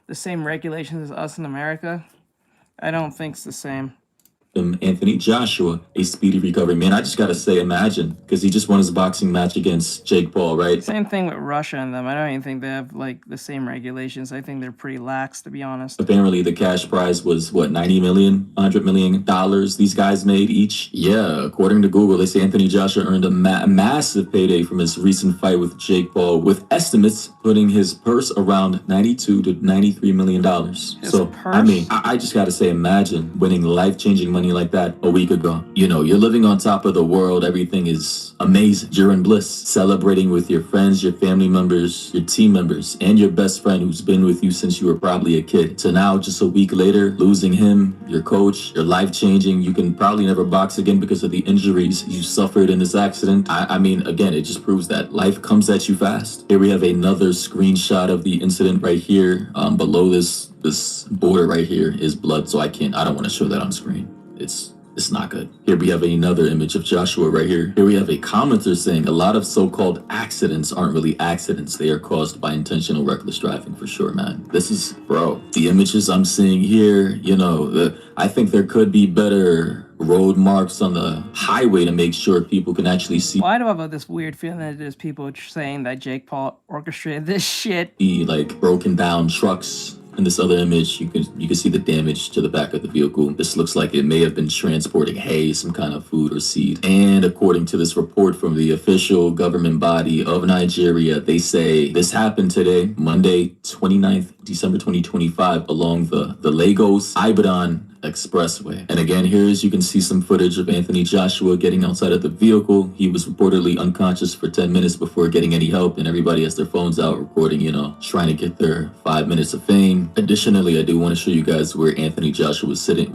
the same regulations as us in America. I don't think it's the same. Anthony Joshua a speedy recovery. Man, I just gotta say, imagine, because he just won his boxing match against Jake Paul, right? Same thing with Russia and them. I don't even think they have like the same regulations. I think they're pretty lax, to be honest. Apparently the cash prize was what, 90 million, $100 million these guys made each. Yeah, according to Google, they say Anthony Joshua earned a massive payday from his recent fight with Jake Paul, with estimates putting his purse around 92 to $93 million. So purse? I mean, I just gotta say, imagine winning life-changing money like that a week ago. You know, you're living on top of the world. Everything is amazing. You're in bliss, celebrating with your friends, your family members, your team members, and your best friend who's been with you since you were probably a kid. So now, just a week later, losing him, your coach, your life-changing. You can probably never box again because of the injuries you suffered in this accident. I mean, again, it just proves that life comes at you fast. Here we have another screenshot of the incident right here. Below this border right here is blood, so I don't want to show that on screen. It's not good. Here we have another image of Joshua right here. Here we have a commenter saying a lot of so-called accidents aren't really accidents. They are caused by intentional reckless driving for sure, man. This is, bro, the images I'm seeing here, you know, I think there could be better road marks on the highway to make sure people can actually see. Why do I have this weird feeling that there's people saying that Jake Paul orchestrated this shit? Like broken down trucks. In this other image, you can see the damage to the back of the vehicle. This looks like it may have been transporting hay, some kind of food or seed. And according to this report from the official government body of Nigeria, they say this happened today, Monday, 29th December 2025, along the Lagos-Ibadan Expressway. And again, here as you can see some footage of Anthony Joshua getting outside of the vehicle. He was reportedly unconscious for 10 minutes before getting any help, and everybody has their phones out recording, you know, trying to get their 5 minutes of fame. Additionally, I do want to show you guys where Anthony Joshua was sitting.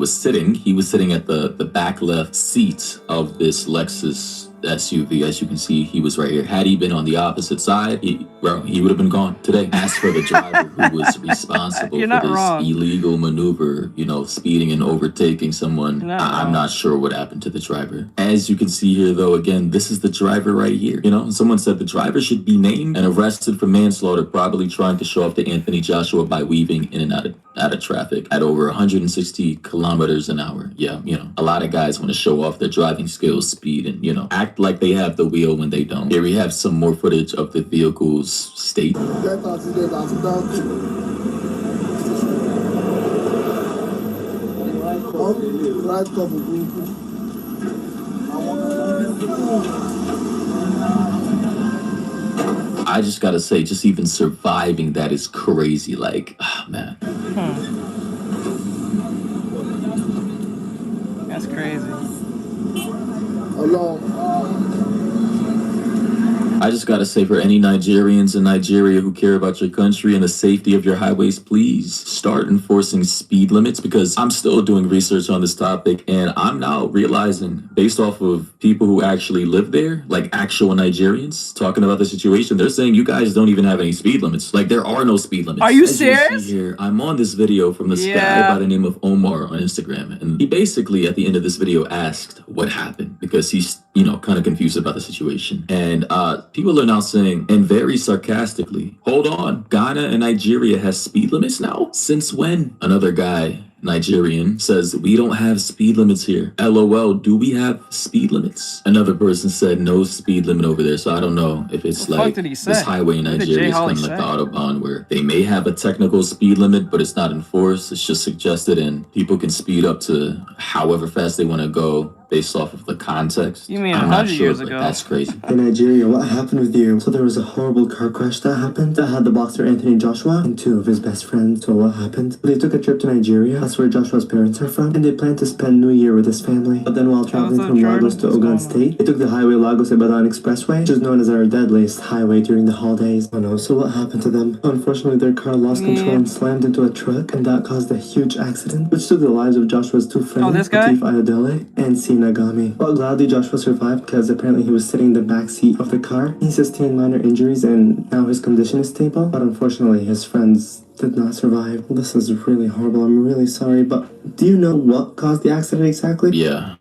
He was sitting at the back left seat of this Lexus SUV. As you can see, he was right here. Had he been on the opposite side, he would have been gone today. As for the driver who was responsible for this illegal maneuver, you know, speeding and overtaking someone, I'm not sure what happened to the driver. As you can see here, though, again, this is the driver right here. You know, someone said the driver should be named and arrested for manslaughter, probably trying to show off to Anthony Joshua by weaving in and out of traffic at over 160 kilometers an hour. Yeah, you know, a lot of guys want to show off their driving skills, speed, and, you know, act like they have the wheel when they don't. Here we have some more footage of the vehicle's state. I just gotta say, just even surviving that is crazy. Like, oh, man. That's crazy. I just gotta say, for any Nigerians in Nigeria who care about your country and the safety of your highways, please start enforcing speed limits, because I'm still doing research on this topic and I'm now realizing, based off of people who actually live there, like actual Nigerians talking about the situation, they're saying you guys don't even have any speed limits. Like, there are no speed limits. Are you As serious? see here, I'm on this video from this guy by the name of Omar on Instagram, and he basically at the end of this video asked what happened, because he's, you know, kind of confused about the situation. And people are now saying, and very sarcastically, hold on, Ghana and Nigeria has speed limits now? Since when? Another guy, Nigerian, says, we don't have speed limits here. LOL, do we have speed limits? Another person said no speed limit over there. So I don't know if it's like this highway in Nigeria is kind of like the Autobahn, where they may have a technical speed limit, but it's not enforced. It's just suggested, and people can speed up to however fast they want to go based off of the context. You mean I'm 100 not sure, years but ago? that's crazy. In Nigeria, what happened with you? So there was a horrible car crash that happened that had the boxer Anthony Joshua and two of his best friends. So what happened? They took a trip to Nigeria. That's where Joshua's parents are from, and they planned to spend New Year with his family. But then while traveling from Lagos to Ogun State, they took the highway Lagos-Ibadan Expressway, which is known as our deadliest highway during the holidays. Oh no, so what happened to them? Unfortunately, their car lost control and slammed into a truck, and that caused a huge accident, which took the lives of Joshua's two friends, Latif Ayodele and C. Nagami. But gladly, Joshua survived because apparently he was sitting in the back seat of the car. He sustained minor injuries and now his condition is stable, but unfortunately his friends did not survive. This is really horrible. I'm really sorry, but do you know what caused the accident exactly? Yeah.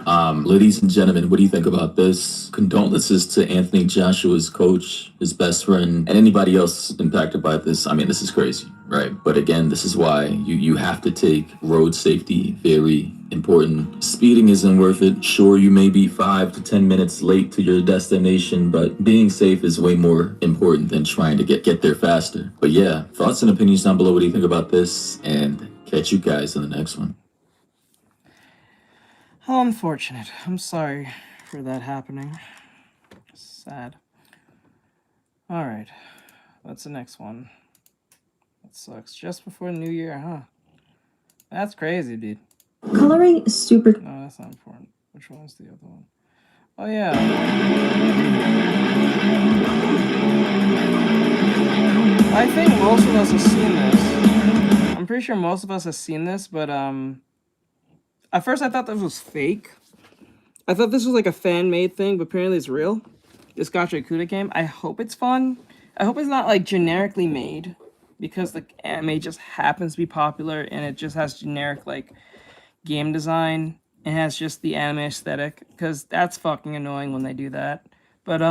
Ladies and gentlemen, what do you think about this? Condolences to Anthony Joshua's coach, his best friend, and anybody else impacted by this. I mean, this is crazy, right? But again, this is why you have to take road safety very important. Speeding isn't worth it. Sure, you may be 5 to 10 minutes late to your destination, but being safe is way more important than trying to get there faster. But yeah, thoughts and opinions down below. What do you think about this? And catch you guys in the next one. How unfortunate. I'm sorry for that happening. Sad. Alright. What's the next one? That sucks. Just before New Year, huh? That's crazy, dude. Coloring is super... No, that's not important. Which one's the other one? Oh, yeah. I think most of us have seen this. I'm pretty sure most of us have seen this, but, at first I thought this was fake. I thought this was like a fan-made thing, but apparently it's real. This Gacha Kuda game. I hope it's fun. I hope it's not, like, generically made, because the anime just happens to be popular, and it just has generic, like, game design and has just the anime aesthetic, because that's fucking annoying when they do that. But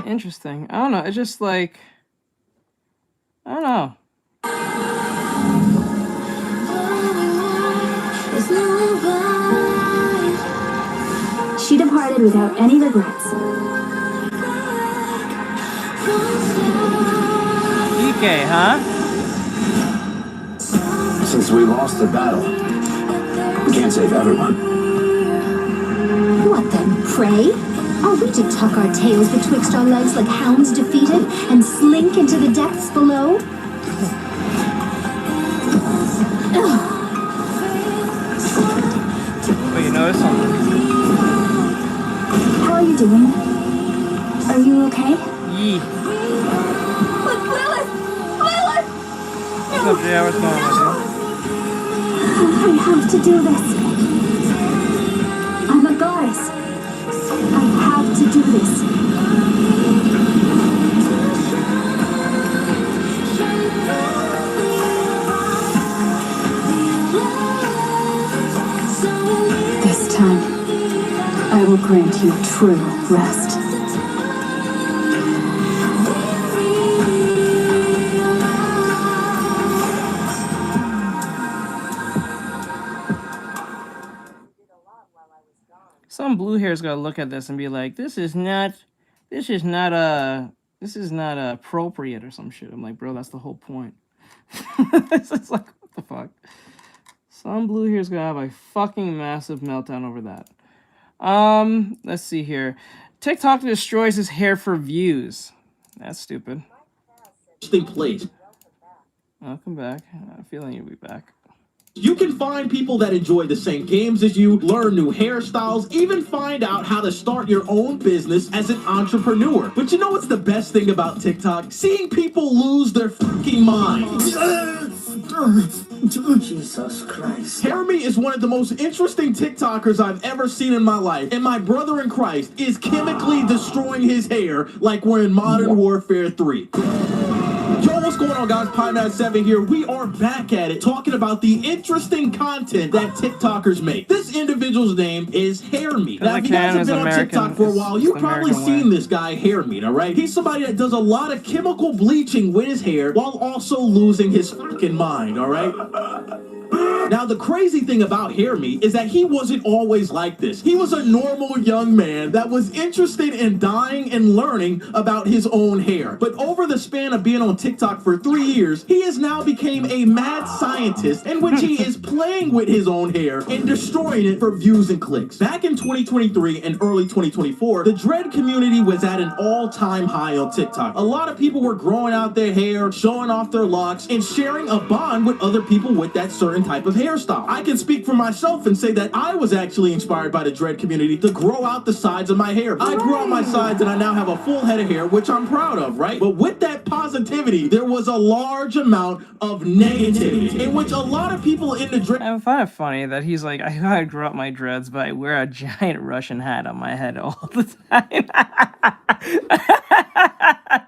interesting. I don't know. It's just like, I don't know. She departed without any regrets. DK, huh? Since we lost the battle, we can't save everyone. What then, pray? Are we to tuck our tails betwixt our legs like hounds defeated and slink into the depths below? Wait, you notice something? How are you doing? Are you okay? Yee. But Lilith! Lilith! What's up, Jay? What's going on, I have to do this. I'm a goddess. I have to do this. This time, I will grant you true rest. Some blue hair's gotta look at this and be like, this is not appropriate or some shit. I'm like, bro, that's the whole point. It's just like, what the fuck? Some blue hair's gonna have a fucking massive meltdown over that. Let's see here. TikTok destroys his hair for views. That's stupid. Place. Welcome back. I have a feeling you'll be back. You can find people that enjoy the same games as you, learn new hairstyles, even find out how to start your own business as an entrepreneur. But you know what's the best thing about TikTok? Seeing people lose their fucking minds. Jesus Christ. Jeremy is one of the most interesting TikTokers I've ever seen in my life, and my brother in Christ is chemically destroying his hair like we're in Modern Warfare 3. Yo, what's going on, guys? Pie97 here. We are back at it, talking about the interesting content that TikTokers make. This individual's name is Hair Meat. Now, if you guys have been on TikTok for a while, you've probably seen this guy, Hair Meat, all right? He's somebody that does a lot of chemical bleaching with his hair while also losing his fucking mind, all right? Now, the crazy thing about Hair Meat is that he wasn't always like this. He was a normal young man that was interested in dyeing and learning about his own hair. But over the span of being on TikTok for 3 years, he has now become a mad scientist in which he is playing with his own hair and destroying it for views and clicks. Back in 2023 and early 2024, the dread community was at an all-time high on TikTok. A lot of people were growing out their hair, showing off their locks, and sharing a bond with other people with that certain type of hairstyle. I can speak for myself and say that I was actually inspired by the dread community to grow out the sides of my hair. I grew out my sides and I now have a full head of hair, which I'm proud of, right? But with that positivity, there was a large amount of negativity in which a lot of people in the dread... I find it funny that he's like, I grew up my dreads, but I wear a giant Russian hat on my head all the time.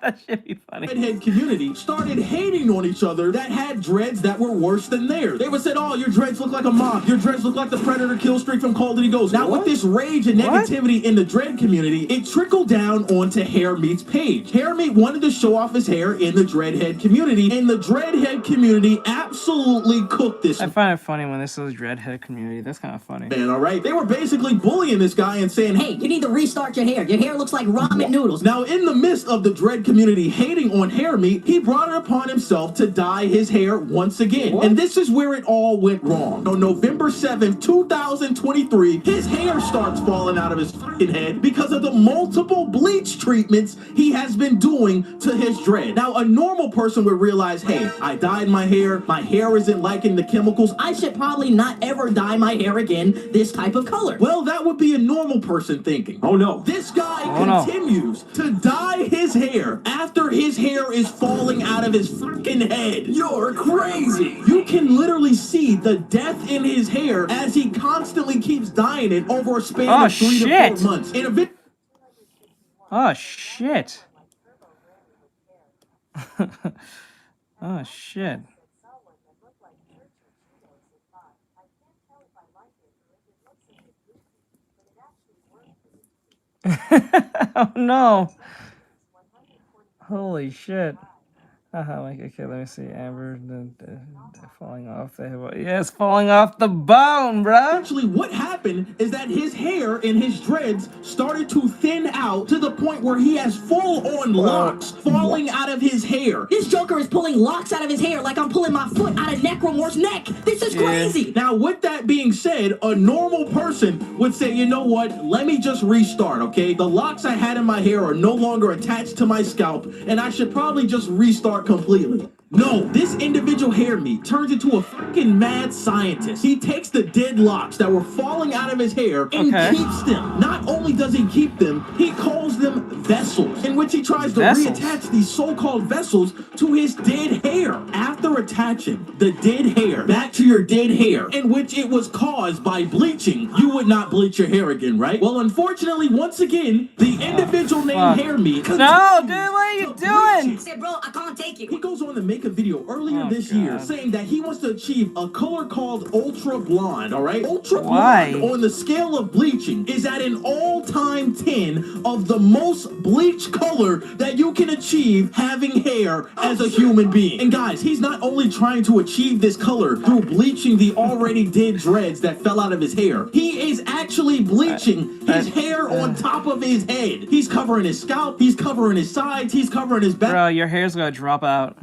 That should be funny. Redhead community started hating on each other that had dreads that were worse than theirs. They would say, oh, your dreads look like a moth. Your dreads look like the Predator kill streak from Call of Duty Ghosts. Now, with this rage and negativity in the dread community, it trickled down onto Hair Meat's page. Hair Meat wanted to show off his hair in the dreadhead community, and the dreadhead community absolutely cooked this. I find it funny when this is dreadhead community. That's kind of funny. Man, all right? They were basically bullying this guy and saying, hey, you need to restart your hair. Your hair looks like ramen noodles. Now, in the midst of the dread community hating on Hair Meat, he brought it upon himself to dye his hair once again. And this is where it all went wrong. On November 7th, 2023, his hair starts falling out of his fucking head because of the multiple bleach treatments he has been doing to his dread. Now, a normal person would realize, hey, I dyed my hair isn't liking the chemicals, I should probably not ever dye my hair again this type of color. Well, that would be a normal person thinking. Oh no. This guy continues to dye his hair after his hair is falling out of his fucking head. You're crazy. You can literally see the death in his hair as he constantly keeps dyeing it over a span of 3 to 4 months. In a bit. Oh shit. Oh shit. Oh no. Holy shit. Like, okay, let me see. Amber, falling off the hip. Yeah, it's falling off the bone, bruh. Actually, what happened is that his hair and his dreads started to thin out to the point where he has full-on locks falling out of his hair. This Joker is pulling locks out of his hair like I'm pulling my foot out of Necromore's neck. This is crazy. Now, with that being said, a normal person would say, you know what? Let me just restart, okay? The locks I had in my hair are no longer attached to my scalp, and I should probably just restart completely. No, this individual hair meat turns into a fucking mad scientist. He takes the dead locks that were falling out of his hair and keeps them. Not only does he keep them, he calls them vessels, in which he tries to reattach these so-called vessels to his dead hair. After attaching the dead hair back to your dead hair, in which it was caused by bleaching, you would not bleach your hair again, right? Well, unfortunately, once again, the individual named Hair Meat... No, dude, what are you doing? I said, bro, I can't take it. He goes on to make a video earlier this year saying that he wants to achieve a color called ultra blonde, all right? Ultra blonde on the scale of bleaching is at an all-time 10 of the most bleach color that you can achieve having hair as a human being. And guys, he's not only trying to achieve this color through bleaching the already dead dreads that fell out of his hair, he is actually bleaching his hair on top of his head. He's covering his scalp, he's covering his sides, he's covering his back. Bro, your hair's gonna drop out.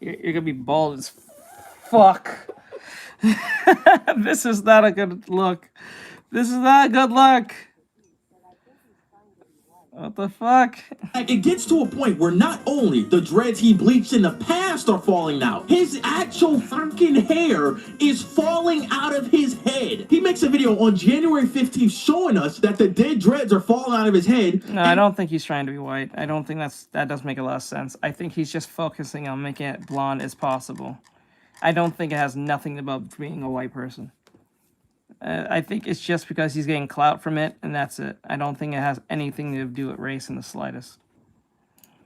You're gonna be bald as fuck. This is not a good look. This is not a good look. What the fuck? It gets to a point where not only the dreads he bleached in the past are falling out, his actual fucking hair is falling out of his head. He makes a video on January 15th showing us that the dead dreads are falling out of his head. No, I don't think he's trying to be white. I don't think that does make a lot of sense. I think he's just focusing on making it blonde as possible. I don't think it has nothing about being a white person. I think it's just because he's getting clout from it, and that's it. I don't think it has anything to do with race in the slightest.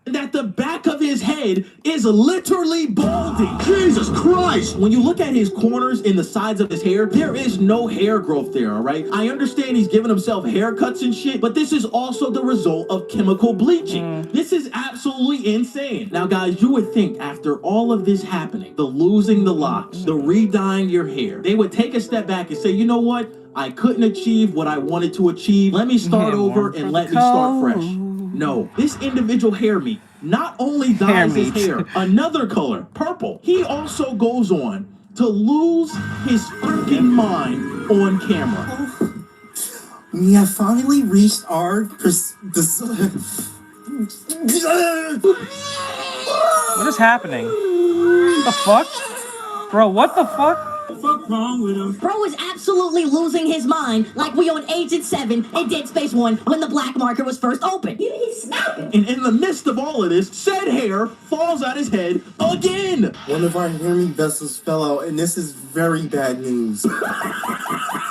That the back of his head is literally balding. Jesus Christ! When you look at his corners and the sides of his hair, there is no hair growth there, all right? I understand he's giving himself haircuts and shit, but this is also the result of chemical bleaching. This is absolutely insane. Now, guys, you would think after all of this happening, the losing the locks, the re-dyeing your hair, they would take a step back and say, you know what? I couldn't achieve what I wanted to achieve. Let me start over and let me start fresh. No, this individual hair meat not only dyes his hair another color, purple, he also goes on to lose his freaking mind on camera. We have finally reached our... What is happening? What the fuck? Bro, what the fuck? Wrong with him? Bro is absolutely losing his mind like we on Agent 7 and Dead Space 1 when the black market was first opened. He's snapping. And in the midst of all of this, said hair falls out his head again. One of our hair meat vessels fell out, and this is very bad news.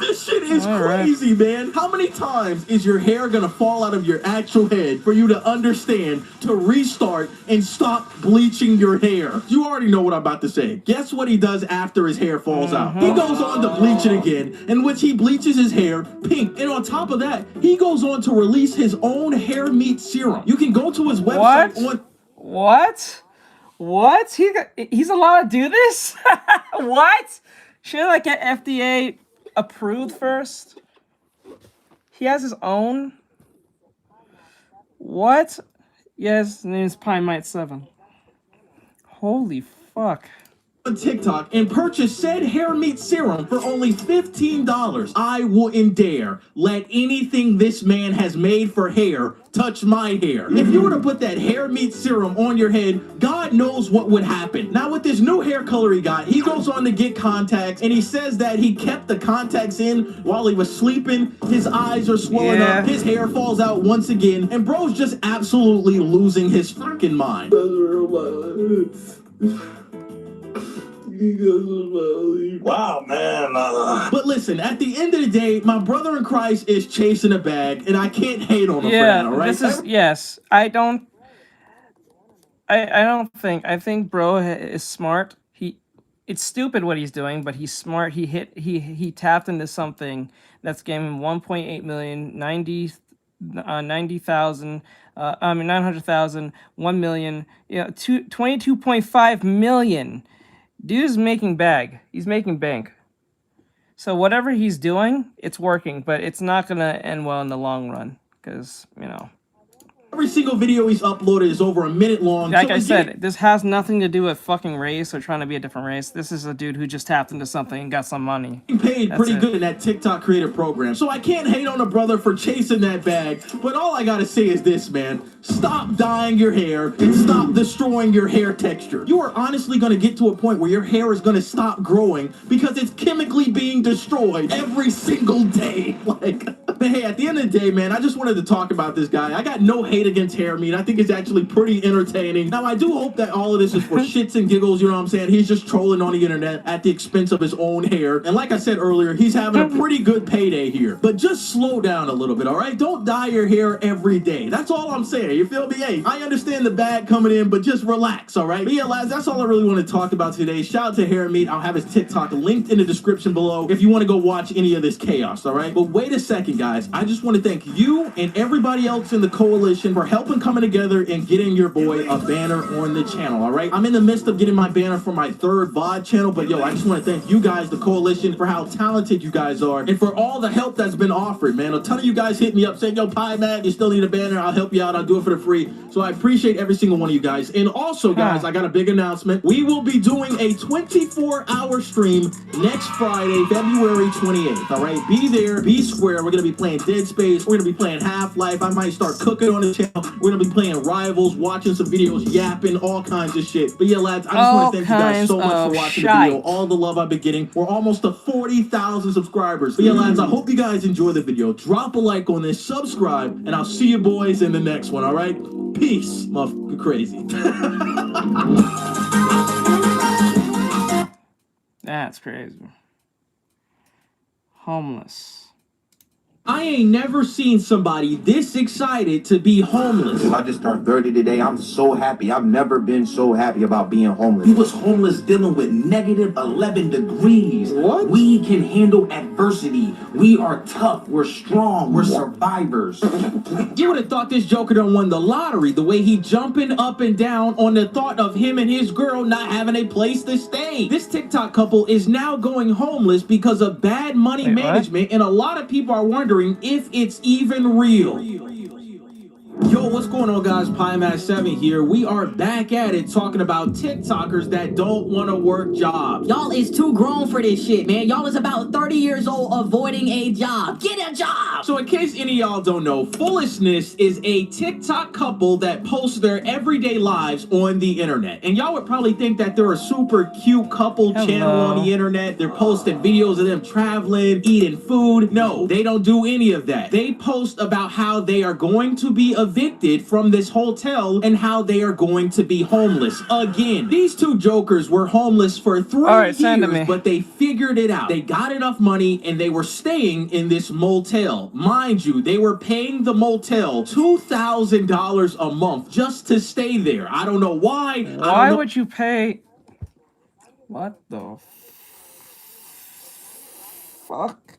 This shit is crazy, man. How many times is your hair gonna fall out of your actual head for you to understand to restart and stop bleaching your hair? You already know what I'm about to say. Guess what he does after his hair falls out? He goes on to bleach it again, in which he bleaches his hair pink. And on top of that, he goes on to release his own hair meat serum. You can go to his website. What? He's allowed to do this? What? Should I like get FDA approved first? He has his own? What? Yes, his name is Pine 7. Holy fuck. On TikTok and purchase said hair meat serum for only $15. I wouldn't dare let anything this man has made for hair touch my hair. If you were to put that hair meat serum on your head, God knows what would happen. Now with this new hair color he got, he goes on to get contacts and he says that he kept the contacts in while he was sleeping. His eyes are swollen up, his hair falls out once again, and bro's just absolutely losing his freaking mind. Wow, man. But listen, at the end of the day, my brother in Christ is chasing a bag, and I can't hate on him for that, all right? I think bro is smart. It's stupid what he's doing, but he's smart. He tapped into something that's giving him 1.8 million, 90,000, 900,000, 1 million, 22.5 million. Dude's making bag. He's making bank. So whatever he's doing, it's working, but it's not going to end well in the long run because, you know. Every single video he's uploaded is over a minute long. Like I said, this has nothing to do with fucking race or trying to be a different race. This is a dude who just tapped into something and got some money. Paid pretty good in that TikTok creator program. So I can't hate on a brother for chasing that bag. But all I gotta say is this, man. Stop dyeing your hair and stop destroying your hair texture. You are honestly gonna get to a point where your hair is gonna stop growing because it's chemically being destroyed every single day. Like, but hey, at the end of the day, man, I just wanted to talk about this guy. I got no hate against hair meat. I think it's actually pretty entertaining. Now, I do hope that all of this is for shits and giggles, you know what I'm saying? He's just trolling on the internet at the expense of his own hair. And like I said earlier, he's having a pretty good payday here. But just slow down a little bit, all right? Don't dye your hair every day. That's all I'm saying. You feel me? Hey, I understand the bag coming in, but just relax, all right? But yeah, lads, that's all I really want to talk about today. Shout out to Hair Meat. I'll have his TikTok linked in the description below if you want to go watch any of this chaos, all right? But wait a second, guys. I just want to thank you and everybody else in the coalition for helping coming together and getting your boy a banner on the channel, all right? I'm in the midst of getting my banner for my third VOD channel, but yo, I just want to thank you guys, the coalition, for how talented you guys are and for all the help that's been offered, man. A ton of you guys hit me up saying, yo, Pie Man, you still need a banner. I'll help you out. I'll do it for the free. So I appreciate every single one of you guys. And also, guys, I got a big announcement. We will be doing a 24-hour stream next Friday, February 28th, all right? Be there, be square. We're going to be playing Dead Space. We're going to be playing Half-Life. I might start cooking on the channel. We're going to be playing Rivals, watching some videos, yapping, all kinds of shit. But yeah, lads, I just want to thank you guys so much for watching the video. All the love I've been getting. We're almost to 40,000 subscribers. But yeah, lads, I hope you guys enjoy the video. Drop a like on this, subscribe, and I'll see you boys in the next one, all right? Peace, motherfucker crazy. That's crazy. Homeless. I ain't never seen somebody this excited to be homeless. I just turned 30 today. I'm so happy. I've never been so happy about being homeless. He was homeless dealing with negative 11 degrees. What? We can handle adversity. We are tough. We're strong. We're survivors. You would have thought this Joker done won the lottery, the way he jumping up and down on the thought of him and his girl not having a place to stay. This TikTok couple is now going homeless because of bad money management, and a lot of people are wondering if it's even real. Yo, what's going on, guys? PieMax7 here. We are back at it talking about TikTokers that don't want to work jobs. Y'all is too grown for this shit, man. Y'all is about 30 years old avoiding a job. Get a job! So in case any of y'all don't know, Foolishness is a TikTok couple that posts their everyday lives on the internet. And y'all would probably think that they're a super cute couple channel on the internet. They're posting videos of them traveling, eating food. No, they don't do any of that. They post about how they are going to be evicted from this hotel and how they are going to be homeless again. These two jokers were homeless for 3 years, but they figured it out. They got enough money and they were staying in this motel. Mind you, they were paying the motel $2,000 a month just to stay there. I don't know why. Why would you pay? What the fuck?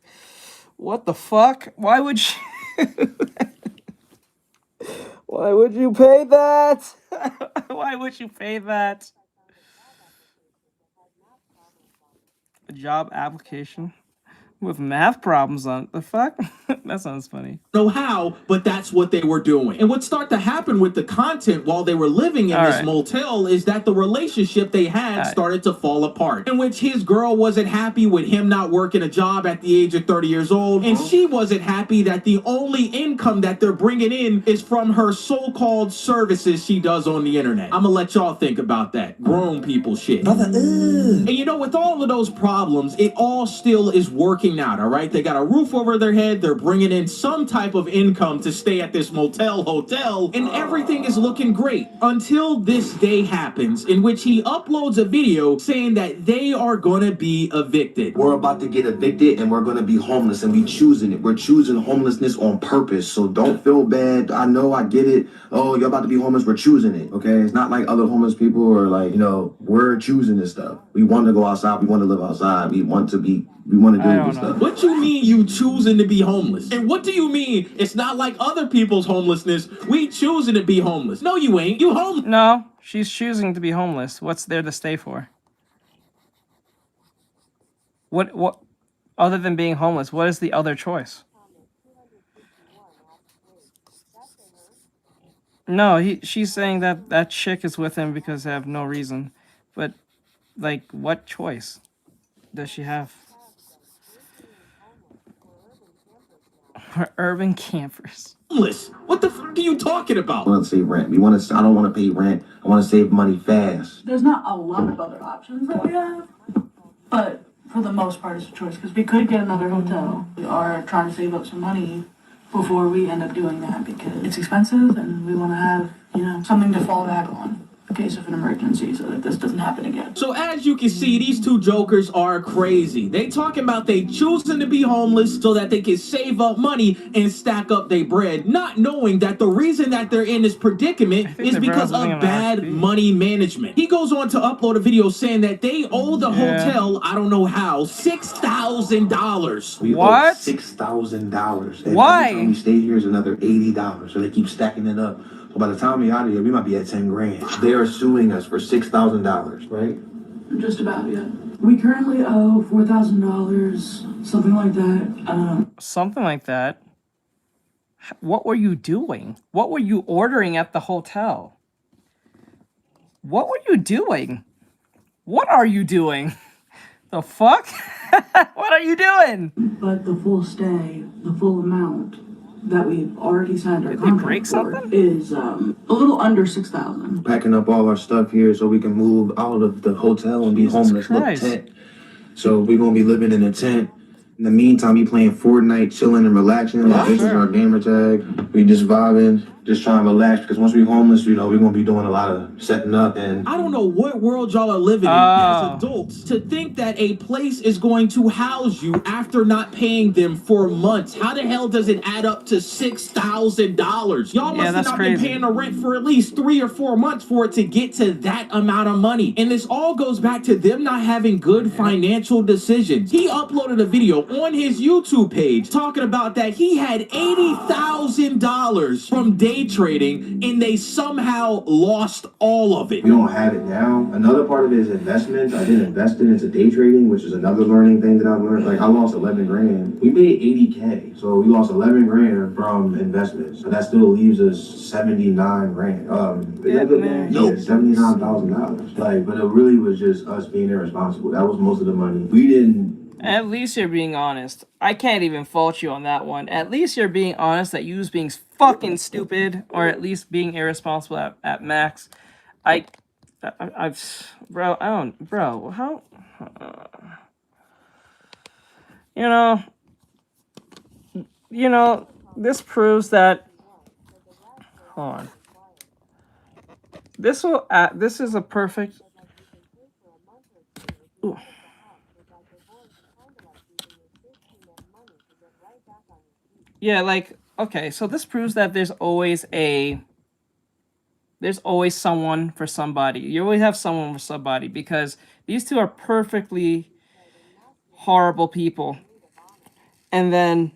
What the fuck? Why would you? Why would you pay that? Why would you pay that? A job application with math problems on it. The fuck? That sounds funny. Know how, but that's what they were doing. And what started to happen with the content while they were living in this motel is that the relationship they had started to fall apart, in which his girl wasn't happy with him not working a job at the age of 30 years old, and she wasn't happy that the only income that they're bringing in is from her so-called services she does on the internet. I'm gonna let y'all think about that. Grown people shit. And you know, with all of those problems, it all still is working out, all right? They got a roof over their head, they're bringing in some type of income to stay at this hotel, and everything is looking great until this day happens in which he uploads a video saying that they are gonna be evicted. We're about to get evicted and we're gonna be homeless, and we choosing it. We're choosing homelessness on purpose, so don't feel bad. I know, I get it. Oh, you're about to be homeless, we're choosing it, okay? It's not like other homeless people are like, you know, we're choosing this stuff. We want to go outside, we want to live outside, we want to do this know. What you mean you choosing to be homeless? And what do you mean it's not like other people's homelessness? We choosing to be homeless. No, you ain't. You homeless. No, she's choosing to be homeless. What's there to stay for? What other than being homeless, what is the other choice? No, she's saying that that chick is with him because they have no reason. But like, what choice does she have? For urban campers. Homeless. What the fuck are you talking about? I want to save rent. We want to. I don't want to pay rent. I want to save money fast. There's not a lot of other options that we have, but for the most part, it's a choice because we could get another hotel. We are trying to save up some money before we end up doing that because it's expensive and we want to have, you know, something to fall back on in case of an emergency so that this doesn't happen again. So as you can see, these two jokers are crazy. They talking about they choosing to be homeless so that they can save up money and stack up their bread, not knowing that the reason that they're in this predicament is because of bad money management. He goes on to upload a video saying that they owe the hotel, I don't know how, $6,000. We owe $6,000. Why? Every time we stay here is another $80. So they keep stacking it up. So by the time we're out of here, we might be at 10 grand. They are suing us for $6,000, right? Just about, yeah. We currently owe $4,000, something like that. Something like that. What were you doing? What were you ordering at the hotel? What were you doing? What are you doing? The fuck? What are you doing? But the full stay, the full amount that we've already signed our contract for is a little under $6,000. Packing up all our stuff here so we can move out of the hotel and be homeless. Look, tent. So we're gonna be living in a tent. In the meantime, we playing Fortnite, chilling and relaxing. Like, this is our gamer tag. We just vibing, just trying to relax. Because once we're homeless, you know, we're gonna be doing a lot of setting up and. I don't know what world y'all are living in as adults to think that a place is going to house you after not paying them for months. How the hell does it add up to $6,000? Y'all must have not been paying the rent for at least 3 or 4 months for it to get to that amount of money. And this all goes back to them not having good financial decisions. He uploaded a video on his YouTube page talking about that he had $80,000 from day trading and they somehow lost all of it. We don't have it now. Another part of it is investments. I did invest into day trading, which is another learning thing that I've learned. Like, I lost 11 grand. We made 80K. So we lost 11 grand from investments. But that still leaves us 79 grand. $79,000. Like, but it really was just us being irresponsible. That was most of the money. We didn't. At least you're being honest. I can't even fault you on that one. At least you're being honest that you was being fucking stupid, or at least being irresponsible at max. Bro, how, you know, this proves that, hold on. This is a perfect, ooh. Yeah, like, okay, so this proves that there's always someone for somebody. You always have someone for somebody, because these two are perfectly horrible people. And then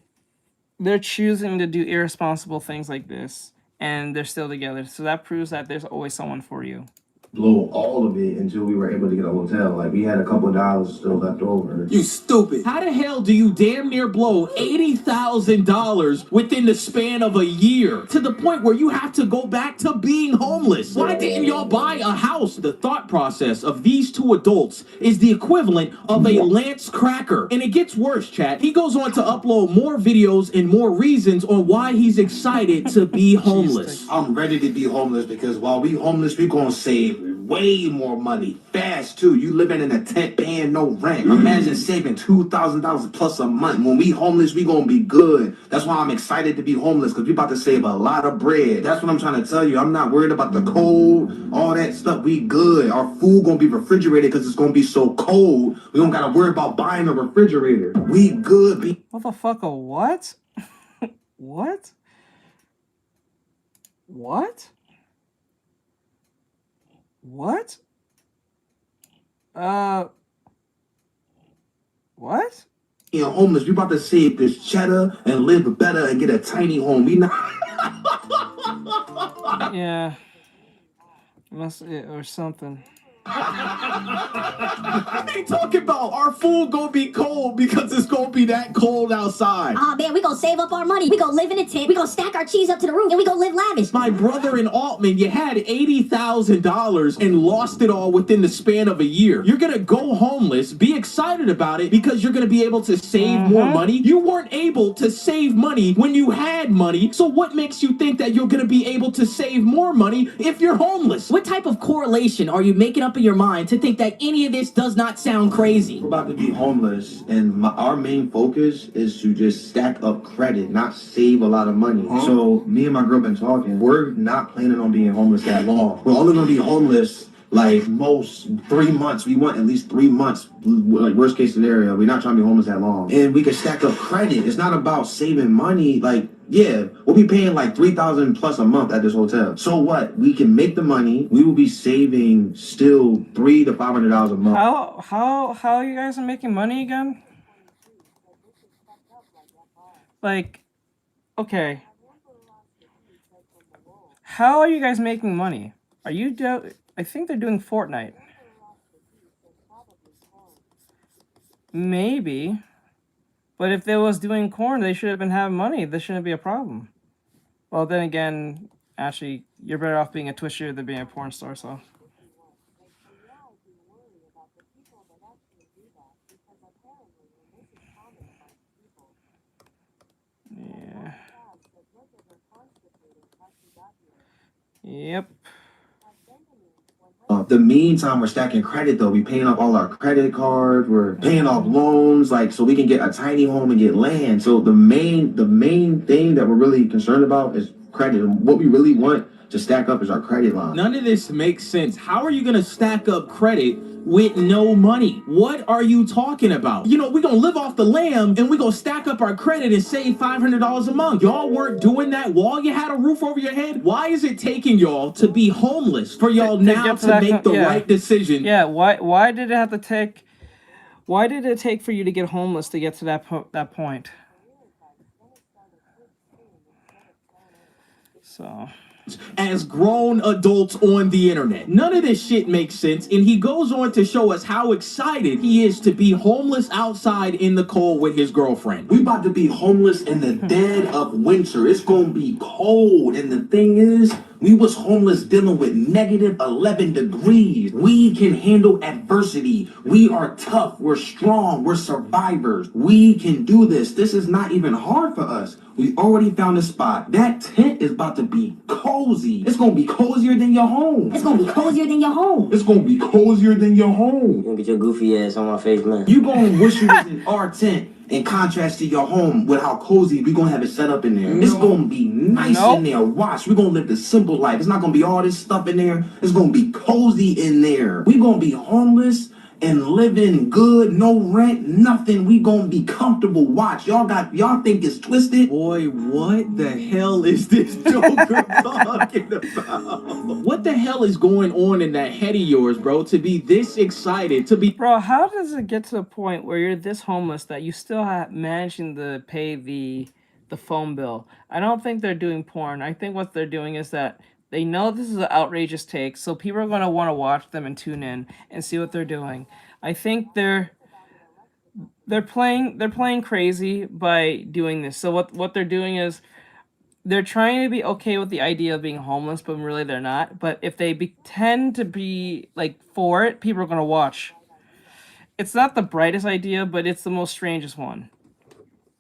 they're choosing to do irresponsible things like this, and they're still together. So that proves that there's always someone for you. Blow all of it until we were able to get a hotel. Like, we had a couple of dollars still left over. You stupid. How the hell do you damn near blow $80,000 within the span of a year to the point where you have to go back to being homeless? Why didn't y'all buy a house? The thought process of these two adults is the equivalent of a Lance Cracker. And it gets worse, chat. He goes on to upload more videos and more reasons on why he's excited to be homeless. I'm ready to be homeless because while we homeless, we gonna save way more money fast too. You living in a tent paying no rent. Imagine saving $2,000 plus a month. When we homeless, we gonna be good. That's why I'm excited to be homeless, because we about to save a lot of bread. That's what I'm trying to tell you. I'm not worried about the cold, all that stuff. We good. Our food gonna be refrigerated because it's gonna be so cold. We don't gotta worry about buying a refrigerator. We good. What the fuck? A what? What? What? What? What? being homeless. We about to save this cheddar and live better and get a tiny home. We not. Yeah. Or something. They talking about our food gonna be cold because it's gonna be that cold outside. Aw, man, we gonna save up our money. We gonna live in a tent. We gonna stack our cheese up to the roof, and we gonna live lavish. My brother in Altman, you had $80,000 and lost it all within the span of a year. You're gonna go homeless, be excited about it because you're gonna be able to save more money. You weren't able to save money when you had money, so what makes you think that you're gonna be able to save more money if you're homeless? What type of correlation are you making up in your mind to think that any of this does not sound crazy? We're about to be homeless, and our main focus is to just stack up credit, not save a lot of money. So me and my girl been talking. We're not planning on being homeless that long. We're only gonna be homeless like most 3 months. We want at least 3 months, like worst case scenario. We're not trying to be homeless that long. And we can stack up credit. It's not about saving money. Like, yeah, we'll be paying like $3,000 plus a month at this hotel. So what? We can make the money. We will be saving still $300 to $500 a month. How you guys are making money again? Like, okay. How are you guys making money? Are you I think they're doing Fortnite. Maybe. But if they was doing corn, they should have been having money. This shouldn't be a problem. Well, then again, actually, you're better off being a Twitcher than being a porn star, so. Yeah. Yep. The meantime, we're stacking credit though. We're paying off all our credit cards. We're paying off loans, like so we can get a tiny home and get land. So the main thing that we're really concerned about is credit. And what we really want to stack up is our credit line. None of this makes sense. How are you gonna stack up credit with no money? What are you talking about? You know, we're gonna live off the lamb and we're gonna stack up our credit and save $500 a month. Y'all weren't doing that while you had a roof over your head? Why is it taking y'all to be homeless for y'all now to make the right decision? Yeah, why did it have to take, why did it take for you to get homeless to get to that point? So... as grown adults on the internet. None of this shit makes sense, and he goes on to show us how excited he is to be homeless outside in the cold with his girlfriend. We about to be homeless in the dead of winter. It's gonna be cold, and the thing is, we was homeless dealing with negative 11 degrees. We can handle adversity. We are tough. We're strong. We're survivors. We can do this. This is not even hard for us. We already found a spot. That tent is about to be cozy. It's gonna be cozier than your home. It's gonna be cozier than your home. It's gonna be cozier than your home. You gonna get your goofy ass on my face, man. You gonna wish you was in our tent. In contrast to your home, with how cozy we gonna have it set up in there. It's gonna be nice in there. Watch, we're gonna live the simple life. It's not gonna be all this stuff in there. It's gonna be cozy in there. We gonna be homeless and living good, no rent, nothing. We gonna be comfortable. Watch, y'all think it's twisted? Boy, what the hell is this Joker talking about? What the hell is going on in that head of yours, bro, to be this excited, to be... Bro, how does it get to the point where you're this homeless that you still have managing to pay the phone bill? I don't think they're doing porn. I think what they're doing is that they know this is an outrageous take, so people are going to want to watch them and tune in and see what they're doing. I think they're playing crazy by doing this. So what they're doing is they're trying to be okay with the idea of being homeless, but really they're not. But if they tend to be like for it, people are going to watch. It's not the brightest idea, but it's the most strangest one.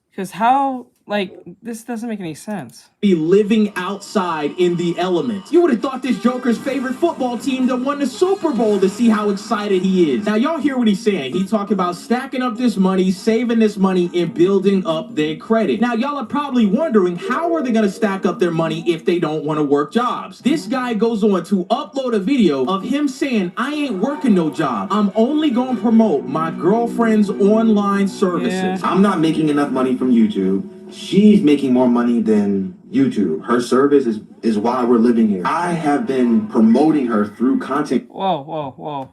Because how... like, this doesn't make any sense. Be living outside in the elements. You would have thought this Joker's favorite football team that won the Super Bowl to see how excited he is. Now, y'all hear what he's saying. He talking about stacking up this money, saving this money, and building up their credit. Now, y'all are probably wondering, how are they going to stack up their money if they don't want to work jobs? This guy goes on to upload a video of him saying, I ain't working no job. I'm only going to promote my girlfriend's online services. I'm not making enough money from YouTube She's making more money than YouTube. Her service is why we're living here. I have been promoting her through content. Whoa.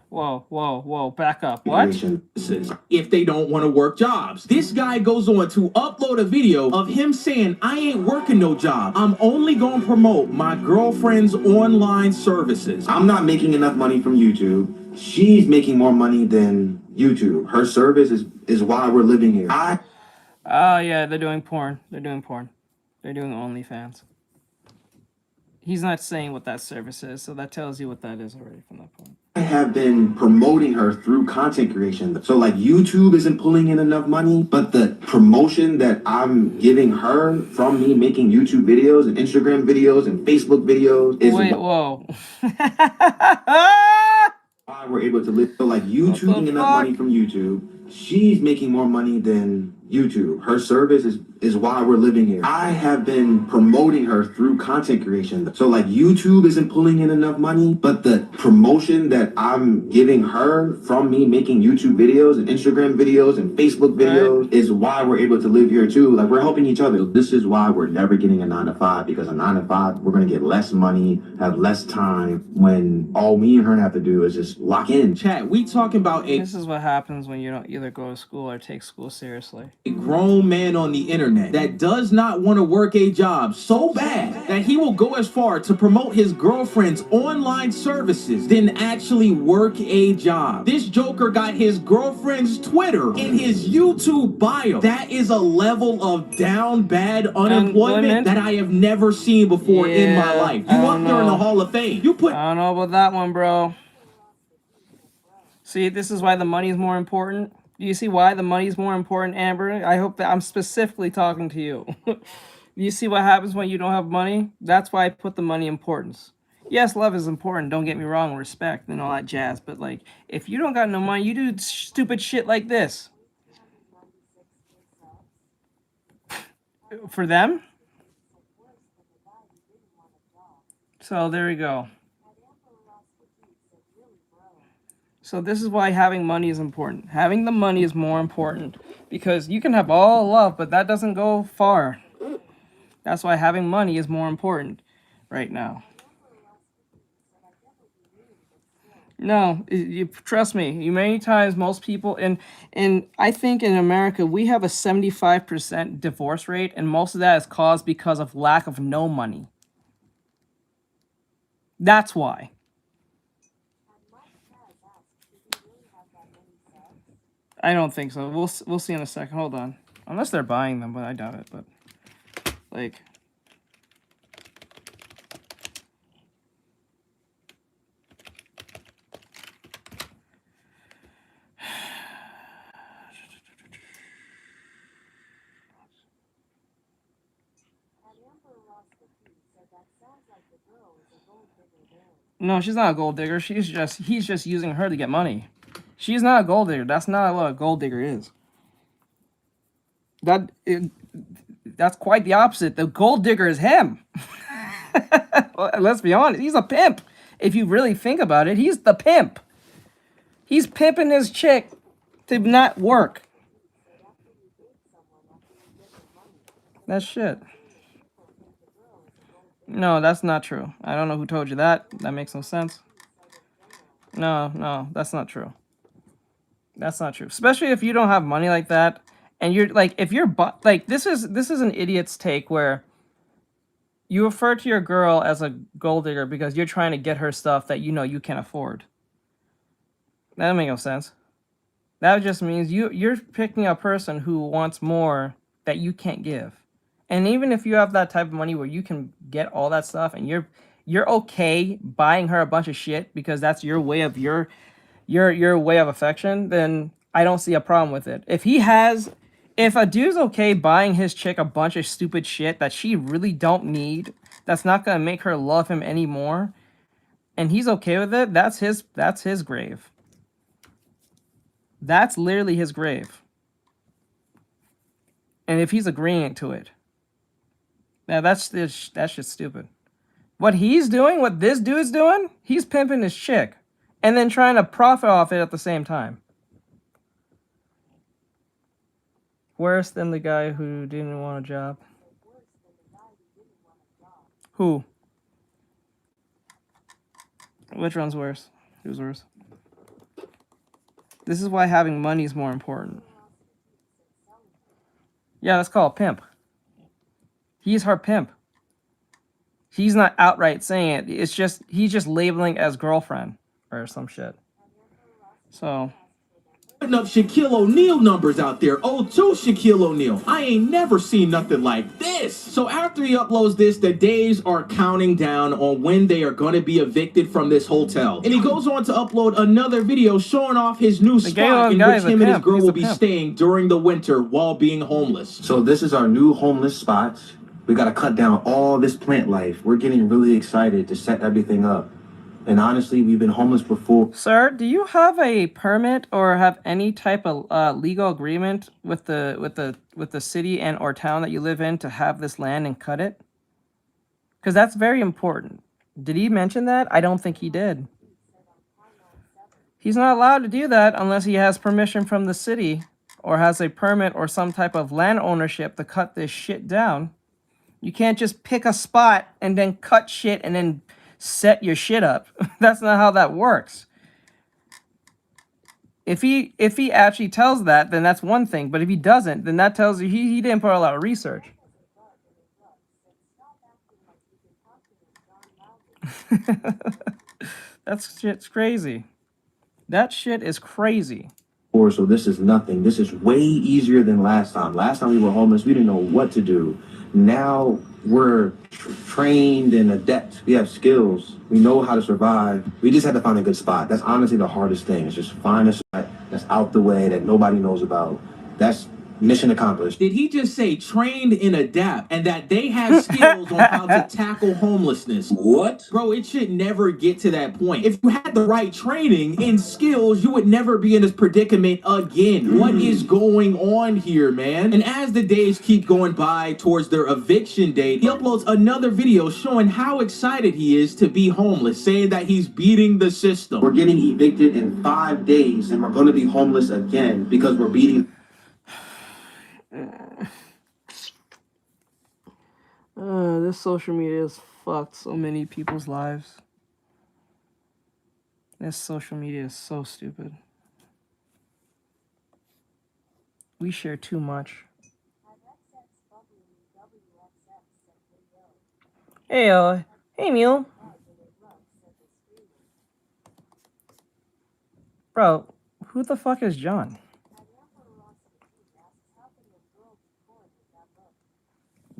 Back up. What? If they don't want to work jobs. This guy goes on to upload a video of him saying, I ain't working no job. I'm only going to promote my girlfriend's online services. I'm not making enough money from YouTube. She's making more money than YouTube. Her service is why we're living here. Oh, yeah, they're doing porn. They're doing OnlyFans. He's not saying what that service is, so that tells you what that is already from that point. I have been promoting her through content creation. So like YouTube isn't pulling in enough money, but the promotion that I'm giving her from me making YouTube videos and Instagram videos and Facebook videos is whoa. why we're able to live. So like YouTube making enough money from YouTube. She's making more money than YouTube. Her service is why we're living here. I have been promoting her through content creation. So like YouTube isn't pulling in enough money, but the promotion that I'm giving her from me making YouTube videos and Instagram videos and Facebook videos is why we're able to live here too. Like we're helping each other. This is why we're never getting a 9-to-5, because a 9-to-5, we're gonna get less money, have less time, when all me and her have to do is just lock in. Chat, we talking about This is what happens when you don't either go to school or take school seriously. A grown man on the internet that does not want to work a job so bad that he will go as far to promote his girlfriend's online services than actually work a job. This joker got his girlfriend's Twitter in his YouTube bio. That is a level of down bad unemployment that I have never seen before in my life. You up there in the Hall of Fame. You put I don't know about that one, bro. See, this is why the money is more important. Do you see why the money is more important, Amber? I hope that I'm specifically talking to you. You see what happens when you don't have money? That's why I put the money importance. Yes, love is important. Don't get me wrong, respect and all that jazz. But like, if you don't got no money, you do stupid shit like this. For them? So there we go. So this is why having money is important. Having the money is more important, because you can have all love, but that doesn't go far. That's why having money is more important right now. No, you trust me. Many times, most people, and I think in America, we have a 75% divorce rate, and most of that is caused because of lack of no money. That's why. I don't think so. We'll see in a second. Hold on. Unless they're buying them, but I doubt it. But like, no, she's not a gold digger. He's just using her to get money. She's not a gold digger. That's not what a gold digger is. That's quite the opposite. The gold digger is him. Let's be honest. He's a pimp. If you really think about it, he's the pimp. He's pimping his chick to not work. That's shit. No, that's not true. I don't know who told you that. That makes no sense. No, that's not true. That's not true. Especially if you don't have money like that, and you're like, if you're like, this is an idiot's take where you refer to your girl as a gold digger because you're trying to get her stuff that you know you can't afford. That doesn't make no sense. That just means you're picking a person who wants more that you can't give. And even if you have that type of money where you can get all that stuff, and you're okay buying her a bunch of shit because that's your way of your way of affection, then I don't see a problem with it. If a dude's okay buying his chick a bunch of stupid shit that she really don't need, that's not gonna make her love him anymore, and he's okay with it, that's his grave. That's literally his grave. And if he's agreeing to it, now that's just stupid. What he's doing, what this dude's doing, he's pimping his chick and then trying to profit off it at the same time. Worse than the guy who didn't want a job. Who? Which one's worse? Who's worse? This is why having money is more important. Yeah, let's call a pimp. He's her pimp. He's not outright saying it. It's just, he's just labeling as girlfriend or some shit. So. Putting up Shaquille O'Neal numbers out there. Oh, too, Shaquille O'Neal. I ain't never seen nothing like this. So after he uploads this, the days are counting down on when they are going to be evicted from this hotel. And he goes on to upload another video showing off his new spot in which him and his girl will be staying during the winter while being homeless. So this is our new homeless spot. We got to cut down all this plant life. We're getting really excited to set everything up. And honestly, we've been homeless before. Sir, do you have a permit or have any type of legal agreement with the city and or town that you live in to have this land and cut it? Because that's very important. Did he mention that? I don't think he did. He's not allowed to do that unless he has permission from the city or has a permit or some type of land ownership to cut this shit down. You can't just pick a spot and then cut shit and then set your shit up. That's not how that works. If he actually tells that, then that's one thing. But if he doesn't, then that tells you he didn't put a lot of research. That's shit's crazy. That shit is crazy. So this is nothing. This is way easier than last time. Last time we were homeless, we didn't know what to do. Now we're trained and adept. We have skills. We know how to survive. We just had to find a good spot. That's honestly the hardest thing. It's just find a spot that's out the way that nobody knows about. That's mission accomplished. Did he just say trained and adapt and that they have skills on how to tackle homelessness? What? Bro, it should never get to that point. If you had the right training and skills, you would never be in this predicament again. What is going on here, man? And as the days keep going by towards their eviction date, he uploads another video showing how excited he is to be homeless, saying that he's beating the system. We're getting evicted in 5 days and we're going to be homeless again because we're beating... This social media has fucked so many people's lives. This social media is so stupid. We share too much. Hey, hey, Mule. Bro, who the fuck is John?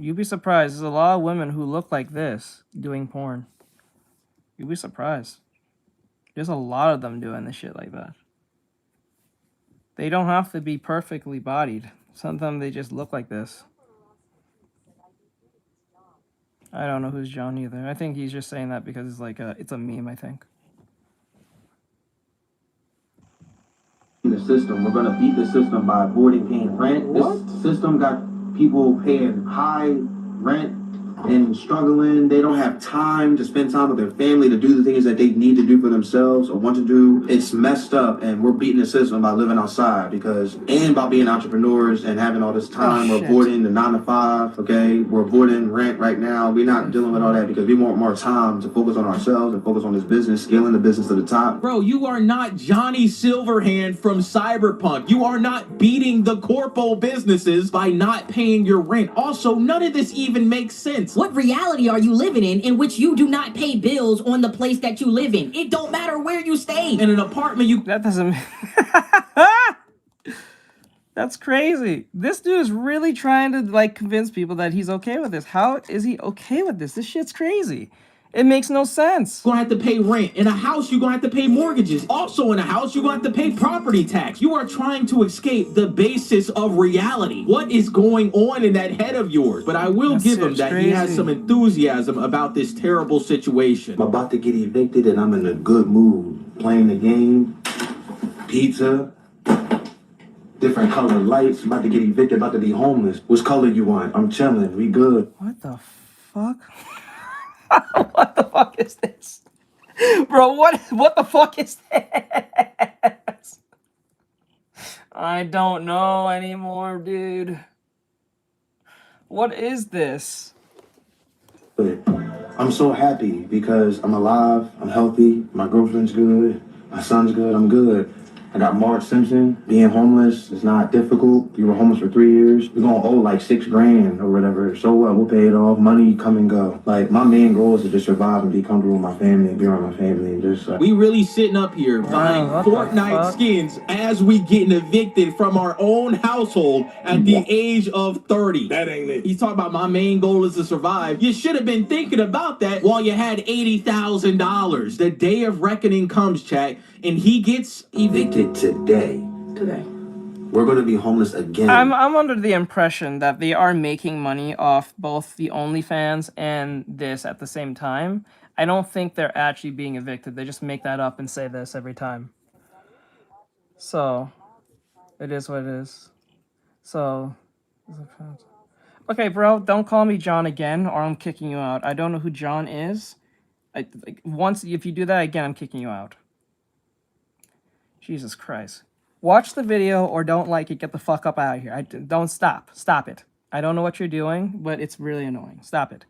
You'd be surprised. There's a lot of women who look like this doing porn. You'd be surprised. There's a lot of them doing this shit like that. They don't have to be perfectly bodied. Sometimes they just look like this. I don't know who's John either. I think he's just saying that because it's like it's a meme, I think. The system. We're gonna beat the system by avoiding paying rent. What? This system got people paying high rent and struggling. They don't have time to spend time with their family to do the things that they need to do for themselves or want to do. It's messed up, and we're beating the system by living outside and by being entrepreneurs and having all this time. We're avoiding the 9 to 5, okay? We're avoiding rent right now. We're not dealing with all that because we want more time to focus on ourselves and focus on this business, scaling the business to the top. Bro, you are not Johnny Silverhand from Cyberpunk. You are not beating the corpo businesses by not paying your rent. Also, none of this even makes sense. What reality are you living in which you do not pay bills on the place that you live in? It don't matter where you stay. In an apartment, you... That doesn't... That's crazy. This dude is really trying to, like, convince people that he's okay with this. How is he okay with this? This shit's crazy. It makes no sense. You're going to have to pay rent. In a house, you're going to have to pay mortgages. Also in a house, you're going to have to pay property tax. You are trying to escape the basis of reality. What is going on in that head of yours? But I will give him that he has some enthusiasm about this terrible situation. I'm about to get evicted and I'm in a good mood. Playing the game, pizza, different colored lights. I'm about to get evicted, about to be homeless. Which color you want? I'm chilling. We good. What the fuck? What the fuck is this? Bro, what the fuck is this? I don't know anymore, dude. What is this? But I'm so happy because I'm alive, I'm healthy, my girlfriend's good, my son's good, I'm good. I got Mark Simpson. Being homeless is not difficult. We were homeless for 3 years. We're gonna owe like $6,000 or whatever. So what? We'll pay it off. Money come and go. Like my main goal is to just survive and be comfortable with my family and be around my family and just. We really sitting up here buying Fortnite skins as we getting evicted from our own household at the age of 30. That ain't it. He's talking about my main goal is to survive. You should have been thinking about that while you had $80,000. The day of reckoning comes, chat, and he gets evicted today. Today. We're gonna be homeless again. I'm under the impression that they are making money off both the OnlyFans and this at the same time. I don't think they're actually being evicted. They just make that up and say this every time. So, it is what it is. So, okay, bro, don't call me John again, or I'm kicking you out. I don't know who John is. Once, if you do that again, I'm kicking you out. Jesus Christ. Watch the video or don't like it. Get the fuck up out of here. Don't stop. Stop it. I don't know what you're doing, but it's really annoying. Stop it.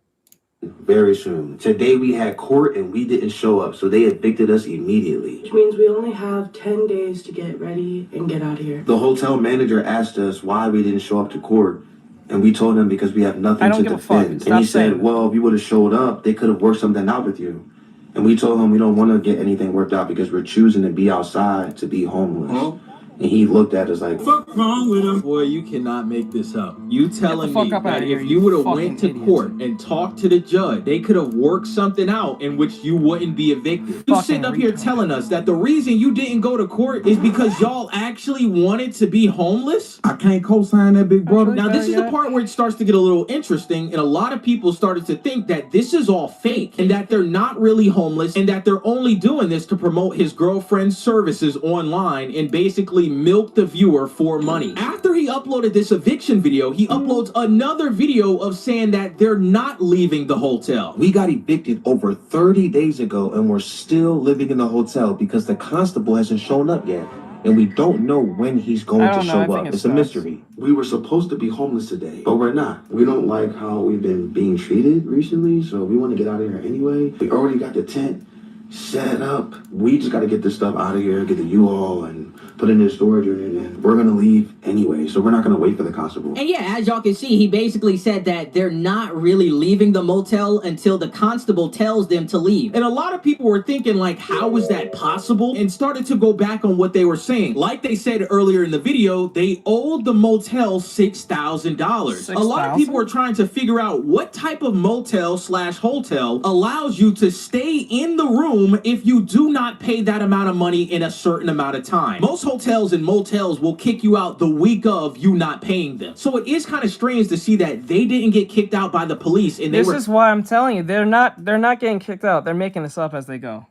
Very soon. Today we had court and we didn't show up, so they evicted us immediately. Which means we only have 10 days to get ready and get out of here. The hotel manager asked us why we didn't show up to court, and we told him because we have nothing to defend. And he said, well, if you would have showed up, they could have worked something out with you. And we told him we don't want to get anything worked out because we're choosing to be outside to be homeless. And he looked at us like, fuck wrong with him? Boy, you cannot make this up. You telling me that if you would have went to court and talked to the judge, they could have worked something out in which you wouldn't be evicted. You sitting up here telling us that the reason you didn't go to court is because y'all actually wanted to be homeless? I can't co-sign that, big brother. Now, this is the part where it starts to get a little interesting, and a lot of people started to think that this is all fake, and that they're not really homeless, and that they're only doing this to promote his girlfriend's services online and basically milk the viewer for money. After he uploaded this eviction video, he uploads another video of saying that they're not leaving the hotel. We got evicted over 30 days ago, and we're still living in the hotel because the constable hasn't shown up yet. And we don't know when he's going to show up. It's a mystery. We were supposed to be homeless today, but we're not. We don't like how we've been being treated recently, so we want to get out of here anyway. We already got the tent set up. We just got to get this stuff out of here, get the U-Haul, and put it in the storage unit, and we're going to leave anyway, so we're not going to wait for the constable. And yeah, as y'all can see, he basically said that they're not really leaving the motel until the constable tells them to leave. And a lot of people were thinking, like, how is that possible? And started to go back on what they were saying. Like they said earlier in the video, they owed the motel $6,000. A lot of people were trying to figure out what type of motel/hotel allows you to stay in the room if you do not pay that amount of money in a certain amount of time. Most hotels and motels will kick you out the week of you not paying them. So it is kind of strange to see that they didn't get kicked out by the police, and this is why I'm telling you, they're not getting kicked out. They're making this up as they go.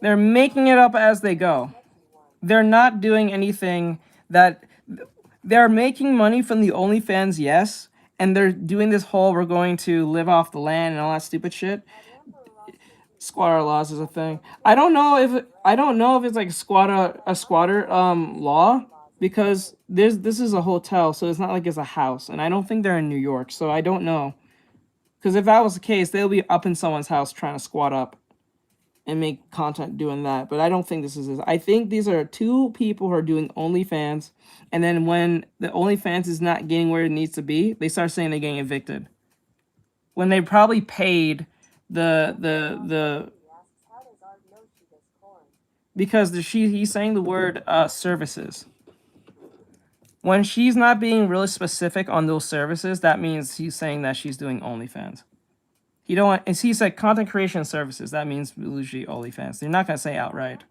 They're making it up as they go. They're not doing anything that they're making money from the OnlyFans, yes, and they're doing this whole we're going to live off the land and all that stupid shit. Squatter laws is a thing. I don't know if it's like a squatter law, because this is a hotel, so it's not like it's a house, and I don't think they're in New York, so I don't know. Because if that was the case, they'll be up in someone's house trying to squat up and make content doing that. But I don't think this is it. I think these are two people who are doing OnlyFans, and then when the OnlyFans is not getting where it needs to be, they start saying they're getting evicted. When they probably paid the because he's saying the word services. When she's not being really specific on those services, that means he's saying that she's doing OnlyFans. He don't want, and he said content creation services. That means usually OnlyFans. They're not gonna say outright.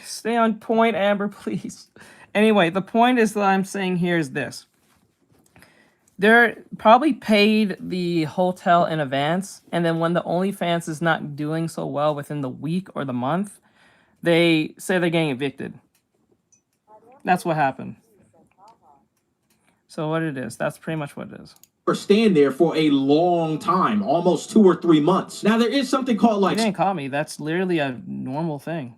Stay on point, Amber, please. Anyway, the point is that I'm saying here is this. They're probably paid the hotel in advance, and then when the OnlyFans is not doing so well within the week or the month, they say they're getting evicted. That's what happened. So what it is, that's pretty much what it is. or stand there for a long time, almost 2 or 3 months. Now there is something called like. You didn't call me. That's literally a normal thing.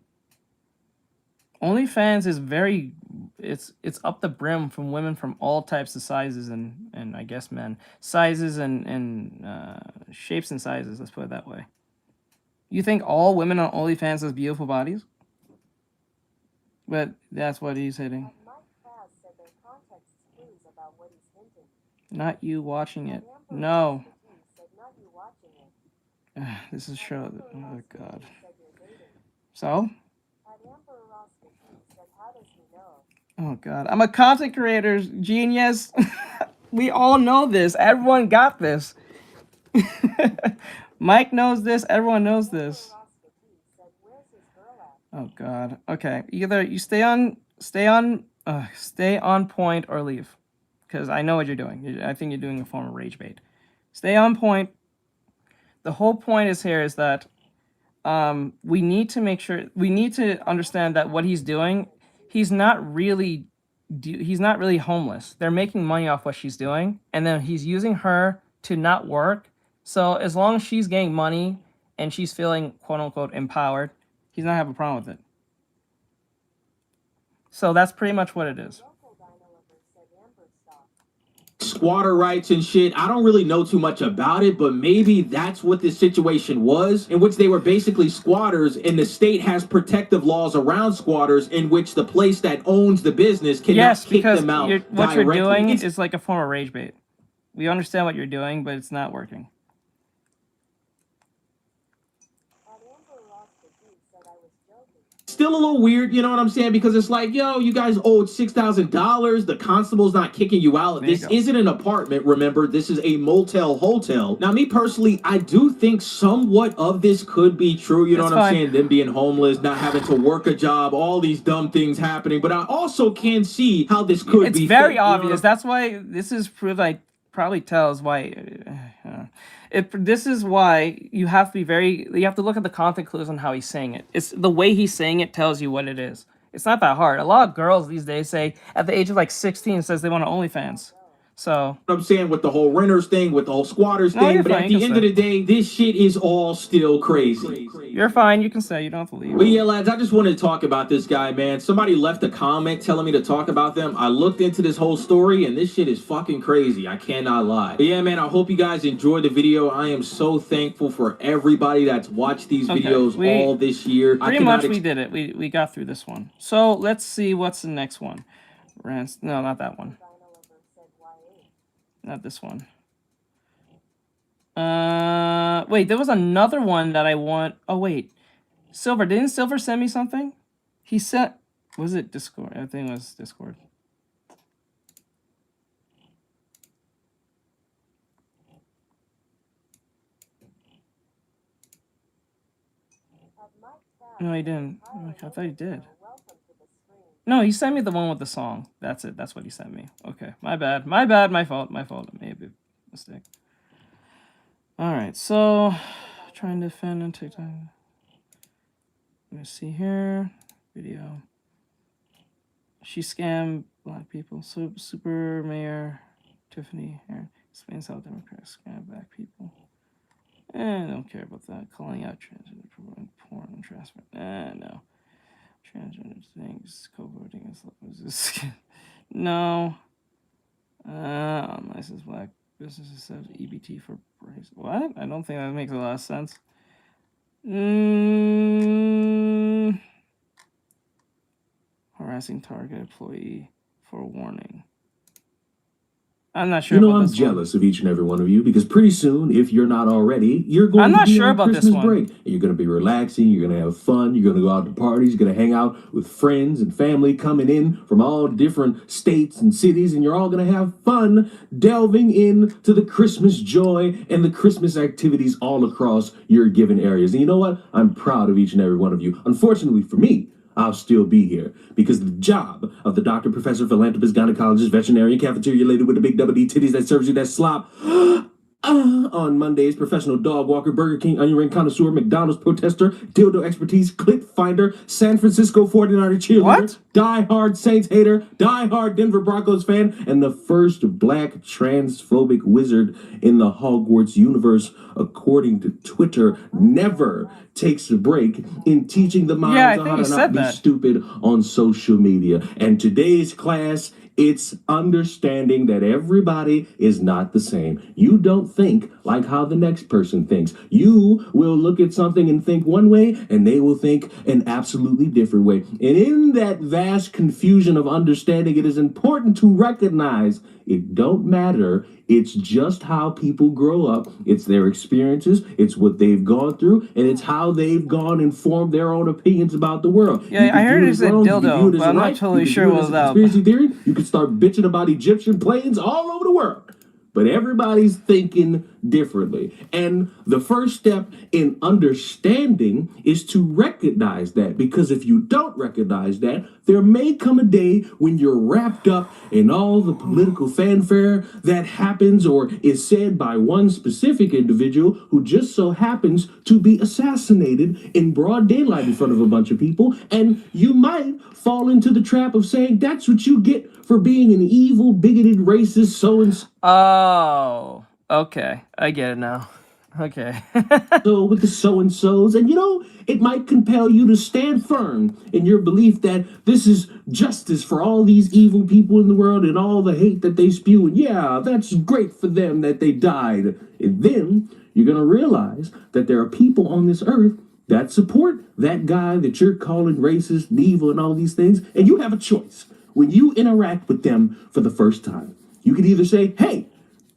OnlyFans is very, it's up the brim from women from all types of sizes and I guess men. Sizes and shapes and sizes, let's put it that way. You think all women on OnlyFans has beautiful bodies? But that's what he's hitting. Not you watching it. No. This is show. Oh, God. So? Oh, God. I'm a content creator, genius. We all know this. Everyone got this. Mike knows this. Everyone knows this. Oh, God. Okay. Either you stay on point or leave. Because I know what you're doing. I think you're doing a form of rage bait. Stay on point. The whole point is here is that we need to make sure, we need to understand that what he's doing, he's not really homeless. They're making money off what she's doing, and then he's using her to not work. So as long as she's getting money and she's feeling quote unquote empowered, he's not having a problem with it. So that's pretty much what it is. Squatter rights and shit. I don't really know too much about it, but maybe that's what the situation was, in which they were basically squatters, and the state has protective laws around squatters in which the place that owns the business cannot kick them out. What you're doing is like a form of rage bait. We understand what you're doing, but it's not working. Still a little weird, you know what I'm saying? Because it's like, yo, you guys owed $6,000. The constable's not kicking you out. This isn't an apartment, remember. This is a motel hotel. Now, me personally, I do think somewhat of this could be true. You know what I'm saying? Them being homeless, not having to work a job, all these dumb things happening. But I also can see how this could be. It's very obvious. That's why this is proof. I probably tells why. This is why you have to be you have to look at the content clues on how he's saying it. It's the way he's saying it tells you what it is. It's not that hard. A lot of girls these days say at the age of like 16 says they want to OnlyFans. So I'm saying with the whole renters thing, with the whole squatters thing, but at the end of the day, this shit is all still crazy. You're fine. You can say. You don't have to leave. But yeah, lads, I just wanted to talk about this guy, man. Somebody left a comment telling me to talk about them. I looked into this whole story, and this shit is fucking crazy. I cannot lie. But yeah, man, I hope you guys enjoyed the video. I am so thankful for everybody that's watched these videos all this year. Pretty much we did it. We got through this one. So let's see what's the next one. Rants. No, not that one. Not this one. Wait, there was another one that I want. Oh, wait. Silver. Didn't Silver send me something? He sent... Was it Discord? I think it was Discord. No, he didn't. I thought he did. No, he sent me the one with the song. That's it. That's what he sent me. Okay, my bad. My bad. My fault. My fault. It may be a mistake. All right, so trying to defend and take time. Let me see here. Video. She scammed black people. So Super Mayor Tiffany here explains how Democrats scam black people. I don't care about that. Calling out transgender, promoting porn and transfer. No. Transgender things, co-voting is this. No. Unlicensed black businesses said EBT for price. What? I don't think that makes a lot of sense. Harassing target employee for warning. I'm not sure. You know, I'm jealous of each and every one of you because pretty soon, if you're not already, you're going to be on Christmas break. And you're going to be relaxing. You're going to have fun. You're going to go out to parties. You're going to hang out with friends and family coming in from all different states and cities. And you're all going to have fun delving into the Christmas joy and the Christmas activities all across your given areas. And you know what? I'm proud of each and every one of you. Unfortunately for me, I'll still be here because the job of the doctor, professor, philanthropist, gynecologist, veterinarian, cafeteria lady with the big double D titties that serves you that slop On Mondays, professional dog walker, Burger King, onion ring connoisseur, McDonald's protester, dildo expertise, clip finder, San Francisco 49er cheerleader, die-hard Saints hater, die-hard Denver Broncos fan, and the first black transphobic wizard in the Hogwarts universe, according to Twitter, never takes a break in teaching the minds on how to not be stupid on social media. And today's class, it's understanding that everybody is not the same. You don't think like how the next person thinks. You will look at something and think one way, and they will think an absolutely different way. And in that vast confusion of understanding, it is important to recognize it don't matter. It's just how people grow up. It's their experiences. It's what they've gone through, and it's how they've gone and formed their own opinions about the world. Yeah, I heard it said dildo, but I'm not totally sure what that was. Conspiracy theory. You could start bitching about Egyptian planes all over the world. But everybody's thinking differently. And the first step in understanding is to recognize that. Because if you don't recognize that, there may come a day when you're wrapped up in all the political fanfare that happens or is said by one specific individual who just so happens to be assassinated in broad daylight in front of a bunch of people. And you might fall into the trap of saying that's what you get for being an evil, bigoted, racist, so-and-so. Oh, okay. I get it now. Okay. So with the so-and-sos, and you know, it might compel you to stand firm in your belief that this is justice for all these evil people in the world and all the hate that they spew. And yeah, that's great for them that they died. And then you're going to realize that there are people on this earth that support that guy that you're calling racist, and evil, and all these things. And you have a choice. When you interact with them for the first time, you can either say, hey,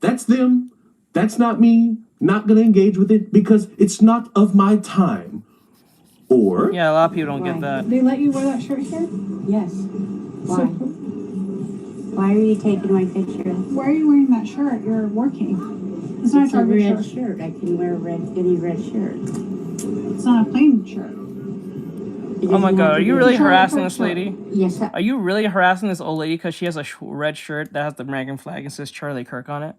that's them, that's not me, not going to engage with it because it's not of my time. Or... yeah, a lot of people don't get that. They let you wear that shirt here? Yes. Why? Why are you taking my picture? Why are you wearing that shirt? You're working. It's not a red shirt. I can wear any red shirt. It's not a plain shirt. Oh my god, are you really harassing this lady? Yes. Are you really harassing this old lady because she has a red shirt that has the American flag and says Charlie Kirk on it?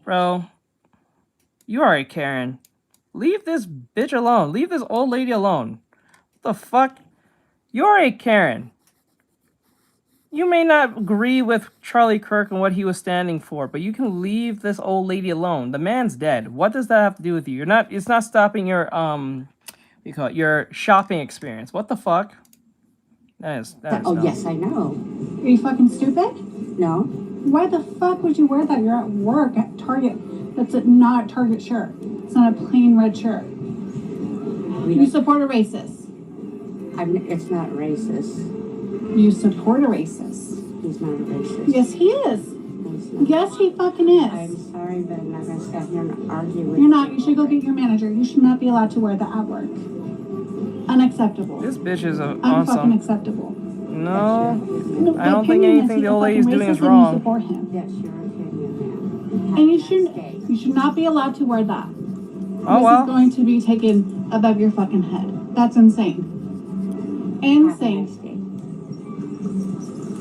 Bro, you are a Karen. Leave this bitch alone. Leave this old lady alone. What the fuck? You're a Karen. You may not agree with Charlie Kirk and what he was standing for, but you can leave this old lady alone. The man's dead. What does that have to do with you? It's not stopping your you call it your shopping experience. What the fuck? That is oh, yes, I know. Are you fucking stupid? No. Why the fuck would you wear that? You're at work at Target. That's not a Target shirt. It's not a plain red shirt. You support a racist. It's not racist. You support a racist. He's not a racist. Yes, he is. Yes, he fucking is. I'm sorry, but I'm not going to sit here and argue with you. You're not. You should go get your manager. You should not be allowed to wear that at work. Unacceptable. This bitch is unfucking acceptable. No, I don't think anything the old lady's doing is wrong. You support him. Yes, your opinion. And you should not be allowed to wear that. Oh, well. This is going to be taken above your fucking head. That's insane. Insane.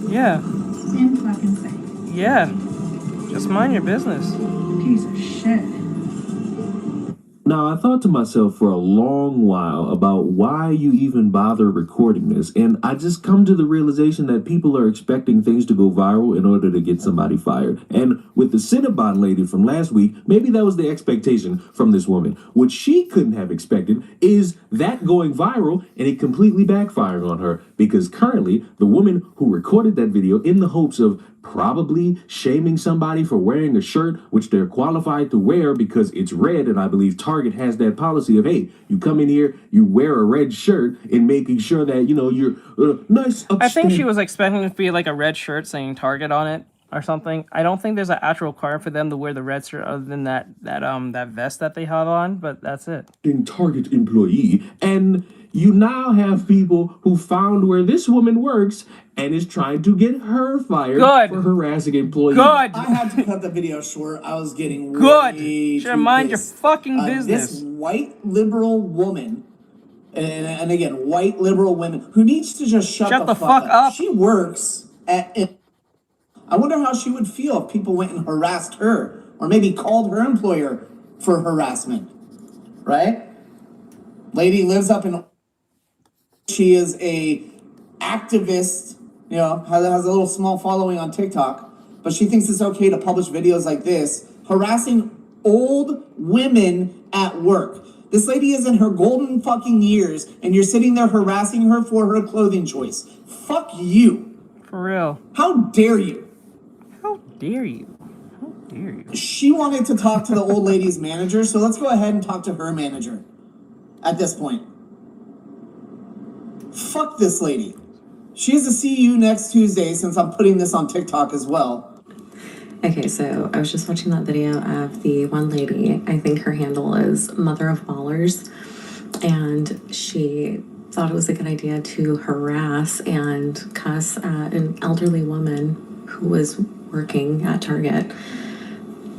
Yeah. Insane. Yeah. Just mind your business. Piece of shit. Now, I thought to myself for a long while about why you even bother recording this, and I just come to the realization that people are expecting things to go viral in order to get somebody fired. And with the Cinnabon lady from last week, maybe that was the expectation from this woman. What she couldn't have expected is that going viral and it completely backfiring on her, because currently the woman who recorded that video in the hopes of probably shaming somebody for wearing a shirt which they're qualified to wear because it's red, and I believe Target has that policy of, hey, you come in here, you wear a red shirt, and making sure that, you know, you're nice. I think she was expecting it to be like a red shirt saying Target on it or something. I don't think there's an actual requirement for them to wear the red shirt other than that vest that they have on, but that's it. Target employee, and you now have people who found where this woman works and is trying to get her fired for harassing employees. Good. I had to cut the video short. I was getting good. Way Should mind your fucking business. This white liberal woman, and again, white liberal women who needs to just shut the fuck up. She works at I wonder how she would feel if people went and harassed her, or maybe called her employer for harassment, right? Lady lives up in... She is a activist, you know, has a little small following on TikTok, but she thinks it's okay to publish videos like this, harassing old women at work. This lady is in her golden fucking years, and you're sitting there harassing her for her clothing choice. Fuck you. For real. How dare you? How dare you? How dare you? She wanted to talk to the old lady's manager, so let's go ahead and talk to her manager at this point. Fuck this lady. She has to see you next Tuesday, since I'm putting this on TikTok as well. Okay, so I was just watching that video of the one lady. I think her handle is Mother of Ballers, and she thought it was a good idea to harass and cuss at an elderly woman who was working at Target.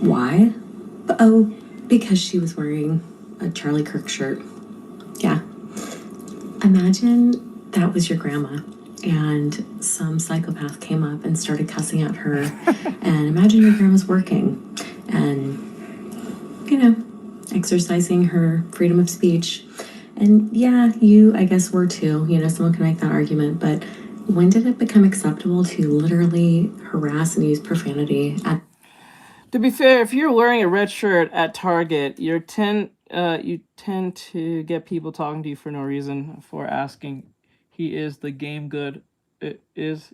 Why? Oh, because she was wearing a Charlie Kirk shirt. Yeah. Imagine that was your grandma, and some psychopath came up and started cussing at her. And imagine your grandma's working and, you know, exercising her freedom of speech. And yeah, you, I guess, were too. You know, someone can make that argument. But when did it become acceptable to literally harass and use profanity at... To be fair, if you're wearing a red shirt at Target, you tend to get people talking to you for no reason, for asking, he is the game good? Hey, is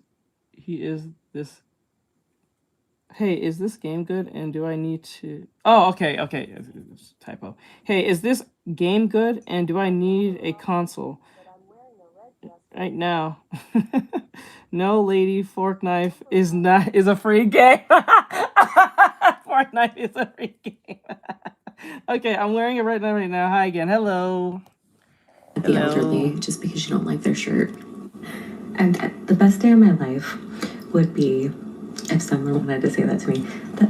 this game good? And do I need to... Oh, okay. It's a typo. Hey, is this game good? And do I need a console? Right now. No, lady, fork knife is a free game. Fork knife is a free game. Okay, I'm wearing it right now. Hi again. Hello. The elderly, just because you don't like their shirt. And the best day of my life would be if someone wanted to say that to me. That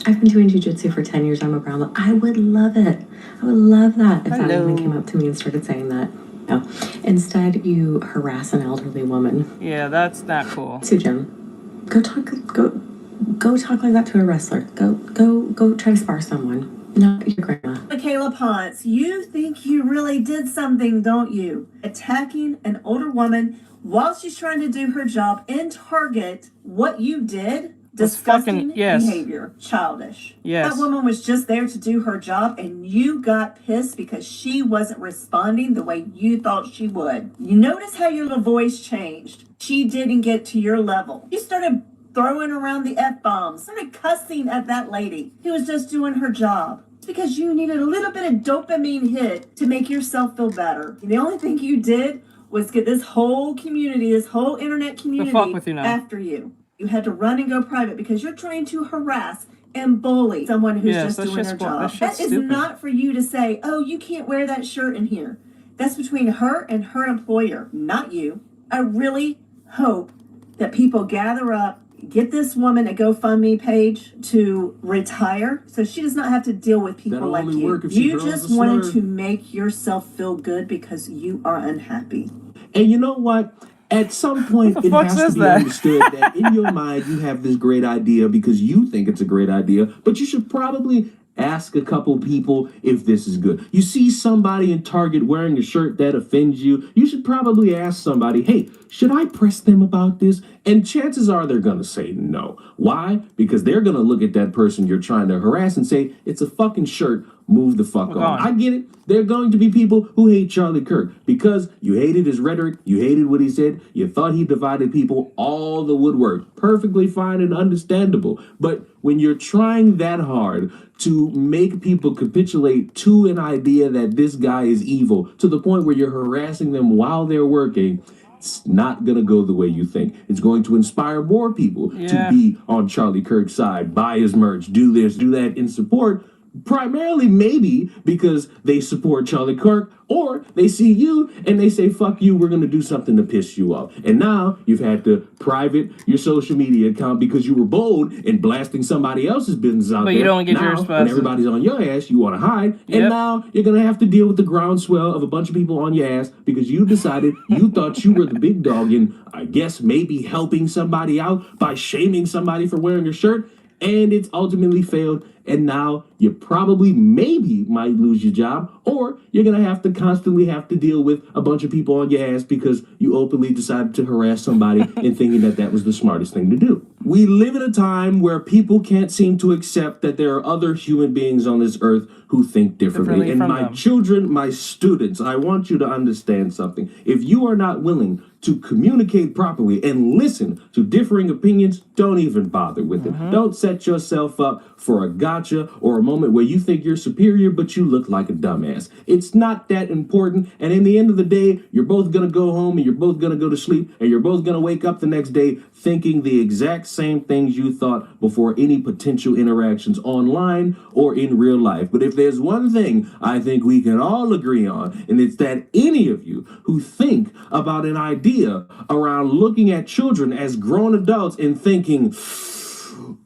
I've been doing jiu-jitsu for 10 years. I'm a brown belt. I would love it. I would love that if that woman came up to me and started saying that. No. Instead, you harass an elderly woman. Yeah, that's not cool. So, Jim, go talk like that to a wrestler. Go try to spar someone. Not your grandma. Michaela Ponce, you think you really did something, don't you? Attacking an older woman while she's trying to do her job in Target. What you did, disgusting behavior, childish. Yes. That woman was just there to do her job, and you got pissed because she wasn't responding the way you thought she would. You notice how your little voice changed. She didn't get to your level. You started throwing around the F-bombs, started cussing at that lady who was just doing her job. It's because you needed a little bit of dopamine hit to make yourself feel better. And the only thing you did was get this whole community, this whole internet community after you. You had to run and go private because you're trying to harass and bully someone who's just doing their job. That is not for you to say, oh, you can't wear that shirt in here. That's between her and her employer, not you. I really hope that people gather up, get this woman a GoFundMe page to retire so she does not have to deal with people like you. You just wanted to make yourself feel good because you are unhappy. And you know what? At some point, it has to be understood that in your mind, you have this great idea because you think it's a great idea, but you should probably ask a couple people if this is good. You see somebody in Target wearing a shirt that offends you, you should probably ask somebody, hey, should I press them about this? And chances are they're going to say no. Why? Because they're going to look at that person you're trying to harass and say, it's a fucking shirt. Move the fuck on. I get it. There are going to be people who hate Charlie Kirk because you hated his rhetoric, you hated what he said, you thought he divided people, all the woodwork. Perfectly fine and understandable. But when you're trying that hard to make people capitulate to an idea that this guy is evil, to the point where you're harassing them while they're working, it's not going to go the way you think. It's going to inspire more people to be on Charlie Kirk's side, buy his merch, do this, do that in support. Primarily maybe because they support Charlie Kirk, or they see you and they say, fuck you, we're going to do something to piss you off. And now you've had to private your social media account because you were bold in blasting somebody else's business out there. But you don't get now, your response. when everybody's on your ass, you want to hide. And now you're going to have to deal with the groundswell of a bunch of people on your ass because you decided you thought you were the big dog in, I guess, maybe helping somebody out by shaming somebody for wearing a shirt. And it's ultimately failed. And now you probably maybe might lose your job, or you're going to have to constantly have to deal with a bunch of people on your ass because you openly decided to harass somebody and thinking that that was the smartest thing to do. We live in a time where people can't seem to accept that there are other human beings on this earth who think differently. And my children, my students, I want you to understand something. If you are not willing to communicate properly and listen to differing opinions, don't even bother with it. Don't set yourself up for a gotcha or a moment where you think you're superior, but you look like a dumbass. It's not that important. And in the end of the day, you're both going to go home and you're both going to go to sleep and you're both going to wake up the next day thinking the exact same things you thought before any potential interactions online or in real life. But if there's one thing I think we can all agree on, and it's that any of you who think about an idea around looking at children as grown adults and thinking,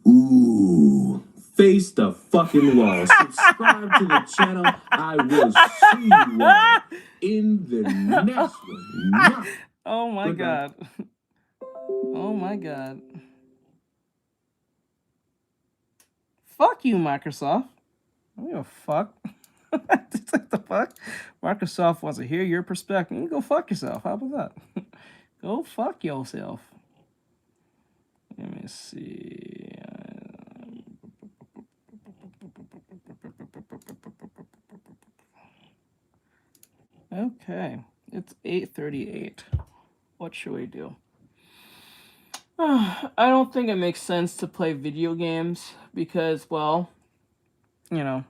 ooh, face the fucking wall. Subscribe to the channel. I will see you all in the next one. Oh my God. Oh my God. Fuck you, Microsoft. I don't give a fuck. What the fuck? Microsoft wants to hear your perspective. You go fuck yourself. How about that? Go fuck yourself. Let me see. Okay, it's 8:38. What should we do? I don't think it makes sense to play video games because, well, you know,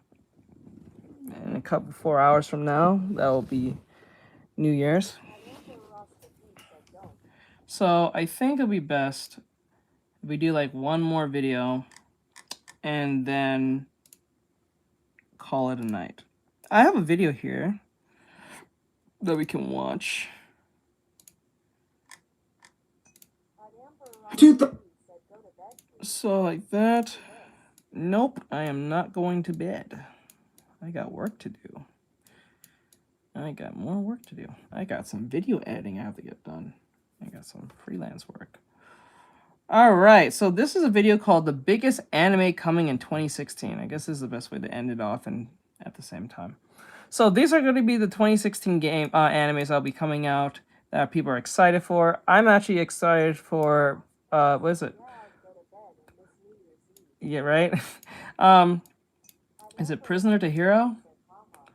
in a couple 4 hours from now, that will be New Year's. So I think it'll be best if we do like one more video and then call it a night. I have a video here that we can watch. So like that. Nope, I am not going to bed. I got work to do. I got more work to do. I got some video editing I have to get done. I got some freelance work. All right, so this is a video called The Biggest Anime Coming in 2016. I guess this is the best way to end it off and at the same time. So these are going to be the 2016 game animes that'll be coming out that people are excited for. I'm actually excited for, what is it? Yeah, right? Is it Prisoner to Hero?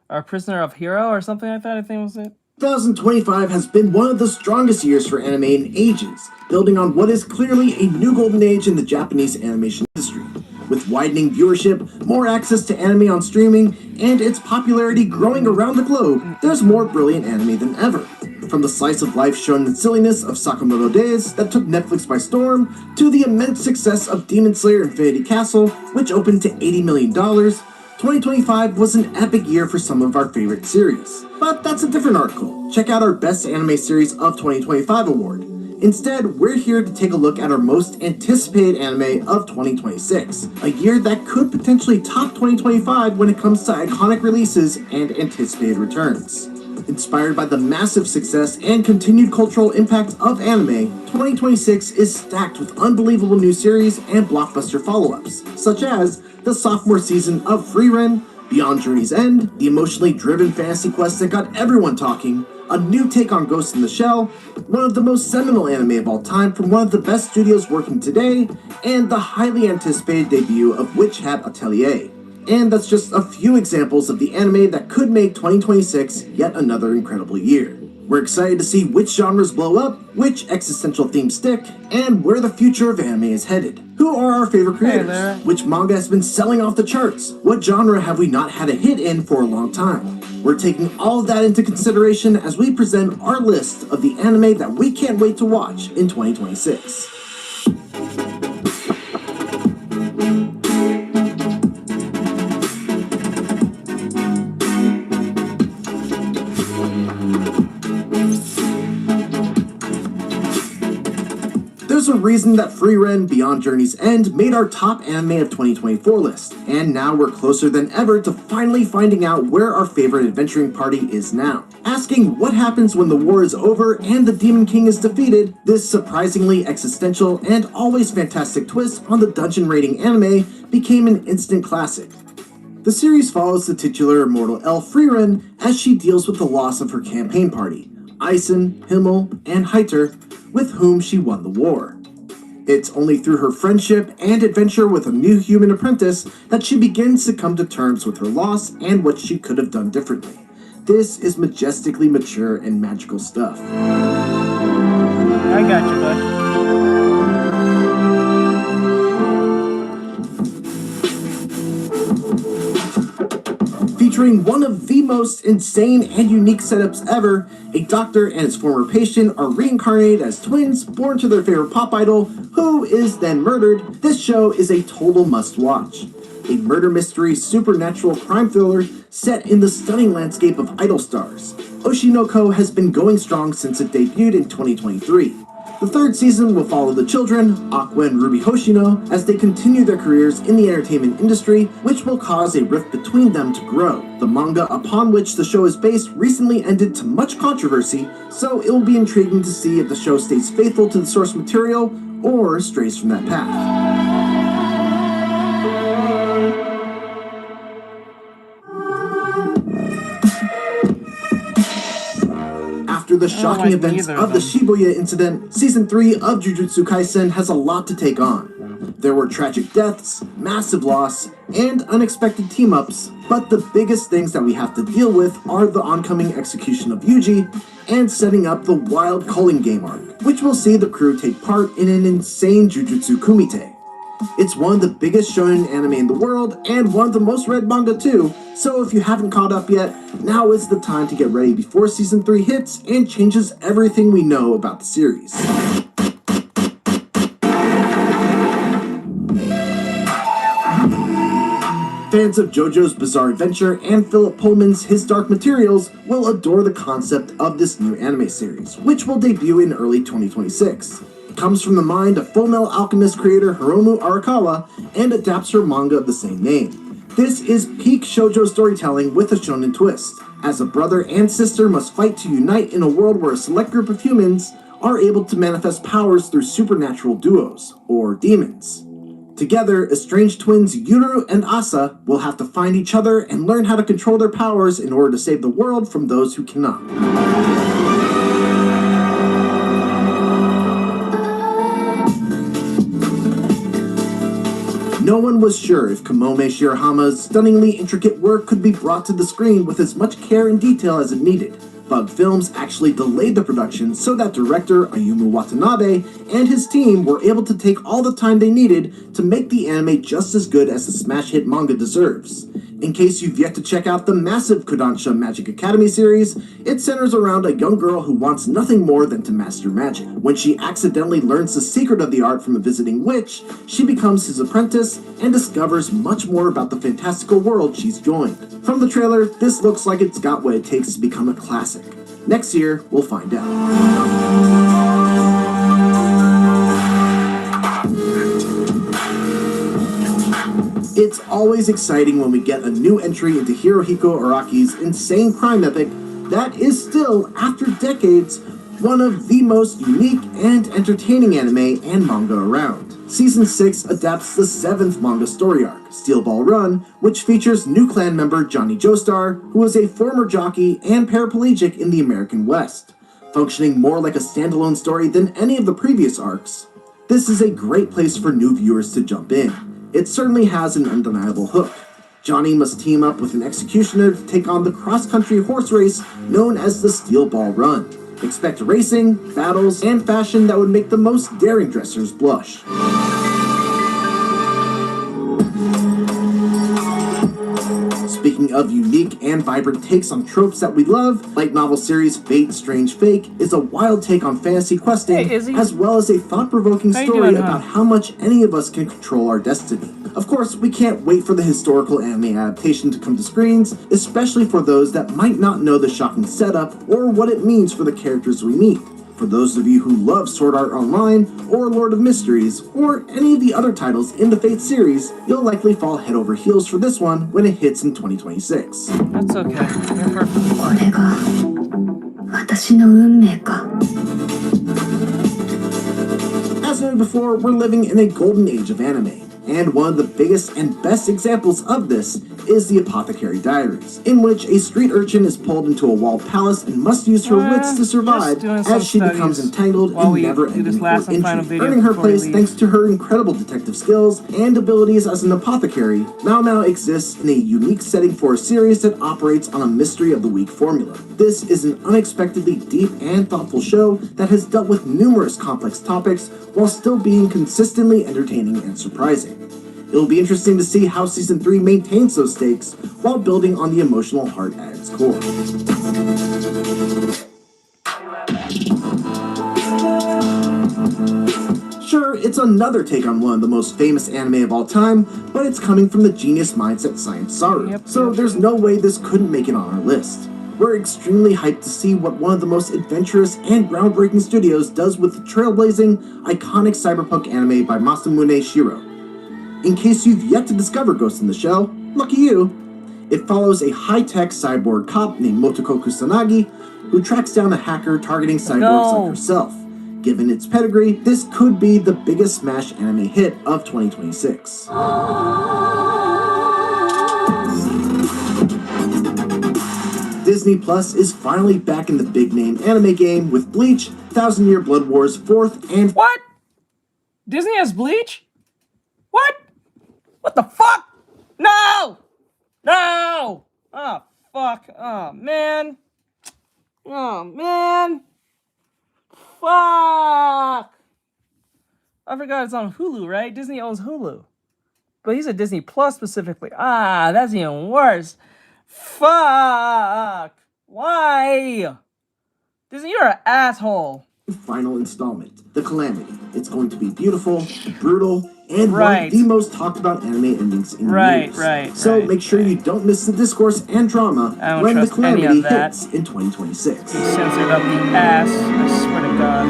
Or Prisoner of Hero or something like that, I think was it. 2025 has been one of the strongest years for anime in ages, building on what is clearly a new golden age in the Japanese animation industry. With widening viewership, more access to anime on streaming, and its popularity growing around the globe, there's more brilliant anime than ever. From the slice of life shonen silliness of Sakamoto Days that took Netflix by storm, to the immense success of Demon Slayer Infinity Castle, which opened to $80 million, 2025 was an epic year for some of our favorite series. But that's a different article. Check out our Best Anime Series of 2025 award. Instead, we're here to take a look at our most anticipated anime of 2026, a year that could potentially top 2025 when it comes to iconic releases and anticipated returns. Inspired by the massive success and continued cultural impact of anime, 2026 is stacked with unbelievable new series and blockbuster follow-ups, such as the sophomore season of Frieren, Beyond Journey's End, the emotionally driven fantasy quest that got everyone talking, a new take on Ghost in the Shell, one of the most seminal anime of all time from one of the best studios working today, and the highly anticipated debut of Witch Hat Atelier. And that's just a few examples of the anime that could make 2026 yet another incredible year. We're excited to see which genres blow up, which existential themes stick, and where the future of anime is headed. Who are our favorite creators? Which manga has been selling off the charts? What genre have we not had a hit in for a long time? We're taking all of that into consideration as we present our list of the anime that we can't wait to watch in 2026. There's a reason that Frieren Beyond Journey's End made our top anime of 2024 list, and now we're closer than ever to finally finding out where our favorite adventuring party is now. Asking what happens when the war is over and the Demon King is defeated, this surprisingly existential and always fantastic twist on the dungeon raiding anime became an instant classic. The series follows the titular immortal elf Frieren as she deals with the loss of her campaign party, Eisen, Himmel, and Heiter, with whom she won the war. It's only through her friendship and adventure with a new human apprentice that she begins to come to terms with her loss and what she could have done differently. This is majestically mature and magical stuff. I got you, bud. Featuring one of the most insane and unique setups ever, a doctor and his former patient are reincarnated as twins born to their favorite pop idol, who is then murdered. This show is a total must-watch. A murder mystery supernatural crime thriller set in the stunning landscape of idol stars. Oshinoko has been going strong since it debuted in 2023. The third season will follow the children, Aqua and Ruby Hoshino, as they continue their careers in the entertainment industry, which will cause a rift between them to grow. The manga upon which the show is based recently ended to much controversy, so it will be intriguing to see if the show stays faithful to the source material or strays from that path. After the shocking events of the Shibuya incident, Season 3 of Jujutsu Kaisen has a lot to take on. There were tragic deaths, massive loss, and unexpected team-ups, but the biggest things that we have to deal with are the oncoming execution of Yuji and setting up the wild culling game arc, which will see the crew take part in an insane Jujutsu Kumite. It's one of the biggest shonen anime in the world, and one of the most read manga too, so if you haven't caught up yet, now is the time to get ready before Season 3 hits and changes everything we know about the series. Fans of JoJo's Bizarre Adventure and Philip Pullman's His Dark Materials will adore the concept of this new anime series, which will debut in early 2026. It comes from the mind of Fullmetal Alchemist creator Hiromu Arakawa and adapts her manga of the same name. This is peak shoujo storytelling with a shonen twist, as a brother and sister must fight to unite in a world where a select group of humans are able to manifest powers through supernatural duos, or demons. Together, estranged twins Yuru and Asa will have to find each other and learn how to control their powers in order to save the world from those who cannot. No one was sure if Kamome Shirahama's stunningly intricate work could be brought to the screen with as much care and detail as it needed. Bug Films actually delayed the production so that director Ayumu Watanabe and his team were able to take all the time they needed to make the anime just as good as the smash hit manga deserves. In case you've yet to check out the massive Kodansha Magic Academy series, it centers around a young girl who wants nothing more than to master magic. When she accidentally learns the secret of the art from a visiting witch, she becomes his apprentice and discovers much more about the fantastical world she's joined. From the trailer, this looks like it's got what it takes to become a classic. Next year, we'll find out. It's always exciting when we get a new entry into Hirohiko Araki's insane crime epic that is still, after decades, one of the most unique and entertaining anime and manga around. Season 6 adapts the 7th manga story arc, Steel Ball Run, which features new clan member Johnny Joestar, who is a former jockey and paraplegic in the American West. Functioning more like a standalone story than any of the previous arcs, this is a great place for new viewers to jump in. It certainly has an undeniable hook. Johnny must team up with an executioner to take on the cross-country horse race known as the Steel Ball Run. Expect racing, battles, and fashion that would make the most daring dressers blush. Speaking of unique and vibrant takes on tropes that we love, light novel series Fate Strange Fake is a wild take on fantasy questing, as well as a thought-provoking story about how much any of us can control our destiny. Of course, we can't wait for the historical anime adaptation to come to screens, especially for those that might not know the shocking setup or what it means for the characters we meet. For those of you who love Sword Art Online, or Lord of Mysteries, or any of the other titles in the Fate series, you'll likely fall head over heels for this one when it hits in 2026. That's okay. As noted before, we're living in a golden age of anime, and one of the biggest and best examples of this is the Apothecary Diaries, in which a street urchin is pulled into a walled palace and must use her wits to survive as she becomes entangled in never-ending court intrigue. Earning her place thanks to her incredible detective skills and abilities as an apothecary, Mao Mao exists in a unique setting for a series that operates on a Mystery of the Week formula. This is an unexpectedly deep and thoughtful show that has dealt with numerous complex topics while still being consistently entertaining and surprising. It'll be interesting to see how Season 3 maintains those stakes while building on the emotional heart at its core. Sure, it's another take on one of the most famous anime of all time, but it's coming from the genius minds at Science Saru, so there's no way this couldn't make it on our list. We're extremely hyped to see what one of the most adventurous and groundbreaking studios does with the trailblazing, iconic cyberpunk anime by Masamune Shirow. In case you've yet to discover Ghost in the Shell, lucky you, it follows a high-tech cyborg cop named Motoko Kusanagi who tracks down a hacker targeting cyborgs like herself. Given its pedigree, this could be the biggest smash anime hit of 2026. Disney Plus is finally back in the big-name anime game with Bleach, 1000 Year Blood War's fourth and... What? Disney has Bleach? What? What the fuck? No! No! Oh, fuck. Oh, man. Oh, man. Fuck! I forgot it's on Hulu, right? Disney owns Hulu. But he's a Disney Plus specifically. Ah, that's even worse. Fuck! Why? Disney, you're an asshole. Final installment, The Calamity. It's going to be beautiful, brutal, and one of the most talked about anime endings in years. So make sure you don't miss the discourse and drama when The Calamity hits in 2026. He censored up the ass, I swear to God.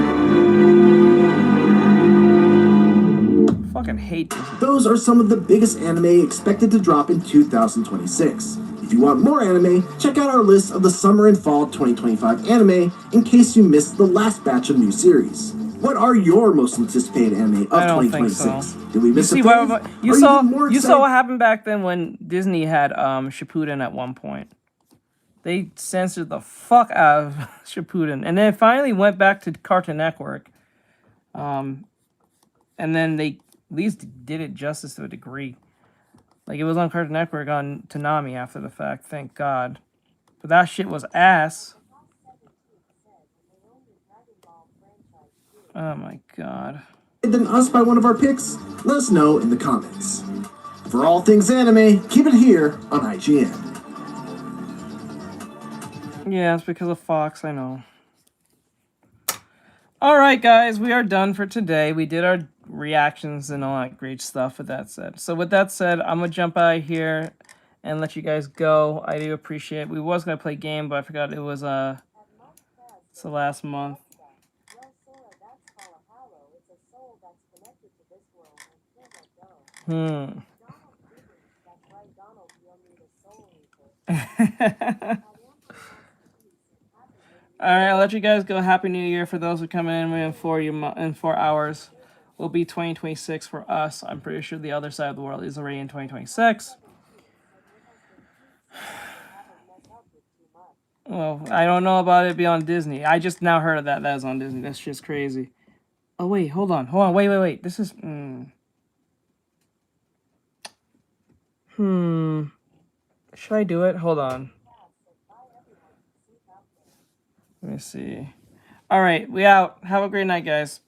I fucking hate this. Those are some of the biggest anime expected to drop in 2026. If you want more anime, check out our list of the summer and fall 2025 anime in case you missed the last batch of new series. What are your most anticipated anime of 2026? So. Did we miss you saw what happened back then when Disney had Shippuden at one point. They censored the fuck out of Shippuden, and then it finally went back to Cartoon Network. And then they at least did it justice to a degree. Like, it was on Cartoon Network on Toonami after the fact, thank God. But that shit was ass. Oh my God. Than us by one of our picks? Let us know in the comments. For all things anime, keep it here on IGN. Yeah, it's because of Fox, I know. Alright guys, we are done for today. We did our reactions and all that great stuff with that said. So with that said, I'm going to jump out of here and let you guys go. I do appreciate it. We was going to play game, but I forgot it was it's the last month. Alright, I'll let you guys go. Happy New Year for those who are coming in 4 hours. Will be 2026 for us. I'm pretty sure the other side of the world is already in 2026. Well, I don't know about it beyond Disney. I just now heard of that. That is on Disney. That's just crazy. Oh, wait. Hold on. Wait. This is... Should I do it? Hold on. Let me see. Alright, we out. Have a great night, guys.